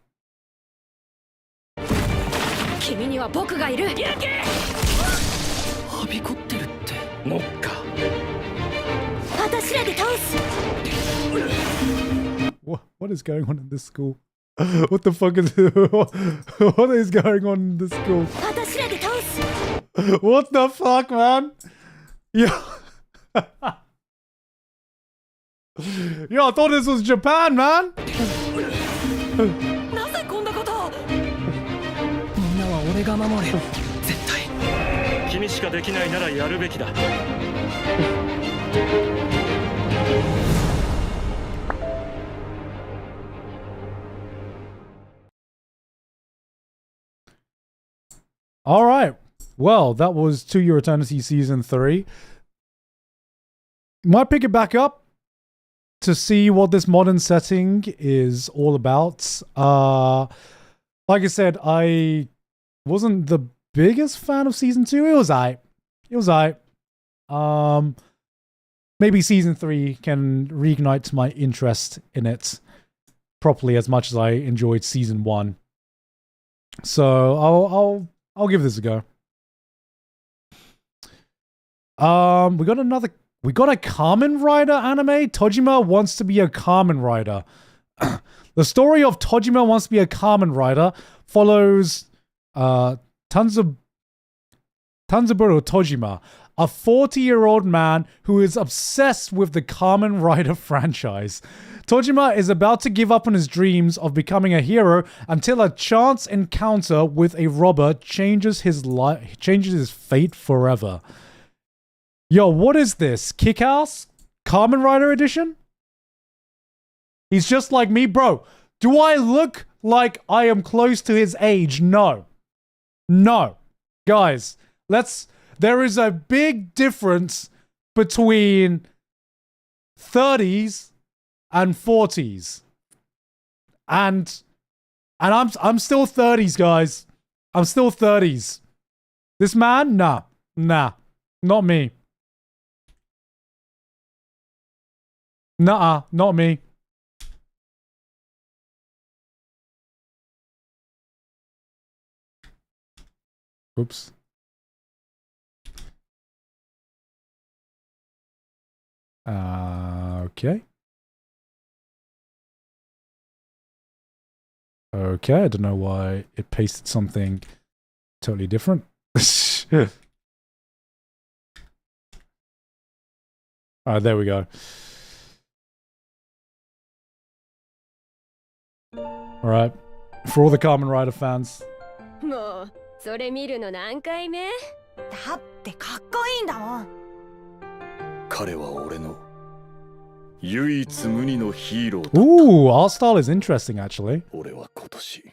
S1: What is going on in this school? What the fuck is what is going on in this school? What the fuck, man? Yeah. Yo, I thought this was Japan, man. All right. Well, that was To Your Eternity Season 3. Might pick it back up to see what this modern setting is all about. Like I said, I wasn't the biggest fan of Season 2. It was aight. It was aight. Maybe Season 3 can reignite my interest in it properly as much as I enjoyed Season 1. So I'll give this a go. We got a Kamen Rider anime. Tojima wants to be a Kamen Rider. The story of Tojima wants to be a Kamen Rider follows Tanzaburo Tojima, a 40-year-old man who is obsessed with the Kamen Rider franchise. Tojima is about to give up on his dreams of becoming a hero until a chance encounter with a robber changes his fate forever. Yo, what is this? Kick-Ass? Kamen Rider edition? He's just like me, bro. Do I look like I am close to his age? No. No. Guys, there is a big difference between 30s and 40s. And I'm still 30s, guys. I'm still 30s. This man? Nah. Not me. Nuh-uh, not me. Oops. Okay. Okay, I don't know why it pasted something totally different. Alright, there we go. Alright, for all the Kamen Rider fans.
S18: もうそれ見るの何回目？だってかっこいいんだもん。
S6: 彼は俺の唯一無二のヒーロー。
S1: Ooh, our style is interesting actually.
S6: 俺は今年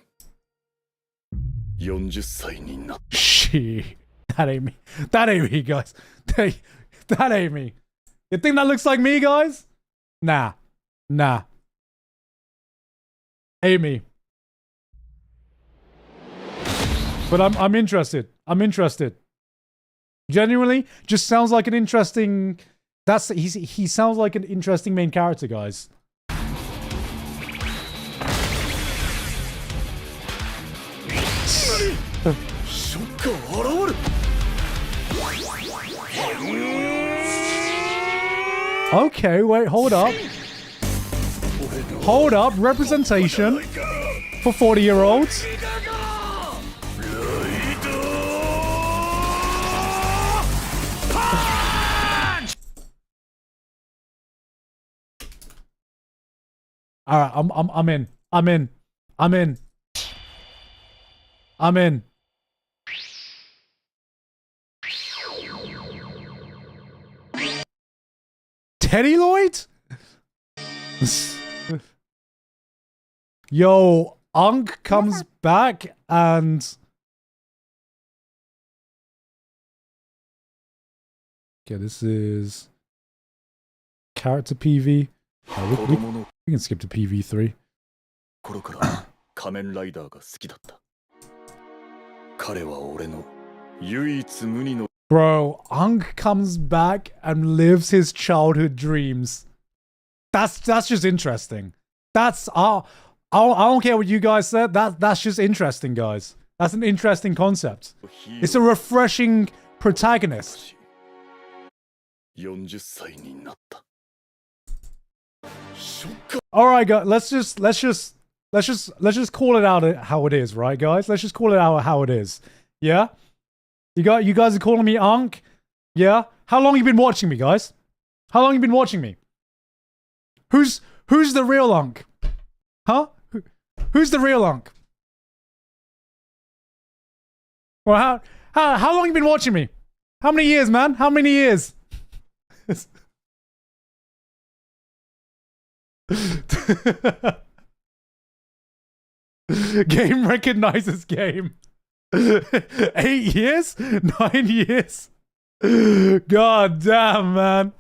S6: 40歳になった。
S1: Shit, that ain't me. That ain't me, guys. That ain't me. You think that looks like me, guys? Nah. Ain't me. But I'm interested. I'm interested. Genuinely, just sounds like an interesting. He sounds like an interesting main character, guys. Okay, wait, hold up. Hold up, representation for 40-year-olds. All right, I'm in. Teddy Lloyd? Yo, Unk comes back and... Okay, this is... Character PV. We can skip to PV3.
S6: 頃から仮面ライダーが好きだった。彼は俺の唯一無二の
S1: Bro, Unk comes back and lives his childhood dreams. That's just interesting. That's I don't care what you guys said. That's just interesting, guys. That's an interesting concept. It's a refreshing protagonist.
S6: 40歳になった。
S1: All right, guys. Let's just Let's just call it out how it is, right, guys? Let's just call it out how it is. Yeah? You guys are calling me Unk? Yeah? How long you been watching me, guys? How long you been watching me? Who's the real Unk? Huh? Who's the real Unk? Well, how long you been watching me? How many years, man? How many years? Game recognizes game. 8 years? 9 years? God damn, man.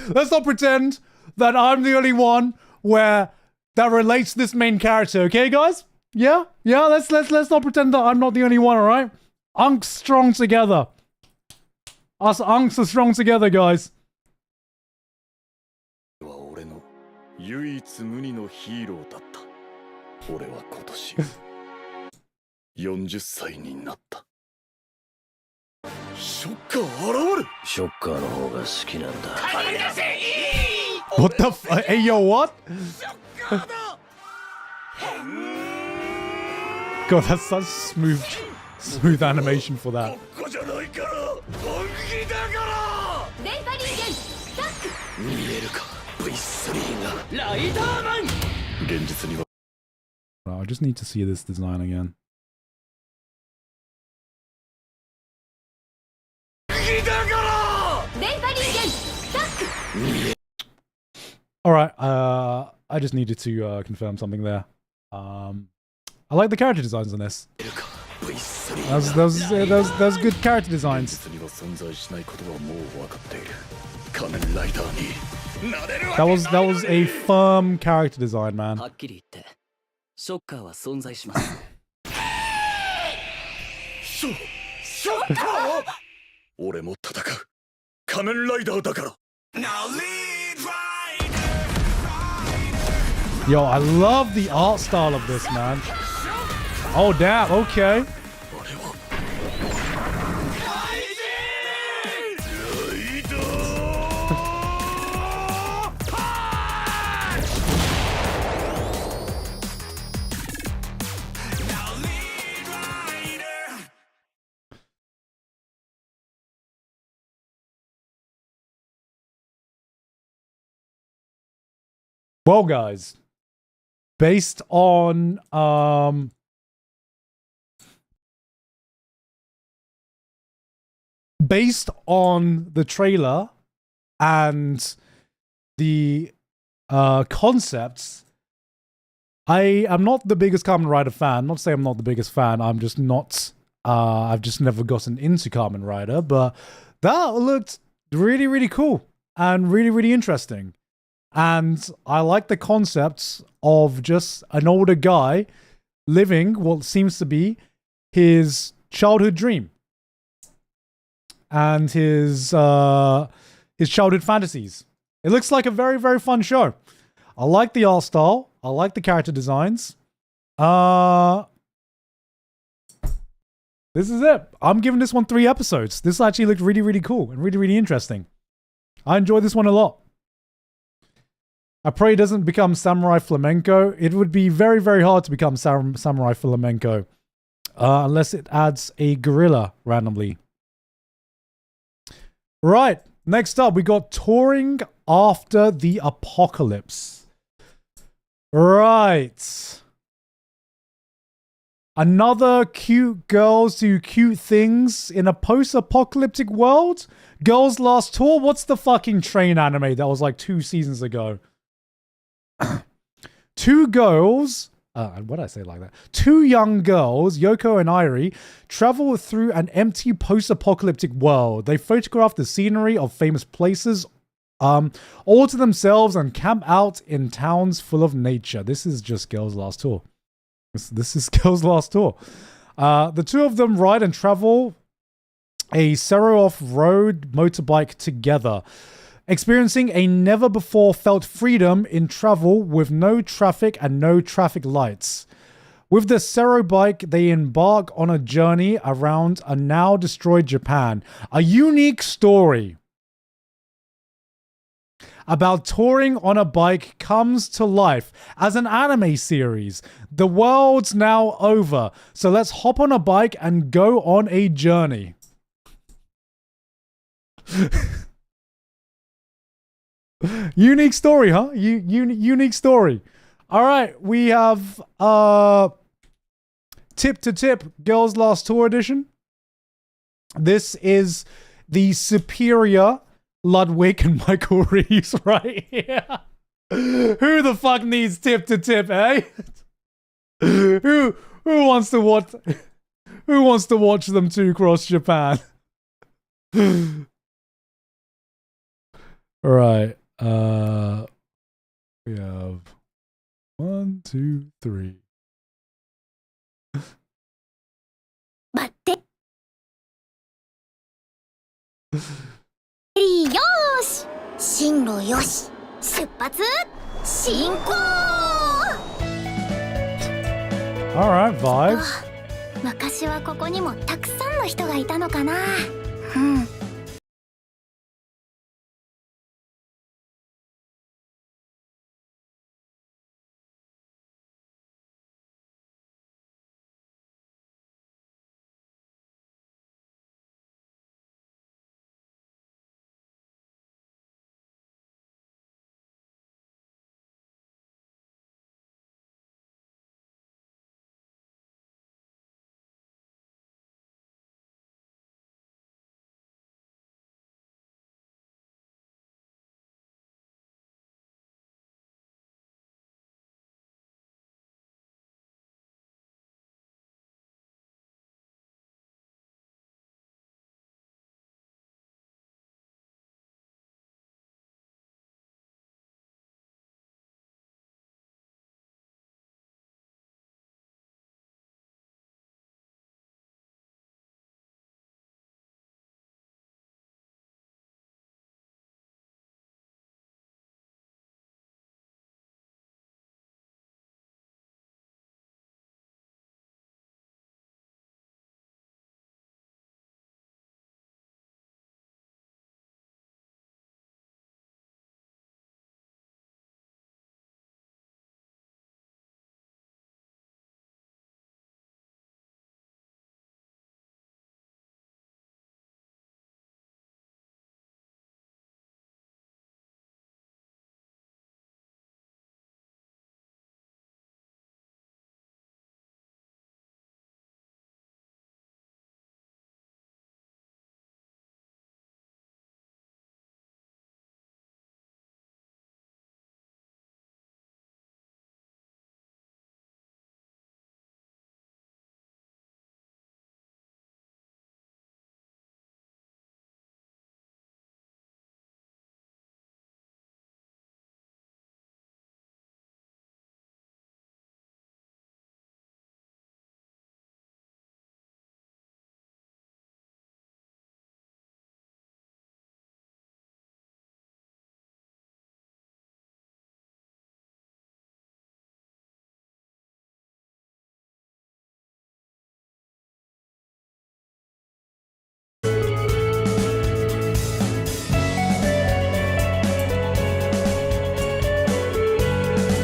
S1: Let's not pretend that I'm the only one that relates to this main character, okay, guys? Yeah? Yeah, let's not pretend that I'm not the only one, alright? Unks strong together. Us Unks are strong together, guys.
S6: 唯一無二のヒーローだった。俺は今年40歳になった。ショッカー現る。
S2: ショッカーの方が好きなんだ。
S1: What the f- Hey, yo, what? God, that's such smooth animation for that.
S6: ここじゃないから本気だから。
S18: 電波人間スタック。
S2: 見えるか V3 が。
S11: ライダーマン。
S6: 現実には。
S1: I just need to see this design again. Alright, I just needed to confirm something there. I like the character designs in this. Those good character designs. That was a firm character design, man.
S11: はっきり言って、ショッカーは存在します。
S6: ショッカー？俺も戦う。仮面ライダーだから。
S1: Yo, I love the art style of this, man. Oh, damn, okay. Well, guys, based on the trailer and the concepts, I am not the biggest Kamen Rider fan. Not to say I'm not the biggest fan. I'm just not. I've just never gotten into Kamen Rider, but that looked really, really cool and really, really interesting. And I like the concepts of just an older guy living what seems to be his childhood dream and his childhood fantasies. It looks like a very, very fun show. I like the art style. I like the character designs. This is it. I'm giving this one 3 episodes. This actually looked really, really cool and really, really interesting. I enjoyed this one a lot. I pray it doesn't become Samurai Flamenco. It would be very, very hard to become Samurai Flamenco. Unless it adds a gorilla randomly. Right. Next up, we got Touring After the Apocalypse. Right. Another cute girls do cute things in a post-apocalyptic world? Girls Last Tour? What's the fucking train anime that was like 2 seasons ago? 2 girls, what did I say like that? 2 young girls, Yoko and Irie, travel through an empty post-apocalyptic world. They photograph the scenery of famous places, all to themselves, and camp out in towns full of nature. This is just Girls Last Tour. This is Girls Last Tour. The 2 of them ride and travel a Sero off-road motorbike together, experiencing a never-before-felt freedom in travel with no traffic and no traffic lights. With the Sero bike, they embark on a journey around a now-destroyed Japan. A unique story. about touring on a bike comes to life as an anime series. The world's now over, so let's hop on a bike and go on a journey. Unique story, huh? Unique story. All right, we have Tip to Tip Girls Last Tour edition. This is the superior Ludwig and Michael Reeves right here. Who the fuck needs Tip to Tip, eh? Who wants to watch them two cross Japan? All right. We have 1, 2, 3.
S3: 待って。よーし、進路よし、出発進行。
S1: Alright, vibes.
S3: 昔はここにもたくさんの人がいたのかな。うん。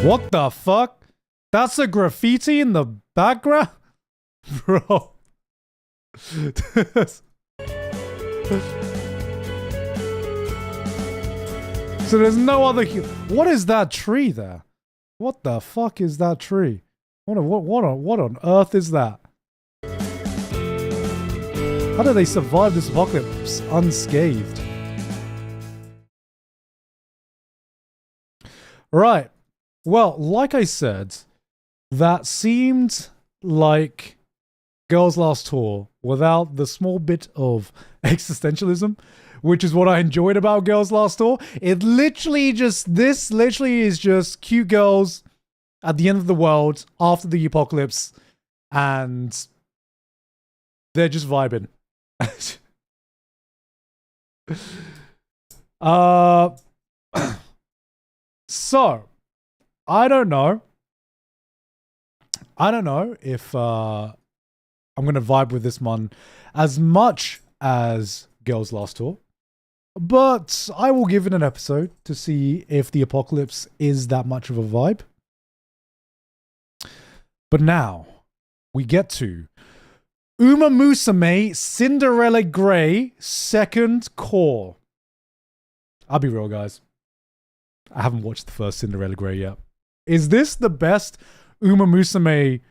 S1: What the fuck? That's a graffiti in the background? Bro. So there's no other... What is that tree there? What the fuck is that tree? What on earth is that? How do they survive this apocalypse unscathed? Right. Well, like I said, that seemed like Girls Last Tour without the small bit of existentialism, which is what I enjoyed about Girls Last Tour. It literally just, this literally is just cute girls at the end of the world after the apocalypse, and they're just vibing. So, I don't know if I'm going to vibe with this one as much as Girls Last Tour, But I will give it an episode to see if the apocalypse is that much of a vibe. But now we get to Umamusume Cinderella Gray second cour. I'll be real, guys. I haven't watched the first Cinderella Gray yet. Is this the best Umamusume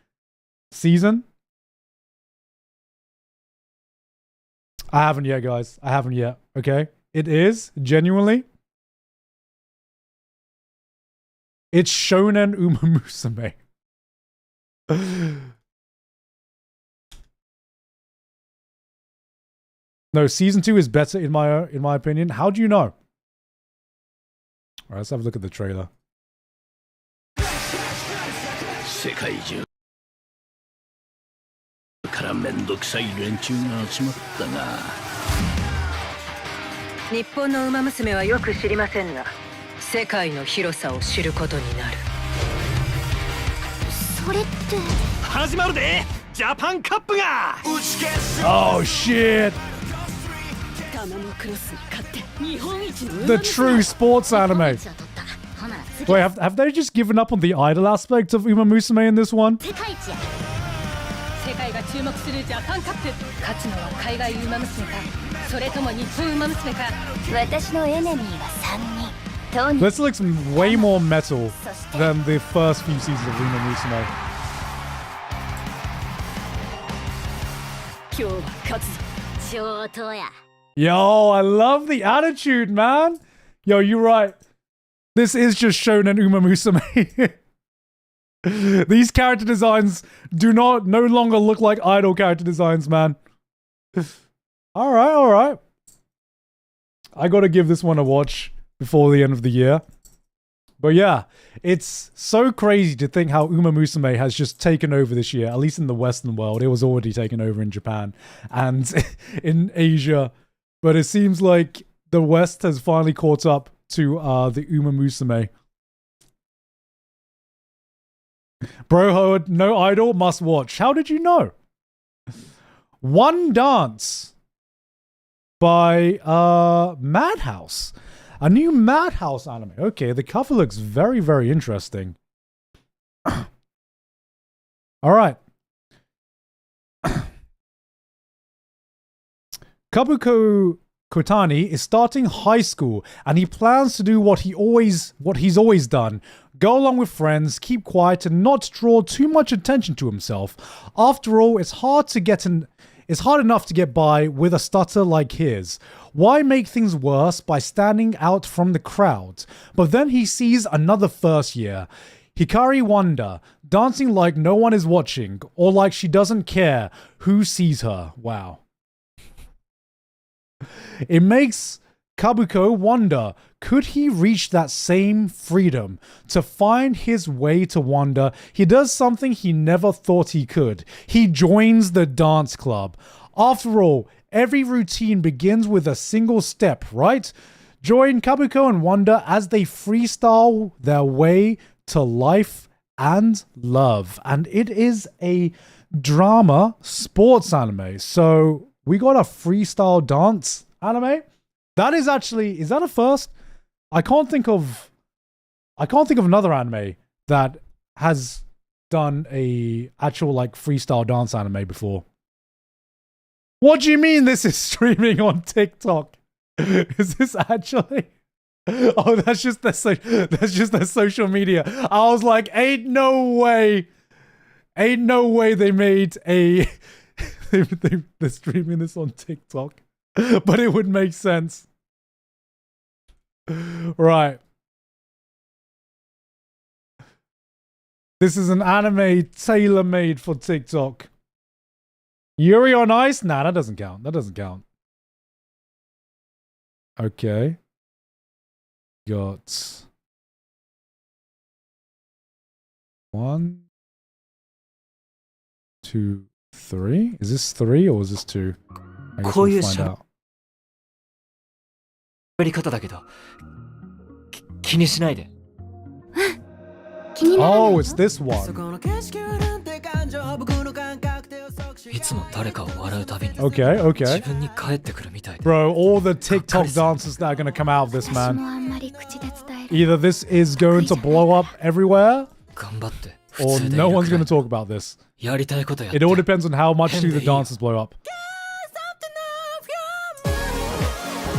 S1: season? I haven't yet, guys. I haven't yet. Okay? It is, genuinely. It's Shonen Umamusume. No, season 2 is better in my opinion. How do you know? Alright, let's have a look at the trailer.
S2: 世界中からめんどくさい連中が集まったが
S19: 日本の馬娘はよく知りませんが世界の広さを知ることになる
S3: それって
S10: 始まるでジャパンカップが
S1: Oh shit! The true sports anime. Wait, have they just given up on the idol aspect of Umamusume in this one?
S19: 世界が注目するジャパンカップ勝つのは海外馬娘かそれとも日本馬娘か
S15: 私のエネミーは3人
S1: This looks way more metal than the first few seasons of Umamusume.
S19: 今日は勝つぞ
S3: 上等や
S1: Yo, I love the attitude, man. Yo, you're right. This is just Shonen Umamusume. These character designs no longer look like idol character designs, man. Alright. I gotta give this one a watch before the end of the year. But yeah, it's so crazy to think how Umamusume has just taken over this year, at least in the Western world. It was already taken over in Japan and in Asia. But it seems like the West has finally caught up to the Umamusume. Bro Howard, no idol, must watch. How did you know? Wandance by Madhouse. A new Madhouse anime. Okay, the cover looks very, very interesting. Alright. Kabuko Kotani is starting high school and he plans to do what he's always done. Go along with friends, keep quiet and not draw too much attention to himself. After all, it's hard enough to get by with a stutter like his. Why make things worse by standing out from the crowd? But then he sees another first year. Hikari Wanda, dancing like no one is watching or like she doesn't care who sees her. Wow. It makes Kabuko wonder, could he reach that same freedom? To find his way to Wanda, he does something he never thought he could. He joins the dance club. After all, every routine begins with a single step, right? Join Kabuko and Wanda as they freestyle their way to life and love. And it is a drama sports anime. So we got a freestyle dance anime. That is actually, is that a first? I can't think of another anime that has done a actual like freestyle dance anime before. What do you mean this is streaming on TikTok? Is this actually? Oh, that's just their social media. I was like, ain't no way they made a they're streaming this on TikTok. But it would make sense. Right. This is an anime tailor-made for TikTok. Yuri on Ice? Nah, that doesn't count. That doesn't count. Okay. Got 1, 2, 3. Is this 3 or is this 2? I guess we'll find out.
S8: やり方だけど気にしないで。
S1: Oh, it's this one. Okay, okay. Bro, all the TikTok dances that are gonna come out of this, man. Either this is going to blow up everywhere, or no one's gonna talk about this. It all depends on how much do the dances blow up.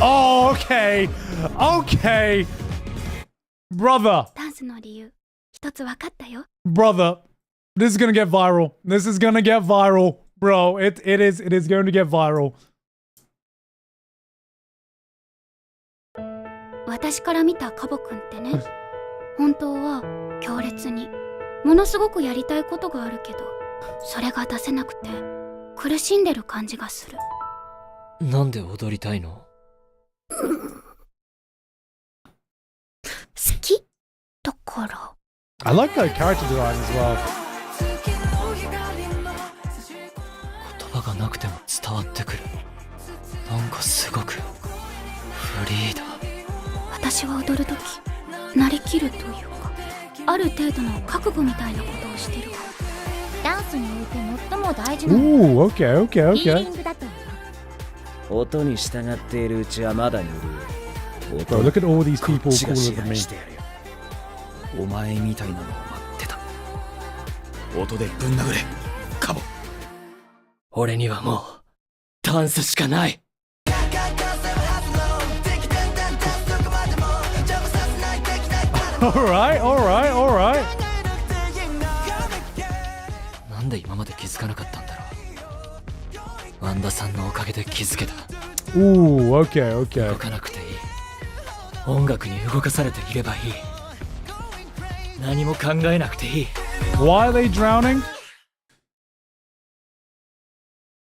S1: Oh, okay. Okay. Brother. Brother. This is gonna get viral. This is gonna get viral. Bro, it is going to get viral.
S3: 私から見たカボ君ってね、本当は強烈にものすごくやりたいことがあるけど、それが出せなくて苦しんでる感じがする。
S13: なんで踊りたいの？
S3: 好きだから。
S1: I like that character design as well.
S13: 言葉がなくても伝わってくる。なんかすごくフリーだ。
S3: 私は踊るとき、なりきるというか、ある程度の覚悟みたいなことをしてる。ダンスにおいて最も大事なのは
S1: okay, okay,
S3: フィー
S1: okay.
S3: リングだと思う。
S8: 音に従っているうちはまだぬるい。
S1: Bro, look at all these people cooler than me.
S8: お前みたいなのを待ってた。
S10: 音でぶん殴れ、カボ。
S13: 俺にはもうダンスしかない。
S1: Alright, alright, alright.
S13: なんで今まで気づかなかったんだろう。ワンダさんのおかげで気づけた。
S1: Ooh, okay, okay.
S13: 動かなくていい。音楽に動かされていればいい。何も考えなくていい。
S1: Why are they drowning?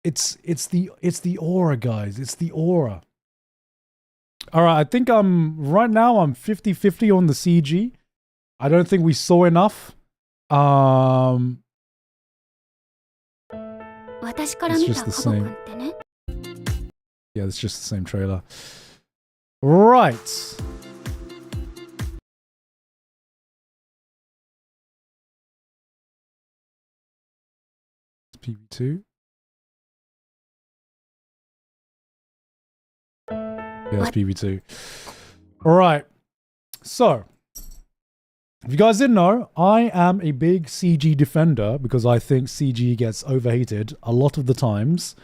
S1: It's the aura, guys. It's the aura. Alright, I think right now I'm 50-50 on the CG. I don't think we saw enough. It's just the same. Yeah, it's just the same trailer. Right. It's PV2. Yeah, it's PV2. Alright. So, if you guys didn't know, I am a big CG defender because I think CG gets overhated a lot of the times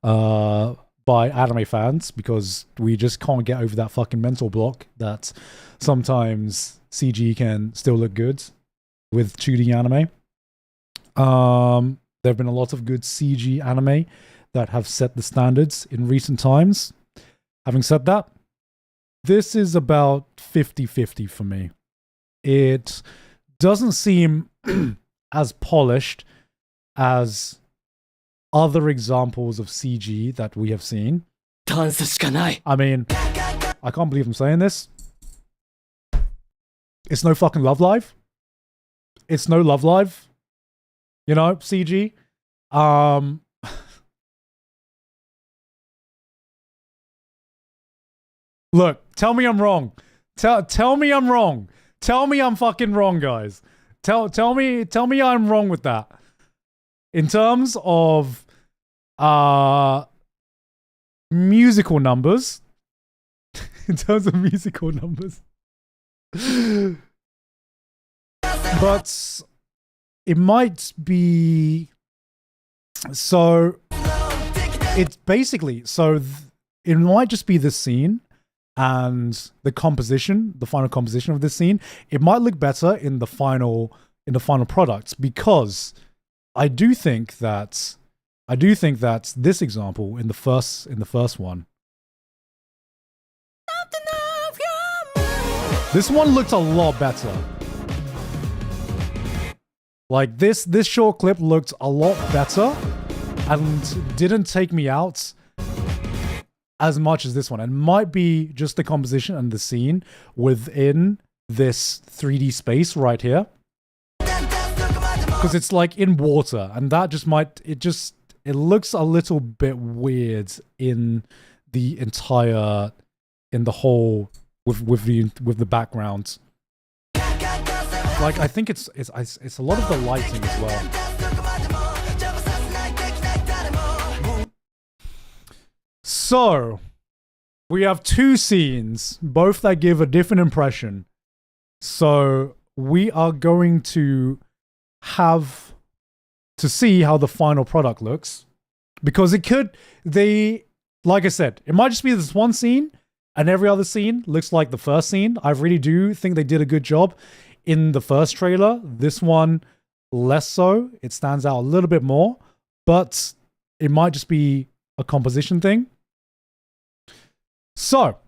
S1: by anime fans because we just can't get over that fucking mental block that sometimes CG can still look good with 2D anime. There have been a lot of good CG anime that have set the standards in recent times. Having said that, this is about 50-50 for me. It doesn't seem as polished as other examples of CG that we have seen. I mean, I can't believe I'm saying this. It's no fucking Love Live. It's no Love Live. You know, CG. Look, tell me I'm wrong. Tell me I'm wrong. Tell me I'm fucking wrong, guys. Tell me I'm wrong with that. In terms of musical numbers. In terms of musical numbers. But it might be so it's basically it might just be this scene and the final composition of this scene. It might look better in the final product because I do think that this example in the first one, this one looked a lot better. Like this short clip looked a lot better and didn't take me out as much as this one. It might be just the composition and the scene within this 3D space right here. Because it's like in water and that just it looks a little bit weird in the whole with the background. Like I think it's a lot of the lighting as well. So, we have two scenes, both that give a different impression. So, we are going to have to see how the final product looks. Because like I said, it might just be this one scene, and every other scene looks like the first scene. I really do think they did a good job in the first trailer. This one, less so. It stands out a little bit more, but it might just be a composition thing. So,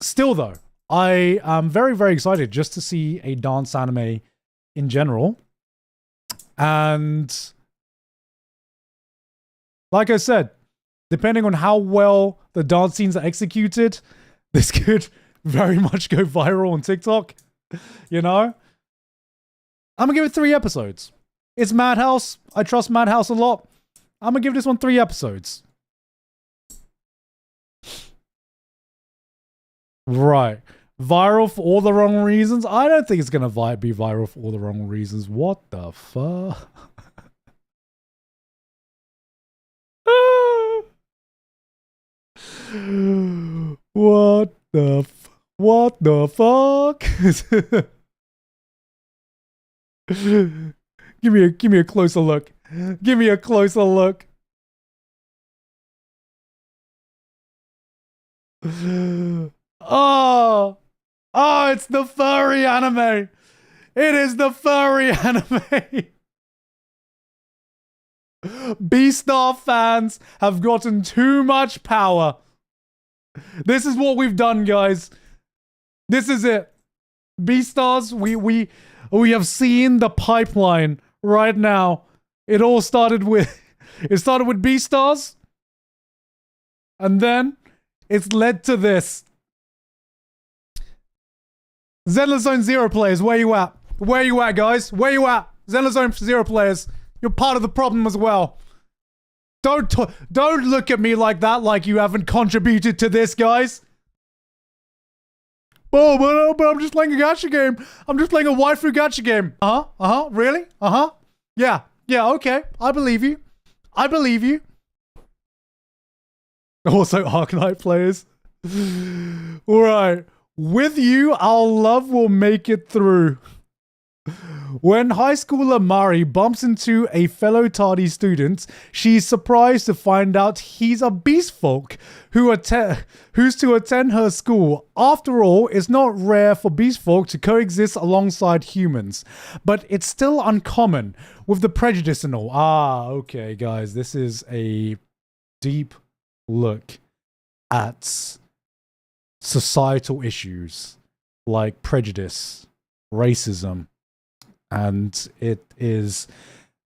S1: still though, I am very, very excited just to see a dance anime in general. And like I said, depending on how well the dance scenes are executed, this could very much go viral on TikTok. You know? I'm gonna give it 3 episodes. It's Madhouse. I trust Madhouse a lot. I'm gonna give this one 3 episodes. Right. Viral for all the wrong reasons? I don't think it's gonna be viral for all the wrong reasons. What the fuck? What the fuck? Give me a closer look. Give me a closer look. Oh, it's the furry anime. It is the furry anime. Beastar fans have gotten too much power. This is what we've done, guys. This is it. Beastars, we have seen the pipeline right now. It all started with Beastars, and then it's led to this. Zenless Zone 0 players, where you at? Where you at, guys? Where you at? Zenless Zone 0 players, you're part of the problem as well. Don't look at me like that, like you haven't contributed to this, guys. Oh, but I'm just playing a gacha game. I'm just playing a waifu gacha game. Really? Yeah, okay. I believe you. Also, Arknight players. Alright. With you, our love will make it through. When high schooler Mari bumps into a fellow tardy student, she's surprised to find out he's a beast folk who's to attend her school. After all, it's not rare for beast folk to coexist alongside humans, but it's still uncommon with the prejudice and all. Okay, guys, this is a deep look at societal issues like prejudice, racism, and it is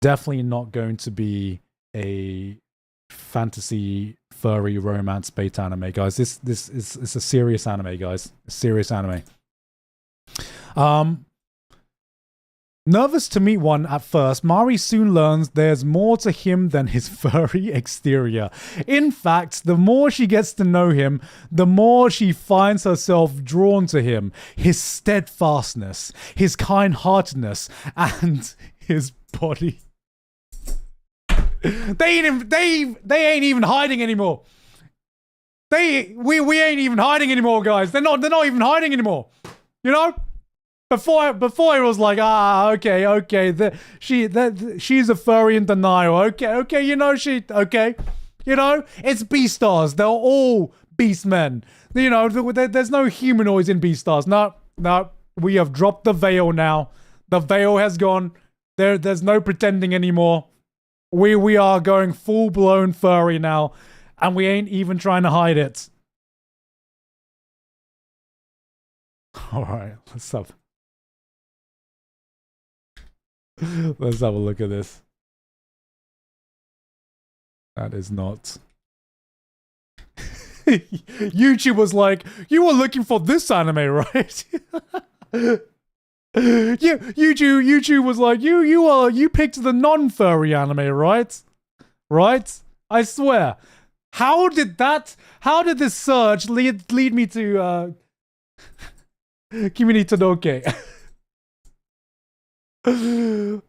S1: definitely not going to be a fantasy furry romance bait anime, guys. This is a serious anime, guys. A serious anime. Nervous to meet one at first, Mari soon learns there's more to him than his furry exterior. In fact, the more she gets to know him, the more she finds herself drawn to him. His steadfastness, his kind-heartedness, and his body. They ain't even hiding anymore. We ain't even hiding anymore, guys. They're not even hiding anymore. You know? Before it was like, okay, she's a furry in denial. Okay, you know, it's Beastars. They're all beast men. You know, there's no humanoids in Beastars. No, we have dropped the veil now. The veil has gone. There's no pretending anymore. We are going full-blown furry now, and we ain't even trying to hide it. All right, let's have a look at this. That is not. YouTube was like, you were looking for this anime, right? YouTube was like, you picked the non-furry anime, right? Right? I swear. How did this search lead me to Kimi ni Todoke?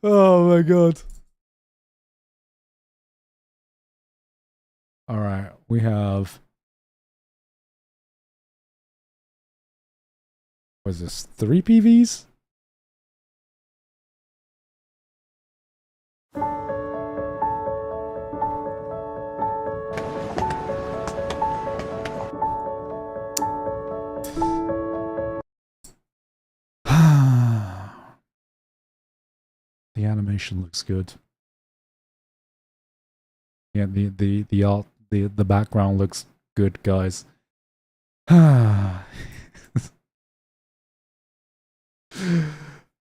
S1: Oh my god. All right, we have. What is this? 3 PVs? The animation looks good. Yeah, the art, the background looks good, guys.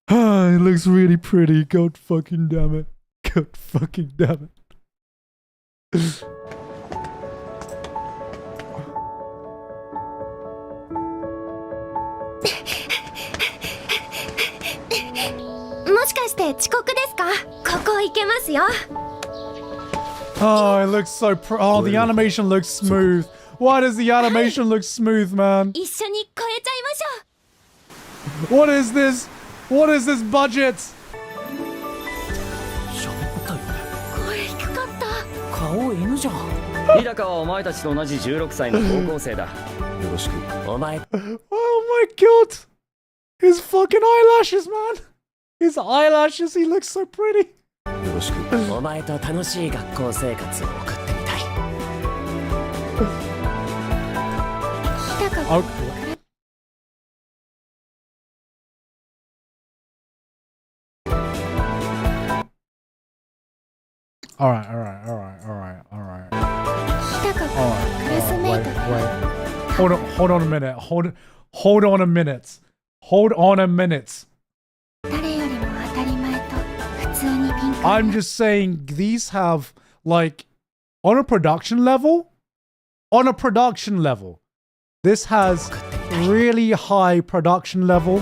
S1: It looks really pretty. God fucking damn it. God fucking damn it.
S3: もしかして遅刻ですか？ここ行けますよ。
S1: Oh, it looks so oh, the animation looks smooth. Why does the animation look smooth, man?
S3: 一緒に超えちゃいましょう。
S1: What is this? What is this budget?
S7: 声低かった。
S8: 顔犬じゃん。日高はお前たちと同じ16歳の高校生だ。よろしく。お前。
S1: Oh my god! His fucking eyelashes, man! His eyelashes, he looks so pretty.
S8: よろしく。お前と楽しい学校生活を送ってみたい。
S7: 日高君。
S1: All right. Wait. Hold on a minute. Hold on a minute. I'm just saying these have, like, on a production level, this has really high production level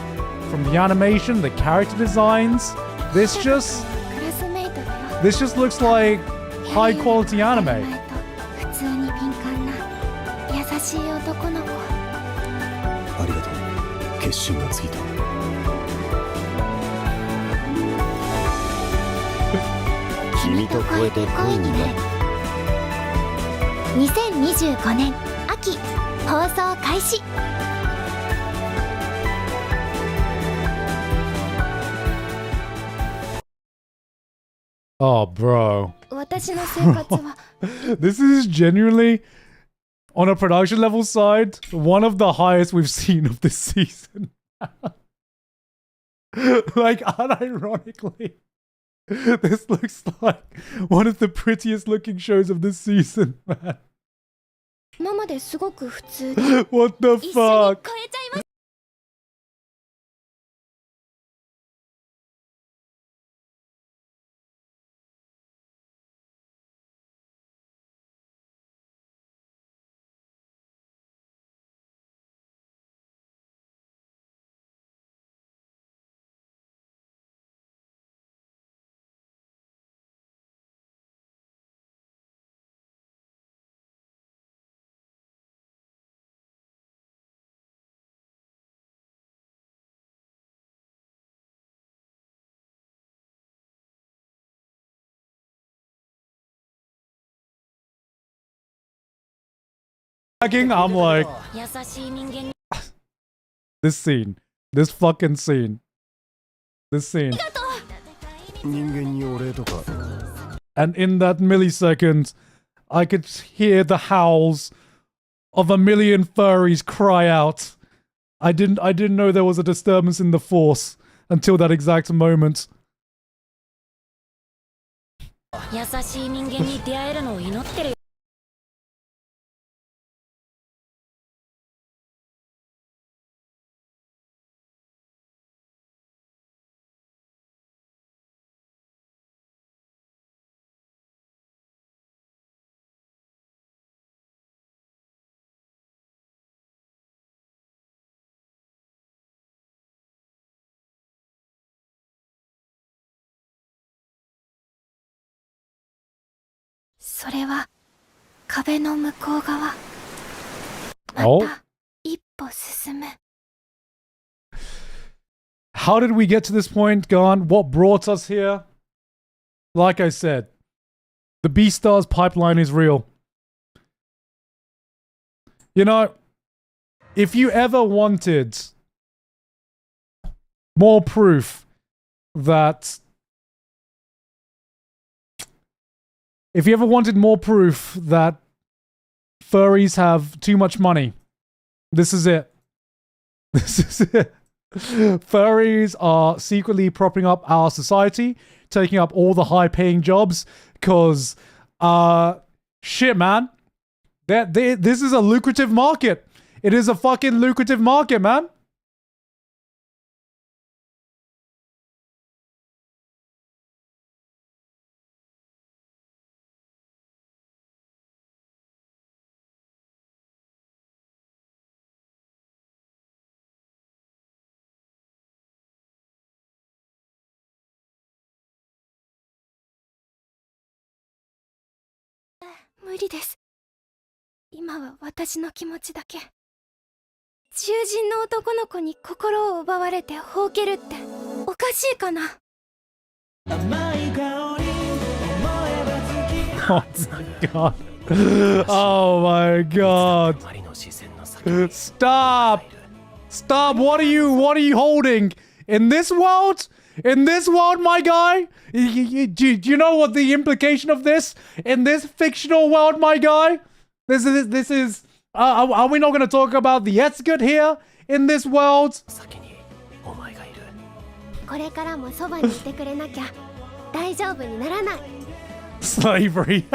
S1: from the animation, the character designs. This just looks like high quality anime.
S7: 普通に敏感な優しい男の子。
S9: ありがとう。決心がついた。
S15: 君と超えて恋になる。2025年秋放送開始。
S1: Oh, bro.
S7: 私の生活は
S1: This is genuinely, on a production level side, one of the highest we've seen of this season. Like, unironically, this looks like one of the prettiest looking shows of this season, man.
S7: 今まですごく普通で
S1: What the
S7: 一緒に超
S1: fuck?
S7: えちゃいます。
S1: I'm like,
S7: 優しい人間に
S1: this scene, this fucking scene, this scene.
S9: 人間にお礼とか。
S1: And in that millisecond, I could hear the howls of a million furries cry out. I didn't know there was a disturbance in the force until that exact moment.
S7: 優しい人間に出会えるのを祈ってるよ。 それは壁の向こう側。また一歩進む。
S1: How did we get to this point, Bâan? What brought us here? Like I said, the Beastars pipeline is real. You know, if you ever wanted more proof that... If you ever wanted more proof that furries have too much money, this is it. This is it. Furries are secretly propping up our society, taking up all the high-paying jobs, because, shit, man. This is a lucrative market. It is a fucking lucrative market, man. Oh my god. Oh my god. Stop. Stop. What are you holding? In this world? In this world, my guy? Do you know what the implication of this? In this fictional world, my guy? This is are we not going to talk about the etiquette here in this world? Slavery.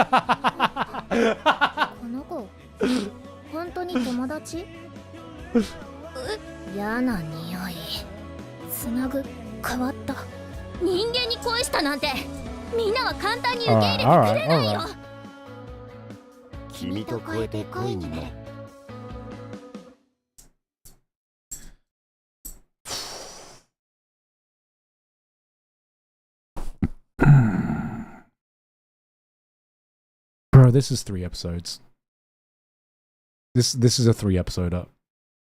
S1: Bro, this is 3 episodes. This is a 3 episode up.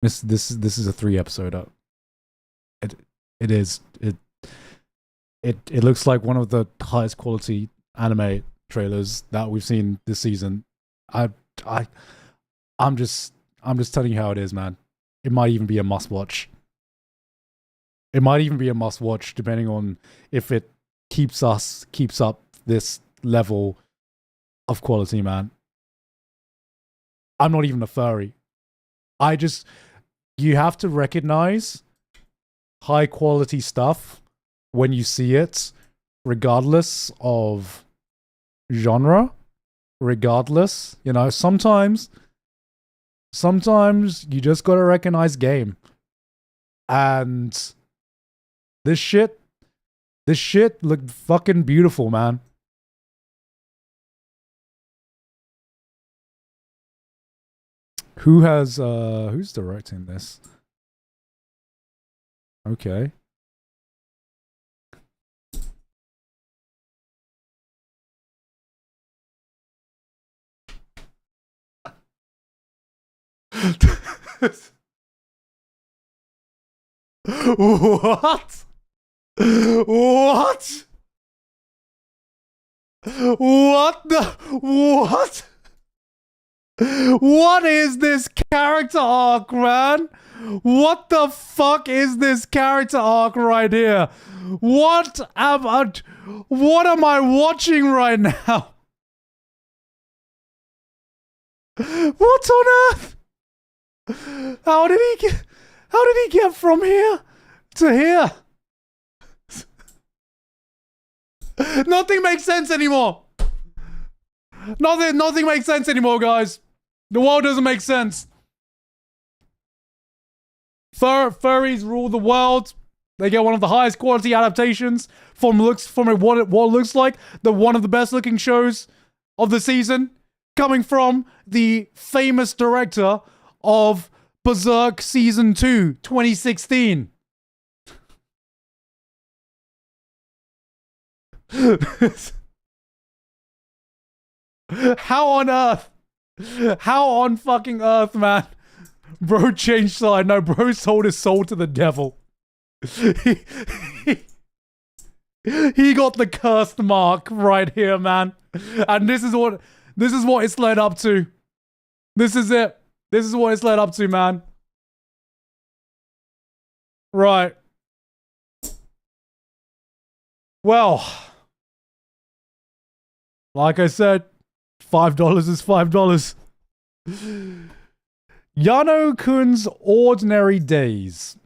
S1: This is a 3 episode up. It is. It looks like one of the highest quality anime trailers that we've seen this season. I'm just telling you how it is, man. It might even be a must watch. It might even be a must watch, depending on if it keeps up this level of quality, man. I'm not even a furry. You have to recognize high quality stuff when you see it, regardless of genre, regardless, you know, sometimes you just gotta recognize game. And this shit looked fucking beautiful, man. Who's directing this? Okay. What? What? What the? What? What is this character arc, man? What the fuck is this character arc right here? What am I watching right now? What on earth? How did he get from here to here? Nothing makes sense anymore. Nothing makes sense anymore, guys. The world doesn't make sense. Furries rule the world. They get one of the highest quality adaptations from what looks like one of the best looking shows of the season, coming from the famous director of Berserk Season 2, 2016. How on earth? How on fucking earth, man? Bro changed side. No, bro sold his soul to the devil. He got the cursed mark right here, man. And this is what it's led up to. This is it. This is what it's led up to, man. Right. Well, like I said, $5 is $5. Yano-kun's ordinary days.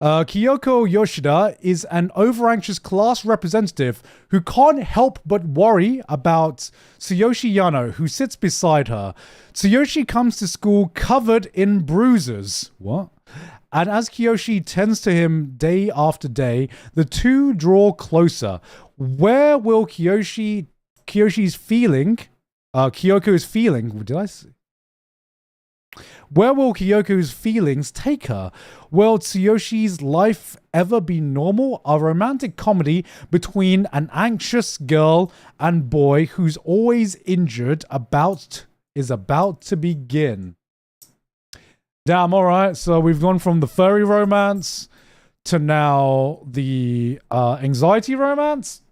S1: Kyoko Yoshida is an overanxious class representative who can't help but worry about Tsuyoshi Yano, who sits beside her. Tsuyoshi comes to school covered in bruises. What? And as Kyoshi tends to him day after day, the two draw closer. Where will Kyoshi's feeling... Kyoko's feeling... Did I say? Where will Kyoko's feelings take her? Will Tsuyoshi's life ever be normal? A romantic comedy between an anxious girl and boy who's always injured is about to begin. Damn, alright, so we've gone from the furry romance to now the anxiety romance.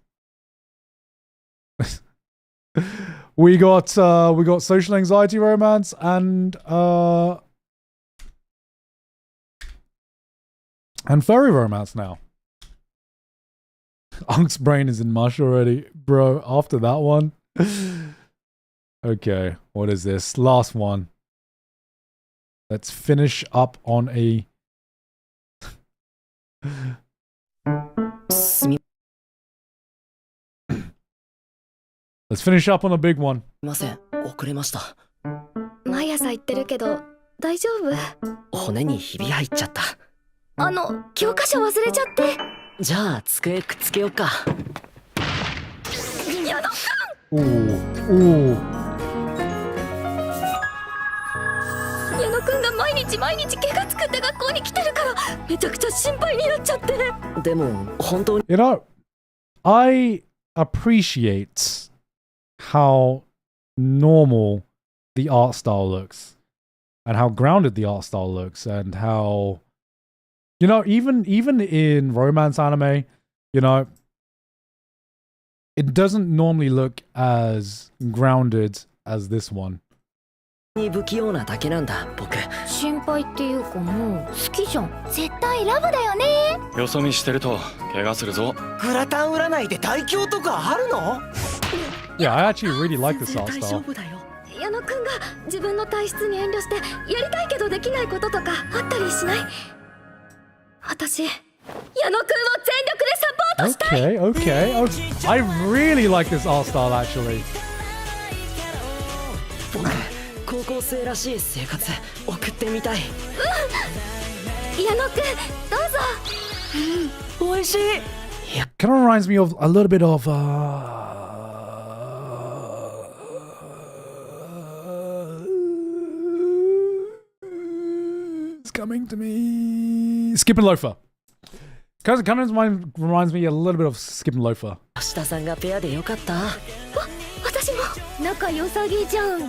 S1: We got social anxiety romance and furry romance now. Unk's brain is in mush already, bro. After that one. Okay, what is this? Last one. Let's finish up on a... Let's finish up on a big one.
S14: 遅れました。
S18: 毎朝言ってるけど大丈夫？
S14: 骨にひび入っちゃった。
S18: 教科書忘れちゃって。
S14: じゃあ机くっつけようか。
S18: やだ。
S1: おお。
S18: 矢野くんが毎日怪我作って学校に来てるからめちゃくちゃ心配になっちゃって。
S14: でも本当に。
S1: You know, I appreciate how normal the art style looks and how grounded the art style looks and how, you know, even in romance anime, you know, it doesn't normally look as grounded as this one.
S14: 不器用なだけなんだ僕。
S7: 心配っていうかもう好きじゃん。絶対ラブだよね。
S5: よそ見してると怪我するぞ。
S11: グラタン占いで大凶とかあるの？
S1: Yeah, I actually really like this art style.
S18: 矢野くんが自分の体質に遠慮してやりたいけどできないこととかあったりしない？私、矢野くんを全力でサポートしたい。
S1: Okay. I really like this art style actually.
S14: 僕、高校生らしい生活送ってみたい。
S18: 矢野くん、どうぞ。
S14: 美味しい。
S1: Kind of reminds me of a little bit of it's coming to me. Skip and Loafer. Kind of reminds me a little bit of Skip and Loafer.
S14: 吉田さんがペアでよかった。
S18: 私も仲良さげじゃん。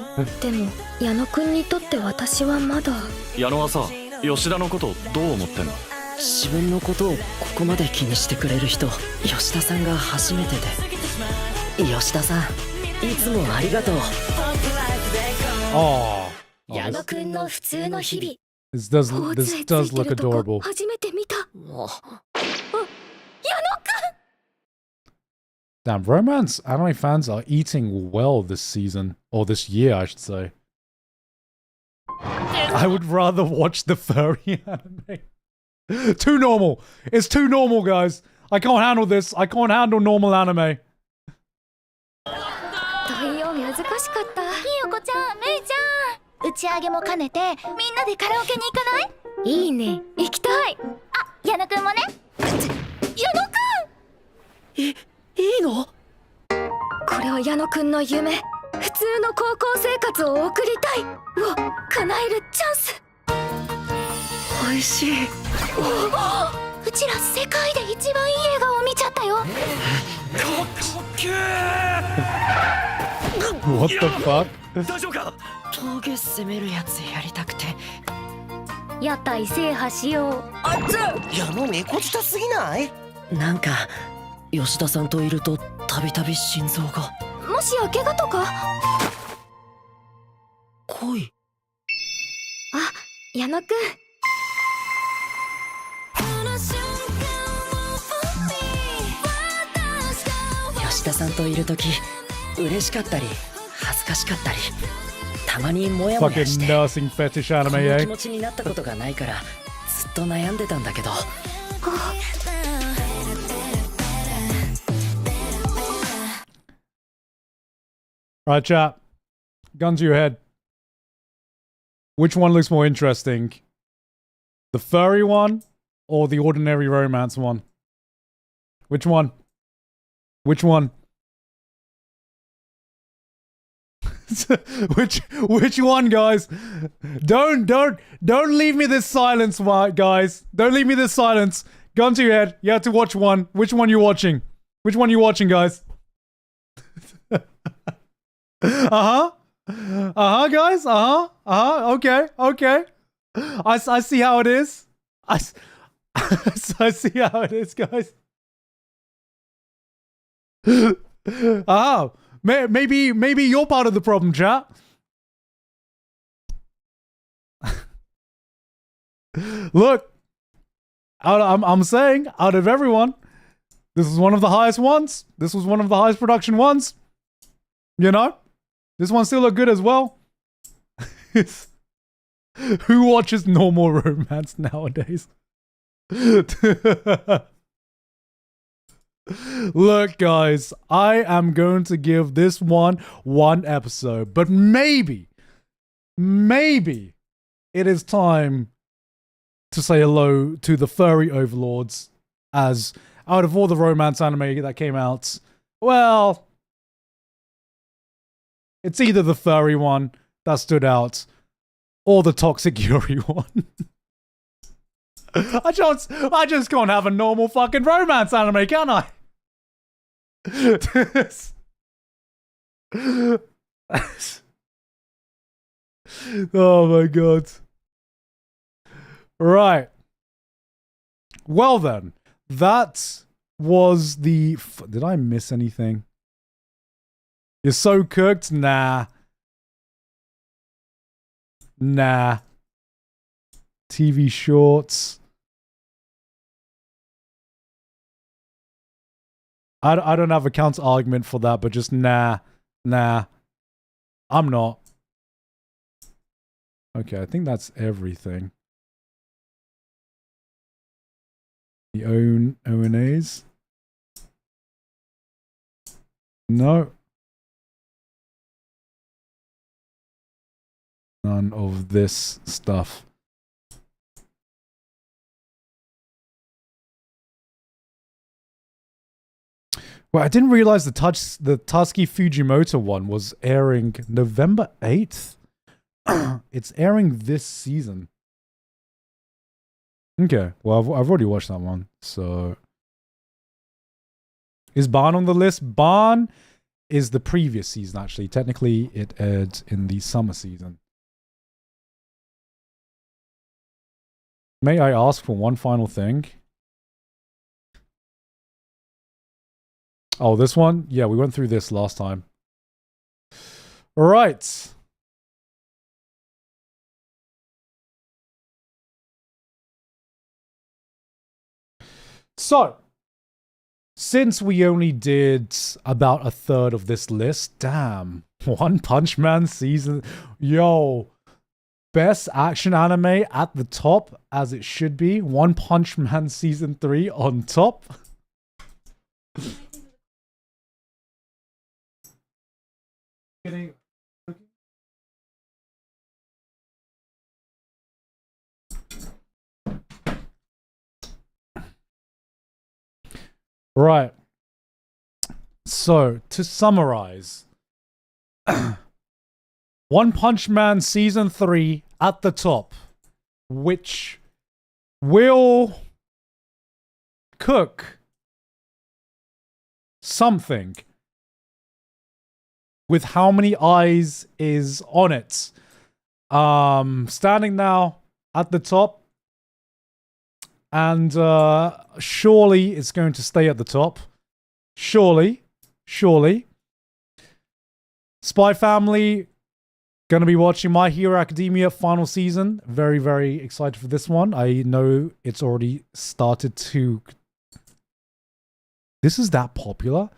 S18: でも矢野くんにとって私はまだ。
S5: 矢野はさ、吉田のことどう思ってんの？
S14: 自分のことをここまで気にしてくれる人、吉田さんが初めてで。吉田さん、いつもありがとう。
S18: 矢野くんの普通の日々。
S1: This does look adorable.
S18: 初めて見た。矢野くん。
S1: Damn, romance anime fans are eating well this season. Or this year, I should say. I would rather watch the furry anime. Too normal. It's too normal, guys. I can't handle this. I can't handle normal anime.
S18: 対応難しかった。
S7: ひよこちゃん、めいちゃん。打ち上げも兼ねてみんなでカラオケに行かない？
S18: いいね。行きたい。
S7: あ、矢野くんもね。
S18: 矢野くん。
S14: いいの？
S18: これは矢野くんの夢。普通の高校生活を送りたいを叶えるチャンス。
S14: 美味しい。
S7: うちら世界で一番いい映画を見ちゃったよ。
S1: What the fuck?
S14: 大丈夫か？峠攻めるやつやりたくて。
S18: 屋台制覇しよう。
S11: あっつ！矢野猫舌すぎない？
S14: なんか吉田さんといるとたびたび心臓が。
S18: もしや怪我とか？
S11: 恋。
S18: あ、矢野くん。
S8: 吉田さんといるとき、嬉しかったり、恥ずかしかったり、たまにモヤモヤして、
S1: Fucking nursing fetish
S8: こ
S1: anime,
S8: の
S1: eh?
S8: 気持ちになったことがないから、ずっと悩んでたんだけど。
S1: Right, chat. Gun to your head. Which one looks more interesting? The furry one or the ordinary romance one? Which one? Which one? which one, guys? Don't leave me this silence, guys. Don't leave me this silence. Gun to your head. You have to watch one. Which one you watching? Which one you watching, guys? Uh-huh, guys. Okay. I see how it is. I see how it is, guys. Maybe you're part of the problem, chat. Look, I'm saying, out of everyone, this is one of the highest ones. This was one of the highest production ones. You know? This one still look good as well. Who watches normal romance nowadays? Look, guys, I am going to give this one episode, but maybe it is time to say hello to the furry overlords, as out of all the romance anime that came out, well, it's either the furry one that stood out or the toxic Yuri one. I just can't have a normal fucking romance anime, can I? Oh my god. Right. Well then, that was the... Did I miss anything? You're so cooked? Nah. TV shorts. I don't have a counter argument for that, but just nah. I'm not. Okay, I think that's everything. The ONAs? No. None of this stuff. Well, I didn't realize the Tatsuki Fujimoto one was airing November 8th. It's airing this season. Okay, well, I've already watched that one, so... Is Bâan on the list? Bâan is the previous season, actually. Technically, it aired in the summer season. May I ask for one final thing? Oh, this one? Yeah, we went through this last time. All right. So, since we only did about a third of this list, damn, One Punch Man season, yo, best action anime at the top, as it should be. One Punch Man season 3 on top. Right. So, to summarize, One Punch Man Season 3 at the top, which will cook something with how many eyes is on it. Standing now at the top, and surely it's going to stay at the top. Surely. Spy Family Gonna be watching My Hero Academia final season. Very, very excited for this one. I know it's already started to... This is that popular?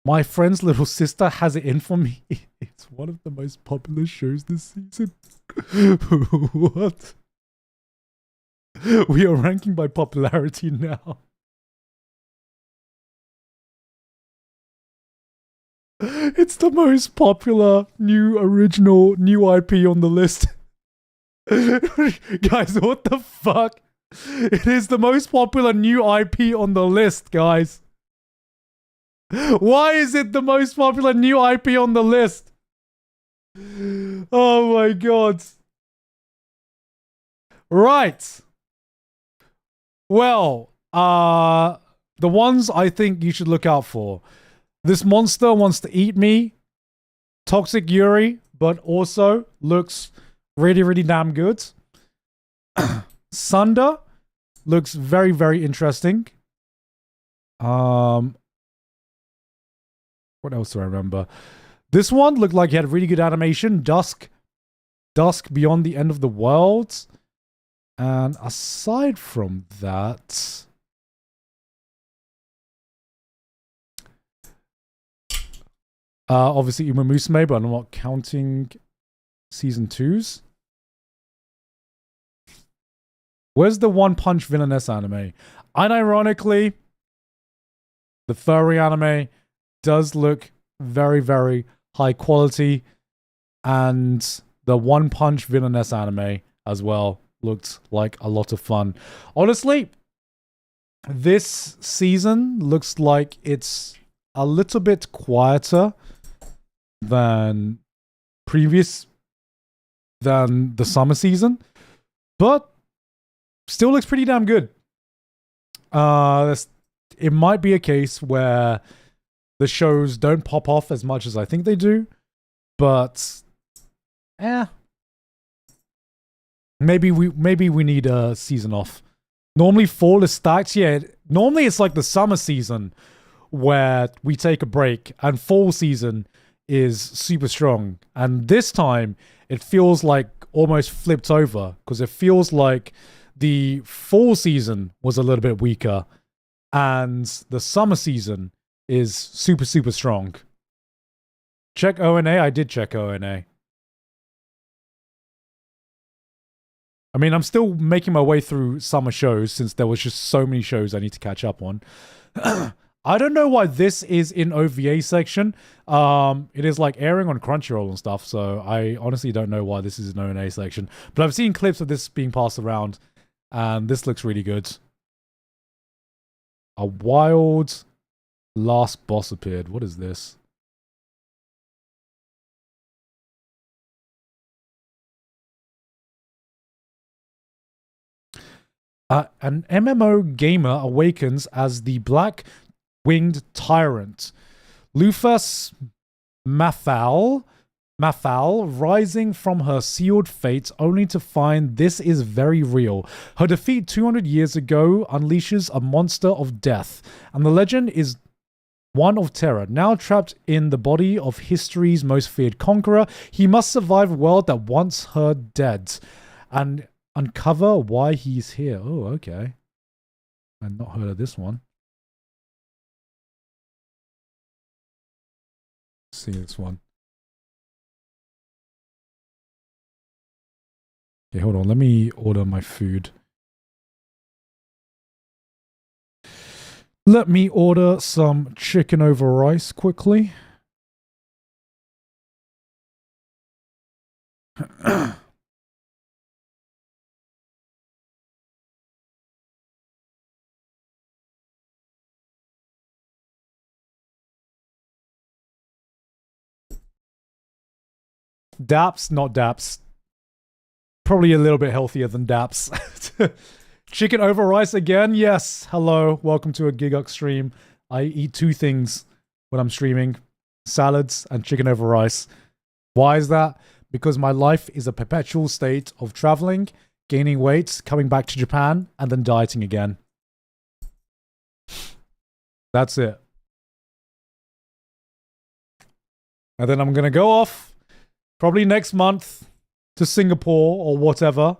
S1: My friend's little sister has it in for me. It's one of the most popular shows this season. What? We are ranking by popularity now. It's the most popular new IP on the list. Guys, what the fuck? It is the most popular new IP on the list, guys. Why is it the most popular new IP on the list? Oh my god. Right. Well, the ones I think you should look out for. This monster wants to eat me. Toxic Yuri, but also looks really, really damn good. SANDA looks very, very interesting. What else do I remember? This one looked like it had really good animation. Dusk Beyond the End of the World. And aside from that... obviously Umamusume, but I'm not counting season 2s. Where's the One Punch Villianiness anime? Unironically, the furry anime does look very, very high quality. And the One Punch Villianiness anime as well looked like a lot of fun. Honestly, this season looks like it's a little bit quieter than the summer season, but still looks pretty damn good. It might be a case where the shows don't pop off as much as I think they do, but maybe we need a season off. Normally fall is stacked. Yeah, normally it's like the summer season where we take a break, and fall season is super strong. And this time it feels like almost flipped over, because it feels like the fall season was a little bit weaker and the summer season is super, super strong. Check ONA. I did check ONA. I mean, I'm still making my way through summer shows since there was just so many shows I need to catch up on. I don't know why this is in OVA section. It is like airing on Crunchyroll and stuff, so I honestly don't know why this is in ONA section. But I've seen clips of this being passed around, and this looks really good. A wild last boss appeared. What is this? An MMO gamer awakens as the black-winged tyrant. Lufus Mafal, rising from her sealed fate only to find this is very real. Her defeat 200 years ago unleashes a monster of death, and the legend is one of terror. Now trapped in the body of history's most feared conqueror, he must survive a world that wants her dead and uncover why he's here. Oh, okay. I've not heard of this one. Let's see this one. Okay, hold on. Let me order my food. Let me order some chicken over rice quickly. Daps, not Daps. Probably a little bit healthier than Daps. Chicken over rice again? Yes. Hello. Welcome to a Gigguk stream. I eat two things when I'm streaming. Salads and chicken over rice. Why is that? Because my life is a perpetual state of traveling, gaining weight, coming back to Japan, and then dieting again. That's it. And then I'm going to go off Probably next month to Singapore or whatever.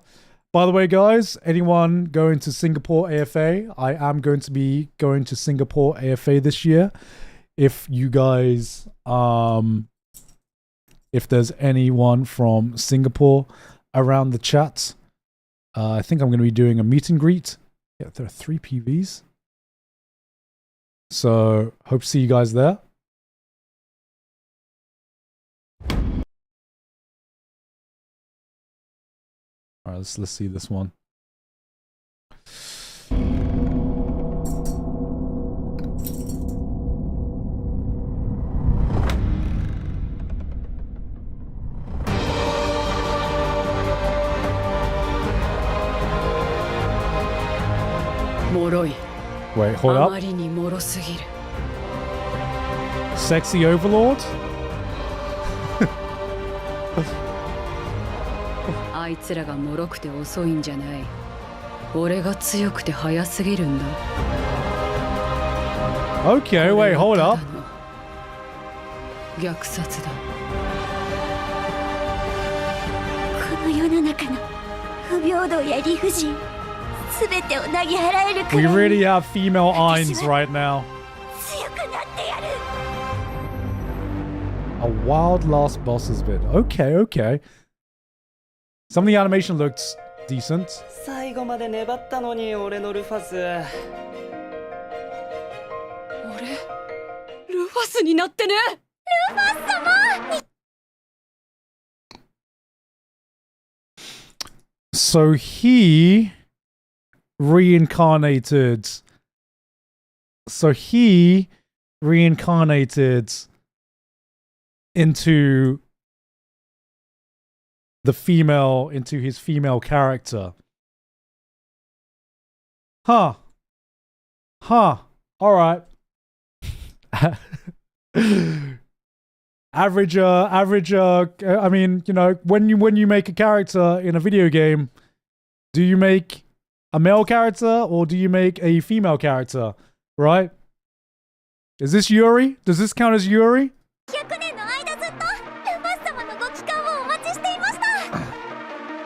S1: By the way, guys, anyone going to Singapore AFA? I am going to be going to Singapore AFA this year. If you guys, if there's anyone from Singapore around the chat, I think I'm going to be doing a meet and greet. Yeah, there are 3 PVs. So, hope to see you guys there. Alright, let's see this one. Wait, hold up. Sexy Overlord?
S19: あいつらが脆くて遅いんじゃない。俺が強くて速すぎるんだ。
S1: Okay, wait, hold up.
S19: 虐殺だ。
S3: この世の中の不平等や理不尽、すべてを投げ払えるくらい。
S1: We really have female Eins right now.
S3: 強くなってやる。
S1: A wild last boss's bid. Okay, okay. Some of the animation looked decent.
S11: 最後まで粘ったのに俺のルファス。
S19: 俺ルファスになってね。
S3: ルファス様。
S1: So he reincarnated. So he reincarnated into the female, into his female character. Huh. Huh. Alright. Average, I mean, you know, when you make a character in a video game, do you make a male character or do you make a female character, right? Is this Yuri? Does this count as Yuri?
S3: 100年の間ずっとルファス様のご帰還をお待ちしていました。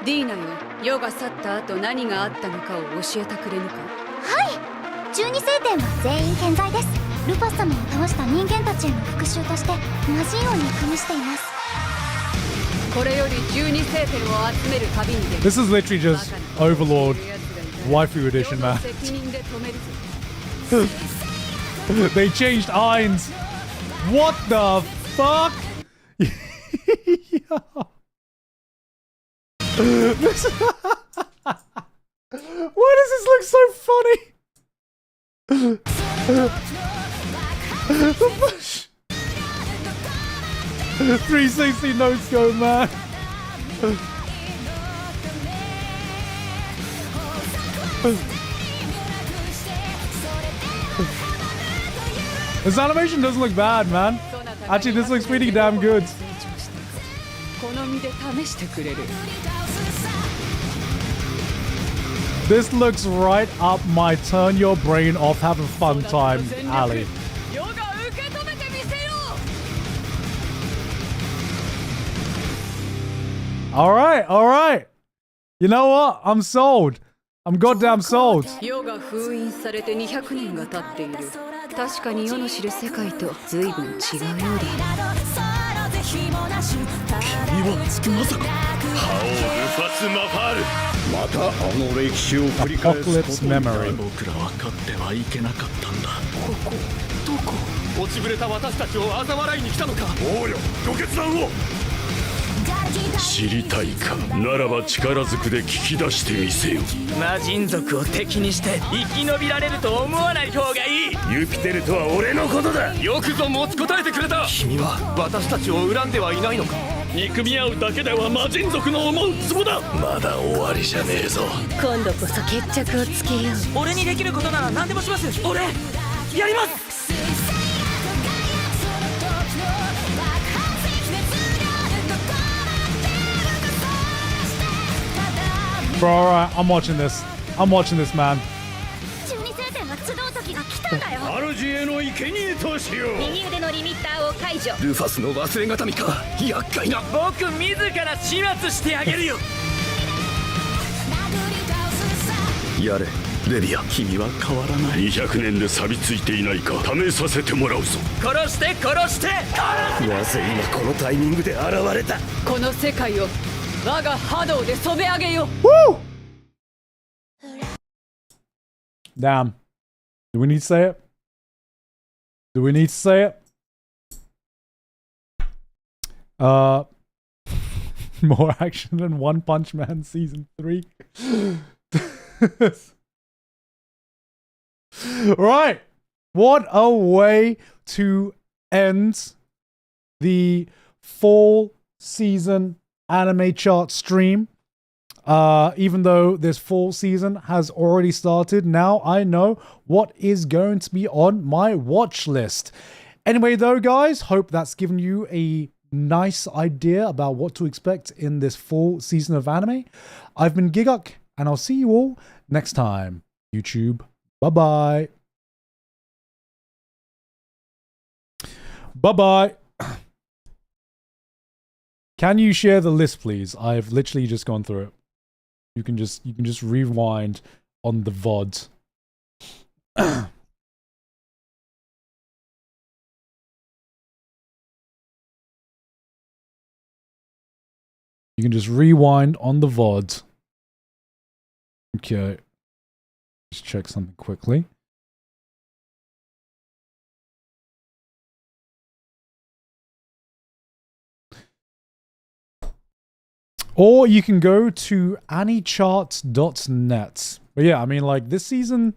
S19: ディーナよ、世が去った後何があったのかを教えてくれぬか。
S3: はい、12星点は全員健在です。ルファス様を倒した人間たちへの復讐として魔人王に組みしています。
S19: これより12星点を集める旅に出る。
S1: This is literally just Overlord Waifu Edition, man. They changed Eins. What the fuck? Why does this look so funny? The bush. 360 no scope, man. This animation doesn't look bad, man. Actually, this looks pretty damn good. This looks right up my turn your brain off, having fun time alley. Alright, alright. You know what? I'm sold. I'm goddamn sold.
S19: 世が封印されて200年が経っている。確かに世の知る世界と随分違うようだ。
S6: 君はまさか覇王ルファス・マファール。またあの歴史を繰り返すことになる。僕らは勝ってはいけなかったんだ。どこ落ちぶれた私たちを嘲笑いに来たのか。王よ、ご決断を。知りたいか。ならば力ずくで聞き出してみせよ。
S11: 魔人族を敵にして生き延びられると思わない方がいい。
S6: ユピテルとは俺のことだ。
S11: よくぞ持ちこたえてくれた。君は私たちを恨んではいないのか。
S6: 憎み合うだけでは魔人族の思うツボだ。まだ終わりじゃねえぞ。
S19: 今度こそ決着をつけよう。俺にできることなら何でもします。俺やります。
S1: Bro, alright, I'm watching this. I'm watching this, man.
S3: 12星点が集う時が来たんだよ。
S6: ある主への生贄としよう。
S19: 右腕のリミッターを解除。
S6: ルファスの忘れがたみか。厄介な。
S16: 僕自ら始末してあげるよ。
S6: やれレビア、君は変わらない。200年で錆びついていないか試させてもらうぞ。
S16: 殺して殺して殺して。
S6: なぜ今このタイミングで現れた。
S19: この世界を我が波動で染め上げよう。
S1: Damn. Do we need to say it? Do we need to say it? More action than One Punch Man Season 3. Right. What a way to end the fall season anime chart stream. Even though this fall season has already started, now I know what is going to be on my watch list. Anyway, though, guys, hope that's given you a nice idea about what to expect in this fall season of anime. I've been Gigguk, and I'll see you all next time. YouTube, bye-bye. Bye-bye. Can you share the list, please? I've literally just gone through it. You can just rewind on the VOD. You can just rewind on the VOD. Okay. Just check something quickly. Or you can go to anycharts.net. But yeah, I mean, like, this season,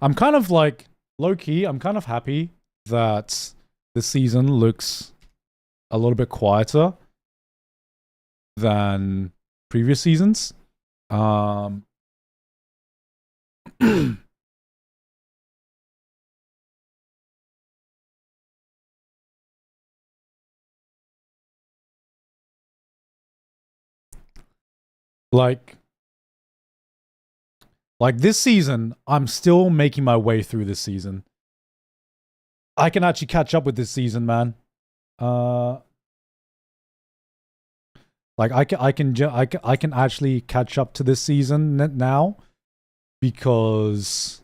S1: I'm kind of like, low-key, I'm kind of happy that this season looks a little bit quieter than previous seasons. Like this season, I'm still making my way through this season. I can actually catch up with this season, man. Like I can actually catch up to this season now because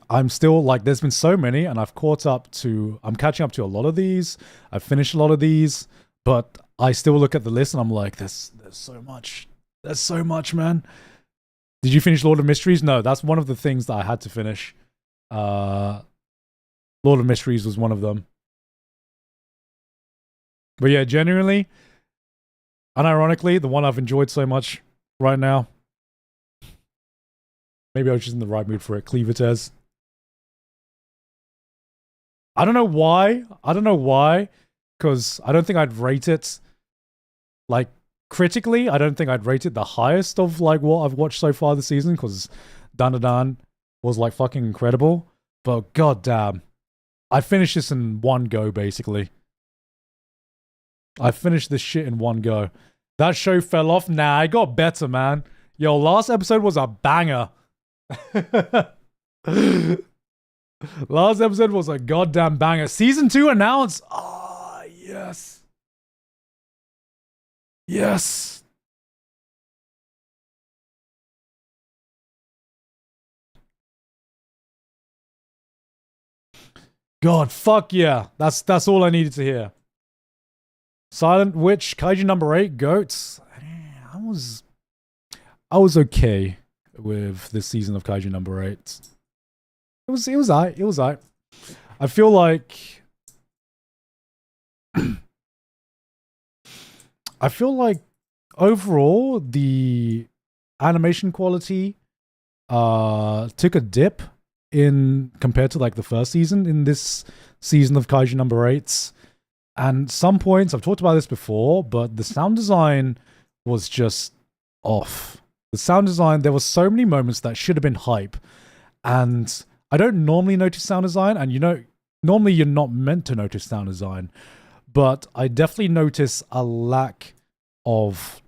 S1: I'm still like, there's been so many, and I'm catching up to a lot of these. I've finished a lot of these, but I still look at the list and I'm like, there's so much. There's so much, man. Did you finish Lord of Mysteries? No, that's one of the things that I had to finish. Lord of Mysteries was one of them. But yeah, genuinely, unironically, the one I've enjoyed so much right now. Maybe I was just in the right mood for it. Cleavertez. I don't know why. Because I don't think I'd rate it, like, critically, I don't think I'd rate it the highest of, like, what I've watched so far this season, because Dan was, like, fucking incredible. But goddamn, I finished this in one go, basically. I finished this shit in one go. That show fell off. Nah, it got better, man. Yo, last episode was a banger. Last episode was a goddamn banger. Season 2 announced. Ah, yes. Yes. God, fuck yeah. That's all I needed to hear. Silent Witch, Kaiju number 8, Goats. I was okay with this season of Kaiju number 8. It was aight. I feel like overall the animation quality took a dip in compared to like the first season in this season of Kaiju number 8. And some points, I've talked about this before, but the sound design was just off. The sound design, there were so many moments that should have been hype. And I don't normally notice sound design, and you know, normally you're not meant to notice sound design. But I definitely notice a lack of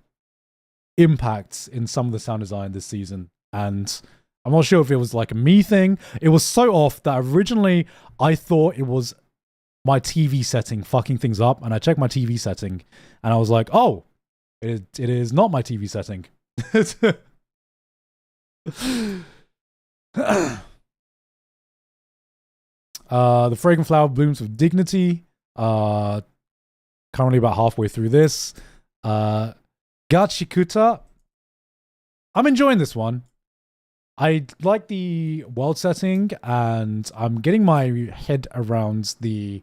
S1: impact in some of the sound design this season. And I'm not sure if it was like a me thing. It was so off that originally I thought it was my TV setting fucking things up, and I checked my TV setting and I was like, oh, it is not my TV setting. The fragrant flower blooms with dignity. Currently about halfway through this. Gachikuta. I'm enjoying this one. I like the world setting, and I'm getting my head around the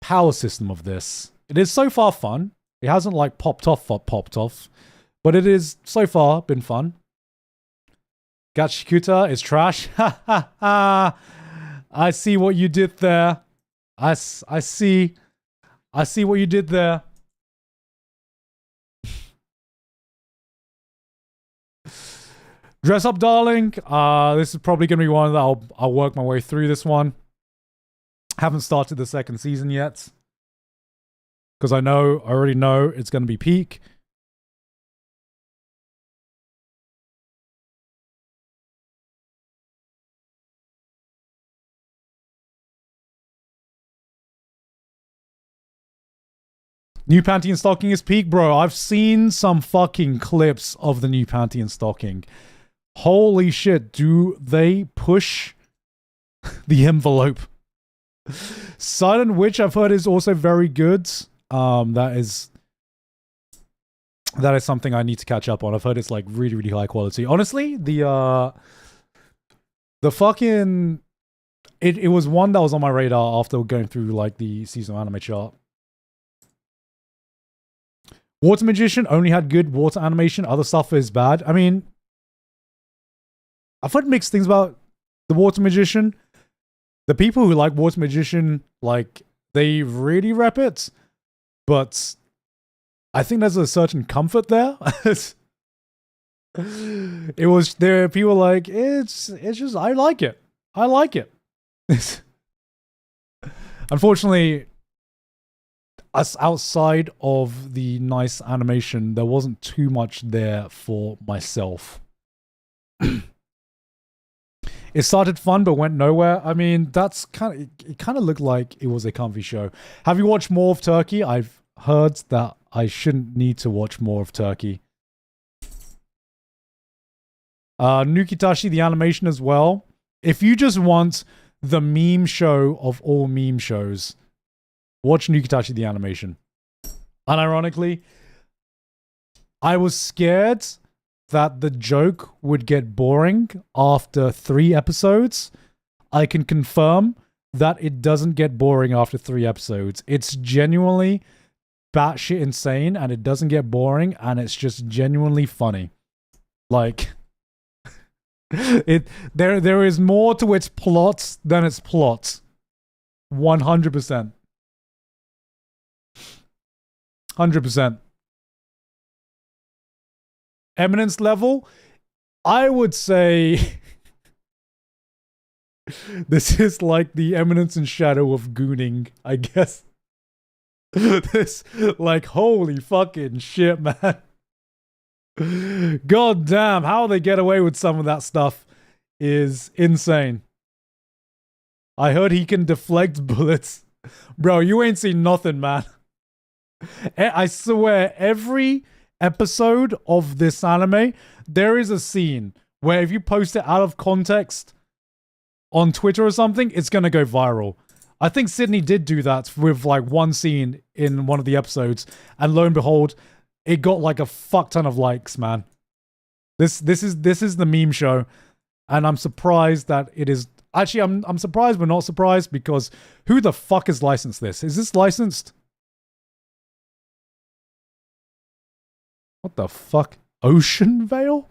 S1: power system of this. It is so far fun. It hasn't like popped off, but it is so far been fun. Gachikuta is trash. Ha ha ha. I see what you did there. I see what you did there. Dress Up Darling. This is probably going to be one that I'll work my way through this one. Haven't started the second season yet. Because I already know it's going to be peak. New Panty and Stocking is peak, bro. I've seen some fucking clips of the new Panty and Stocking. Holy shit, do they push the envelope? Silent Witch, I've heard, is also very good. That is something I need to catch up on. I've heard it's like really, really high quality. Honestly, the fucking it was one that was on my radar after going through like the seasonal anime chart. Water Magician only had good water animation. Other stuff is bad. I mean, I've heard mixed things about the Water Magician. The people who like Water Magician, like, they really rep it. But I think there's a certain comfort there. There are people like, it's just, I like it. I like it. Unfortunately, us outside of the nice animation, there wasn't too much there for myself. It started fun but went nowhere. I mean, it kind of looked like it was a comfy show. Have you watched more of Turkey? I've heard that I shouldn't need to watch more of Turkey. Nukitashi, the animation as well. If you just want the meme show of all meme shows, watch Nukitashi, the animation. Unironically, I was scared that the joke would get boring after 3 episodes. I can confirm that it doesn't get boring after 3 episodes. It's genuinely batshit insane, and it doesn't get boring, and it's just genuinely funny. Like, there is more to its plot than its plot. 100%. 100%. Eminence level, I would say this is like the Eminence and Shadow of gooning, I guess. This, like, holy fucking shit, man. God damn, how they get away with some of that stuff is insane. I heard he can deflect bullets. Bro, you ain't seen nothing, man. I swear, every episode of this anime, there is a scene where if you post it out of context on Twitter or something, it's gonna go viral. I think Sydney did do that with like one scene in one of the episodes, and lo and behold, it got like a fuck ton of likes, man. This is the meme show, and I'm surprised that it is. Actually, I'm surprised but not surprised, because who the fuck has licensed this? Is this licensed? What the fuck? Ocean Vale?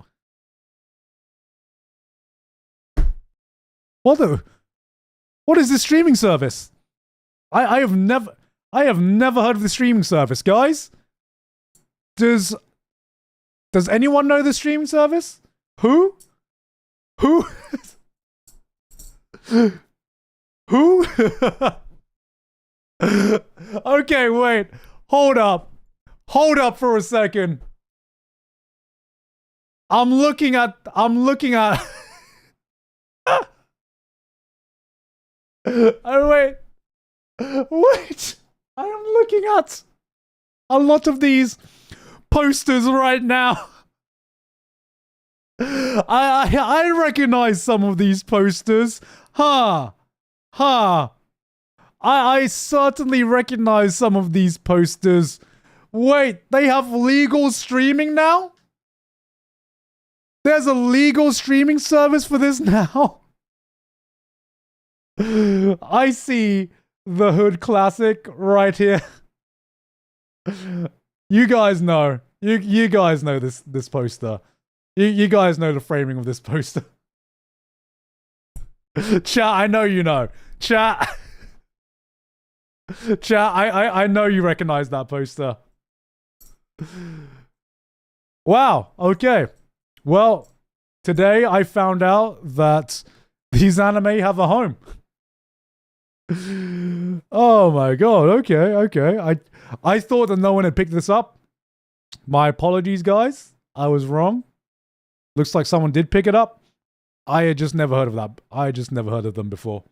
S1: What is this streaming service? I have never heard of the streaming service, guys. Does anyone know the streaming service? Who? Who? Okay, wait. Hold up for a second. I'm looking at Oh, wait. Wait. I am looking at a lot of these posters right now. I recognize some of these posters. I certainly recognize some of these posters. Wait, they have legal streaming now? There's a legal streaming service for this now? I see the Hood Classic right here. You guys know. You guys know this poster. You guys know the framing of this poster. Chat, I know you know. Chat. Chat, I know you recognize that poster. Wow, okay. Well, today I found out that these anime have a home. Oh my god, okay. I thought that no one had picked this up. My apologies, guys. I was wrong. Looks like someone did pick it up. I had just never heard of that. I had just never heard of them before.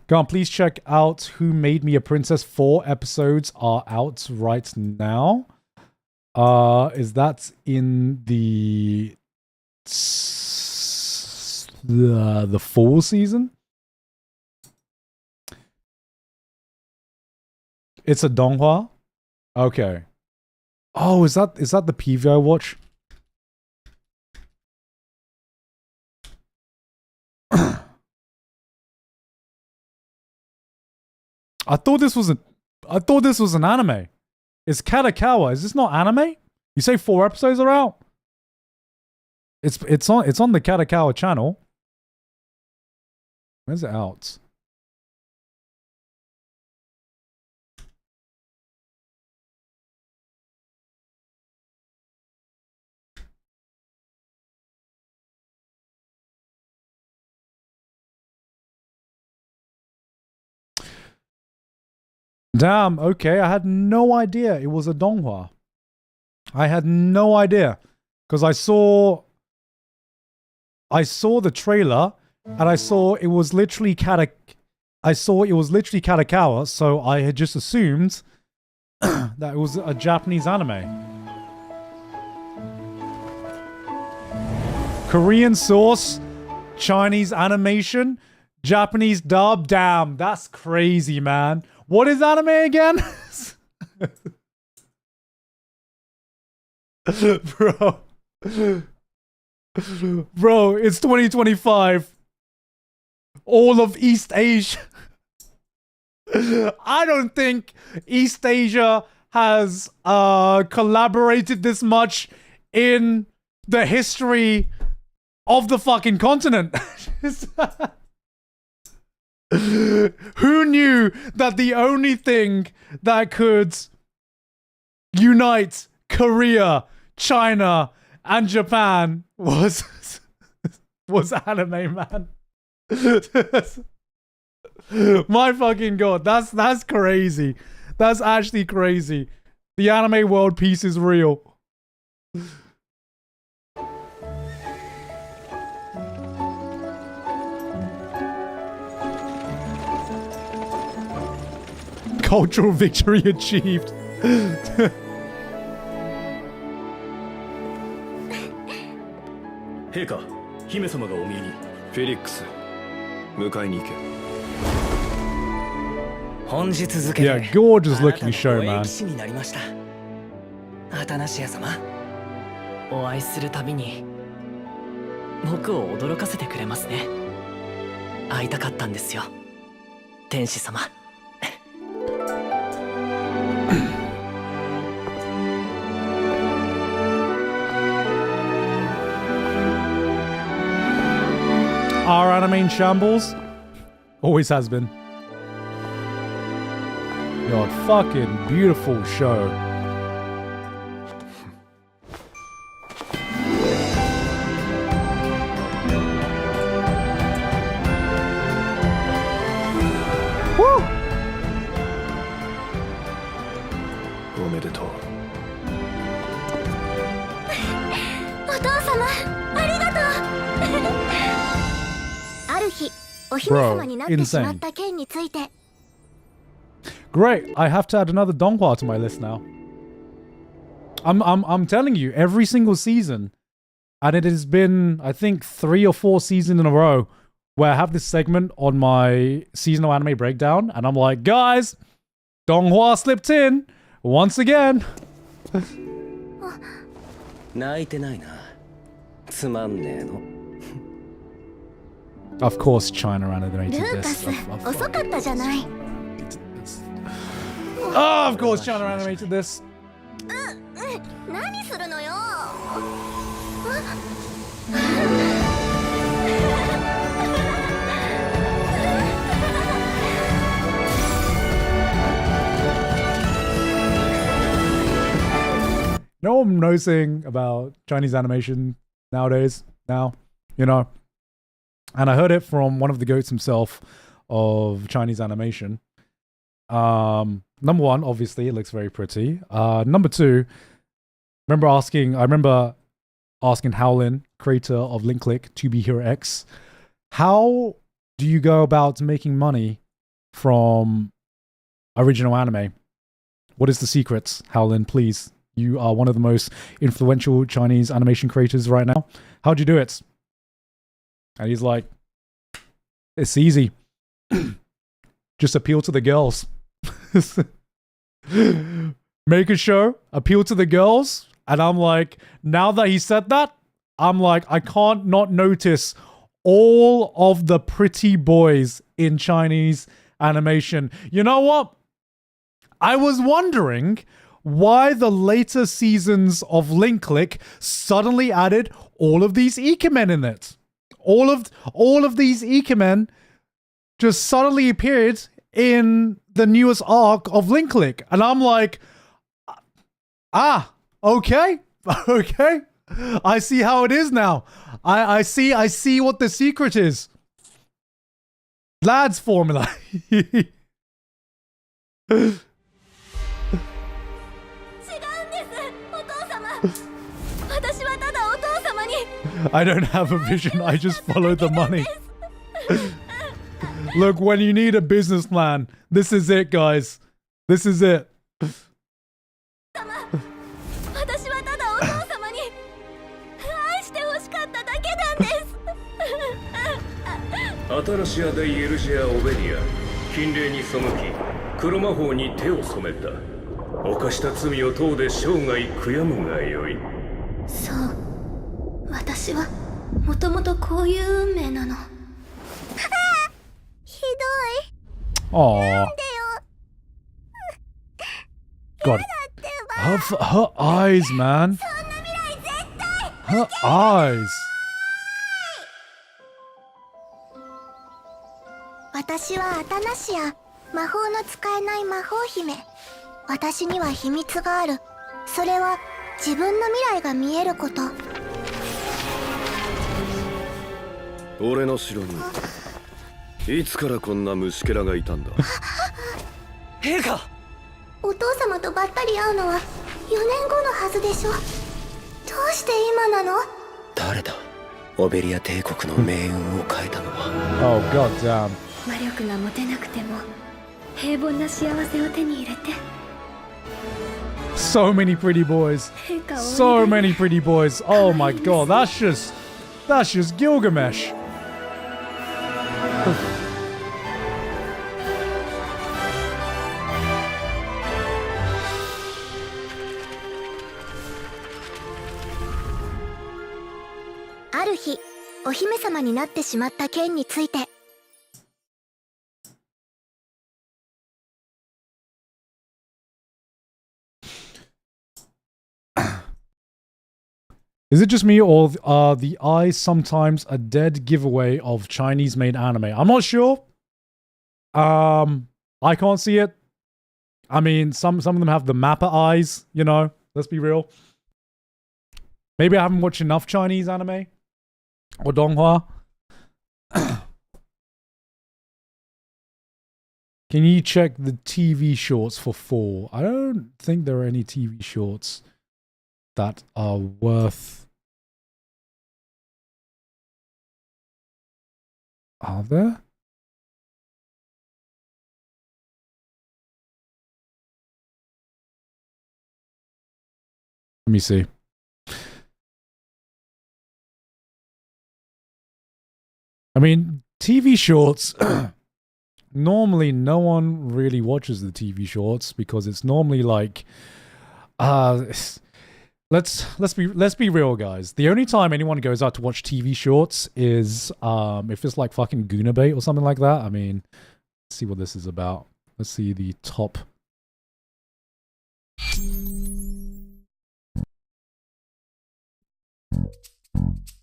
S1: Go on, please check out Who Made Me a Princess. 4 episodes are out right now. Is that in the fall season? It's a donghua? Okay. Oh, is that the PV I watch? I thought this was an anime. It's Katakawa. Is this not anime? You say 4 episodes are out? It's on the Katakawa channel. Where's it out? Damn, okay, I had no idea it was a donghua. I had no idea. Because I saw the trailer and I saw it was literally Katakawa, so I had just assumed that it was a Japanese anime. Korean source, Chinese animation, Japanese dub. Damn, that's crazy, man. What is anime again? Bro. Bro, it's 2025. All of East Asia. I don't think East Asia has collaborated this much in the history of the fucking continent. Who knew that the only thing that could unite Korea, China, and Japan was anime, man? My fucking god, that's crazy. That's actually crazy. The anime world peace is real. Cultural victory achieved.
S6: 陛下、姫様がお見えに。フェリックス、迎えに行け。
S11: 本日付で
S1: Yeah, gorgeous looking show, man.
S11: 騎士になりました。アタナシア様、お会いするたびに僕を驚かせてくれますね。会いたかったんですよ、天使様。
S1: Our anime in shambles? Always has been. God, fucking beautiful show. Woo!
S6: おめでとう。
S3: お父様、ありがとう。お姫様になってしまった件について。
S1: Great, I have to add another donghua to my list now. I'm telling you, every single season, and it has been, I think, 3 or 4 seasons in a row where I have this segment on my seasonal anime breakdown, and I'm like, guys, donghua slipped in once again. Of course, China animated this. Oh, of course, China animated this. You know what I'm noticing about Chinese animation nowadays? Now, you know, and I heard it from one of the goats himself of Chinese animation. Number one, obviously, it looks very pretty. Number two, I remember asking Howlin, creator of Link Click, To Be Hero X, how do you go about making money from original anime? What is the secret, Howlin, please? You are one of the most influential Chinese animation creators right now. How'd you do it? And he's like, it's easy. Just appeal to the girls. Make a show, appeal to the girls. And I'm like, now that he said that, I'm like, I can't not notice all of the pretty boys in Chinese animation. You know what? I was wondering why the later seasons of Link Click suddenly added all of these Ikemen in it. All of these Ikemen just suddenly appeared in the newest arc of Link Click. And I'm like, okay. Okay. I see how it is now. I see what the secret is. Lad's formula. I don't have a vision, I just follow the money. Look, when you need a business plan, this is it, guys. This is it.
S6: 新しやでユルジア・オベリア、禁令に背き、黒魔法に手を染めた。犯した罪を問うで生涯悔やむがよい。
S18: そう。私はもともとこういう運命なの。ひどい。
S1: なんでよ。God. Her eyes, man. Her eyes.
S3: 私はアタナシア、魔法の使えない魔法姫。私には秘密がある。それは自分の未来が見えること。
S6: 俺の城にいつからこんな虫けらがいたんだ。
S11: 陛下、
S3: お父様とばったり会うのは4年後のはずでしょ。どうして今なの？
S14: 誰だ？オベリア帝国の命運を変えたのは。
S1: Oh god damn.
S18: 魔力が持てなくても平凡な幸せを手に入れて。
S1: So many pretty boys. So many pretty boys. Oh my god, that's just Gilgamesh.
S3: 「ある日、お姫様になってしまった件について。
S1: Is it just me, or are the eyes sometimes a dead giveaway of Chinese-made anime? I'm not sure. I can't see it. I mean, some of them have the Mappa eyes, you know. Let's be real. Maybe I haven't watched enough Chinese anime or donghua. Can you check the TV shorts for 4? I don't think there are any TV shorts that are worth. Are there? Let me see. I mean, TV shorts. Normally, no one really watches the TV shorts because it's normally like, let's be real, guys. The only time anyone goes out to watch TV shorts is if it's like fucking Goonabait or something like that. I mean, let's see what this is about. Let's see the top.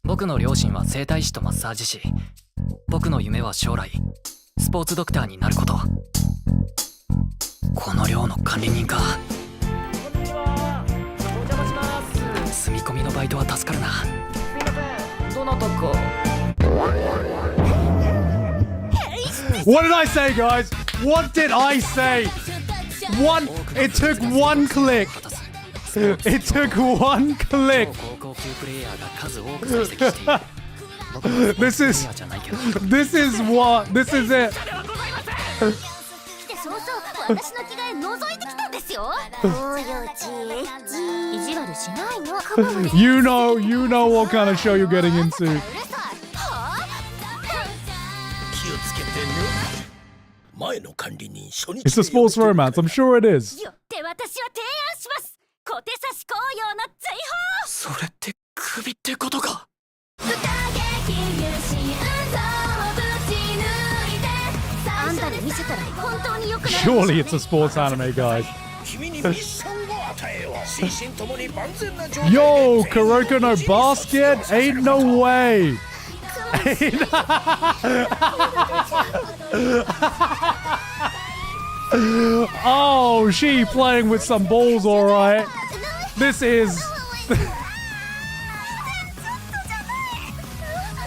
S13: 僕の両親は整体師とマッサージ師。僕の夢は将来スポーツドクターになること。この寮の管理人か。こんにちは。お邪魔します。住み込みのバイトは助かるな。すみません。どなたか。
S1: What did I say, guys? What did I say? It took one click. It took one click. This is it.
S3: そうそう私の着替え覗いてきたんですよ。およち意地悪しないの。
S1: You know what kind of show you're getting into. It's a sports romance. I'm sure it is.
S3: よって私は提案します。小手差し紅葉の追放。
S13: それって首ってことか。
S1: Surely it's a sports anime, guys. Yo, Kuroko no basket? Ain't no way. Oh, she playing with some balls, alright. This is...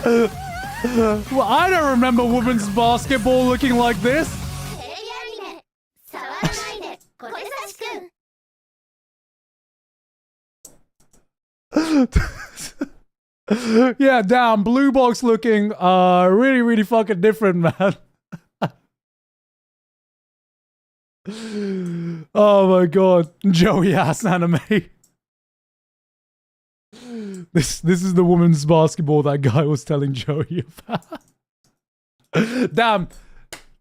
S1: Well, I don't remember women's basketball looking like this. Yeah, damn, Blue Box looking really fucking different, man. Oh my god, Joey ass anime. This is the women's basketball that guy was telling Joey about. Damn,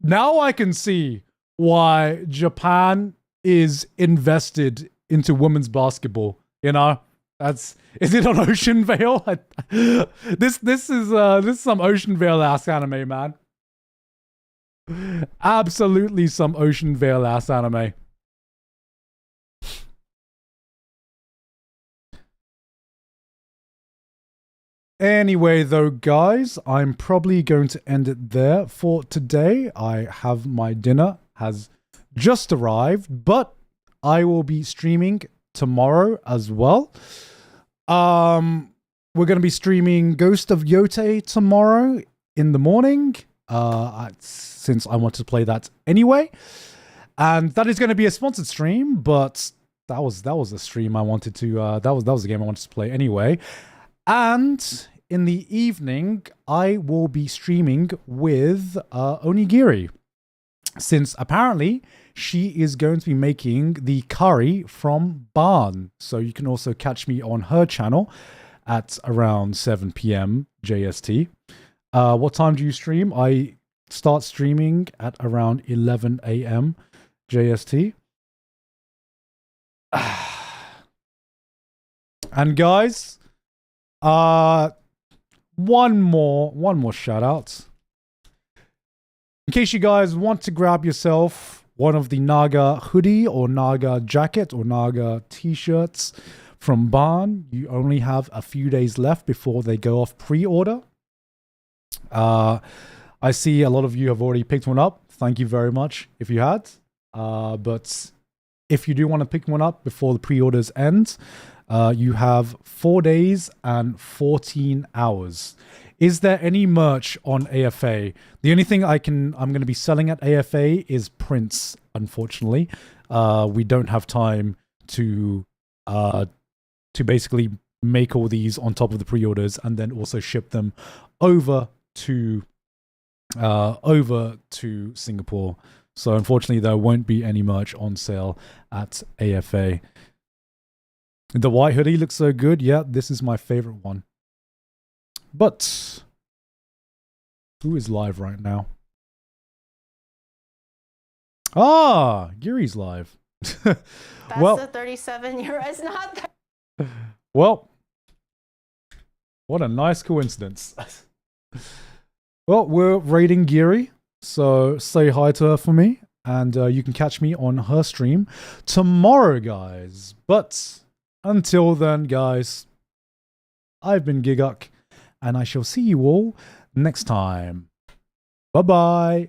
S1: now I can see why Japan is invested into women's basketball. You know, is it on Ocean Vale? This is some Ocean Vale ass anime, man. Absolutely some Ocean Vale ass anime. Anyway, though, guys, I'm probably going to end it there for today. I have my dinner has just arrived, but I will be streaming tomorrow as well. We're going to be streaming Ghost of Yote tomorrow in the morning, since I wanted to play that anyway. And that is going to be a sponsored stream, but that was a stream I wanted to, that was a game I wanted to play anyway. And in the evening, I will be streaming with Onigiri, since apparently she is going to be making the curry from Bâan. So you can also catch me on her channel at around 7 p.m. JST. What time do you stream? I start streaming at around 11 a.m. JST. And guys, one more shout out. In case you guys want to grab yourself one of the Naga hoodie or Naga jacket or Naga t-shirts from Bâan, you only have a few days left before they go off pre-order. I see a lot of you have already picked one up. Thank you very much if you had. But if you do want to pick one up before the pre-orders end, you have 4 days and 14 hours. Is there any merch on AFA? The only thing I'm going to be selling at AFA is prints, unfortunately. We don't have time to basically make all these on top of the pre-orders and then also ship them over to Singapore. So unfortunately, there won't be any merch on sale at AFA. The white hoodie looks so good. Yeah, this is my favorite one. But who is live right now? Ah, Yuri's live.
S20: That's
S1: well,
S20: the 37 euro. It's not there.
S1: Well, what a nice coincidence. Well, we're raiding Giri, so say hi to her for me, and you can catch me on her stream tomorrow, guys. But until then, guys, I've been Gigguk, and I shall see you all next time. Bye-bye.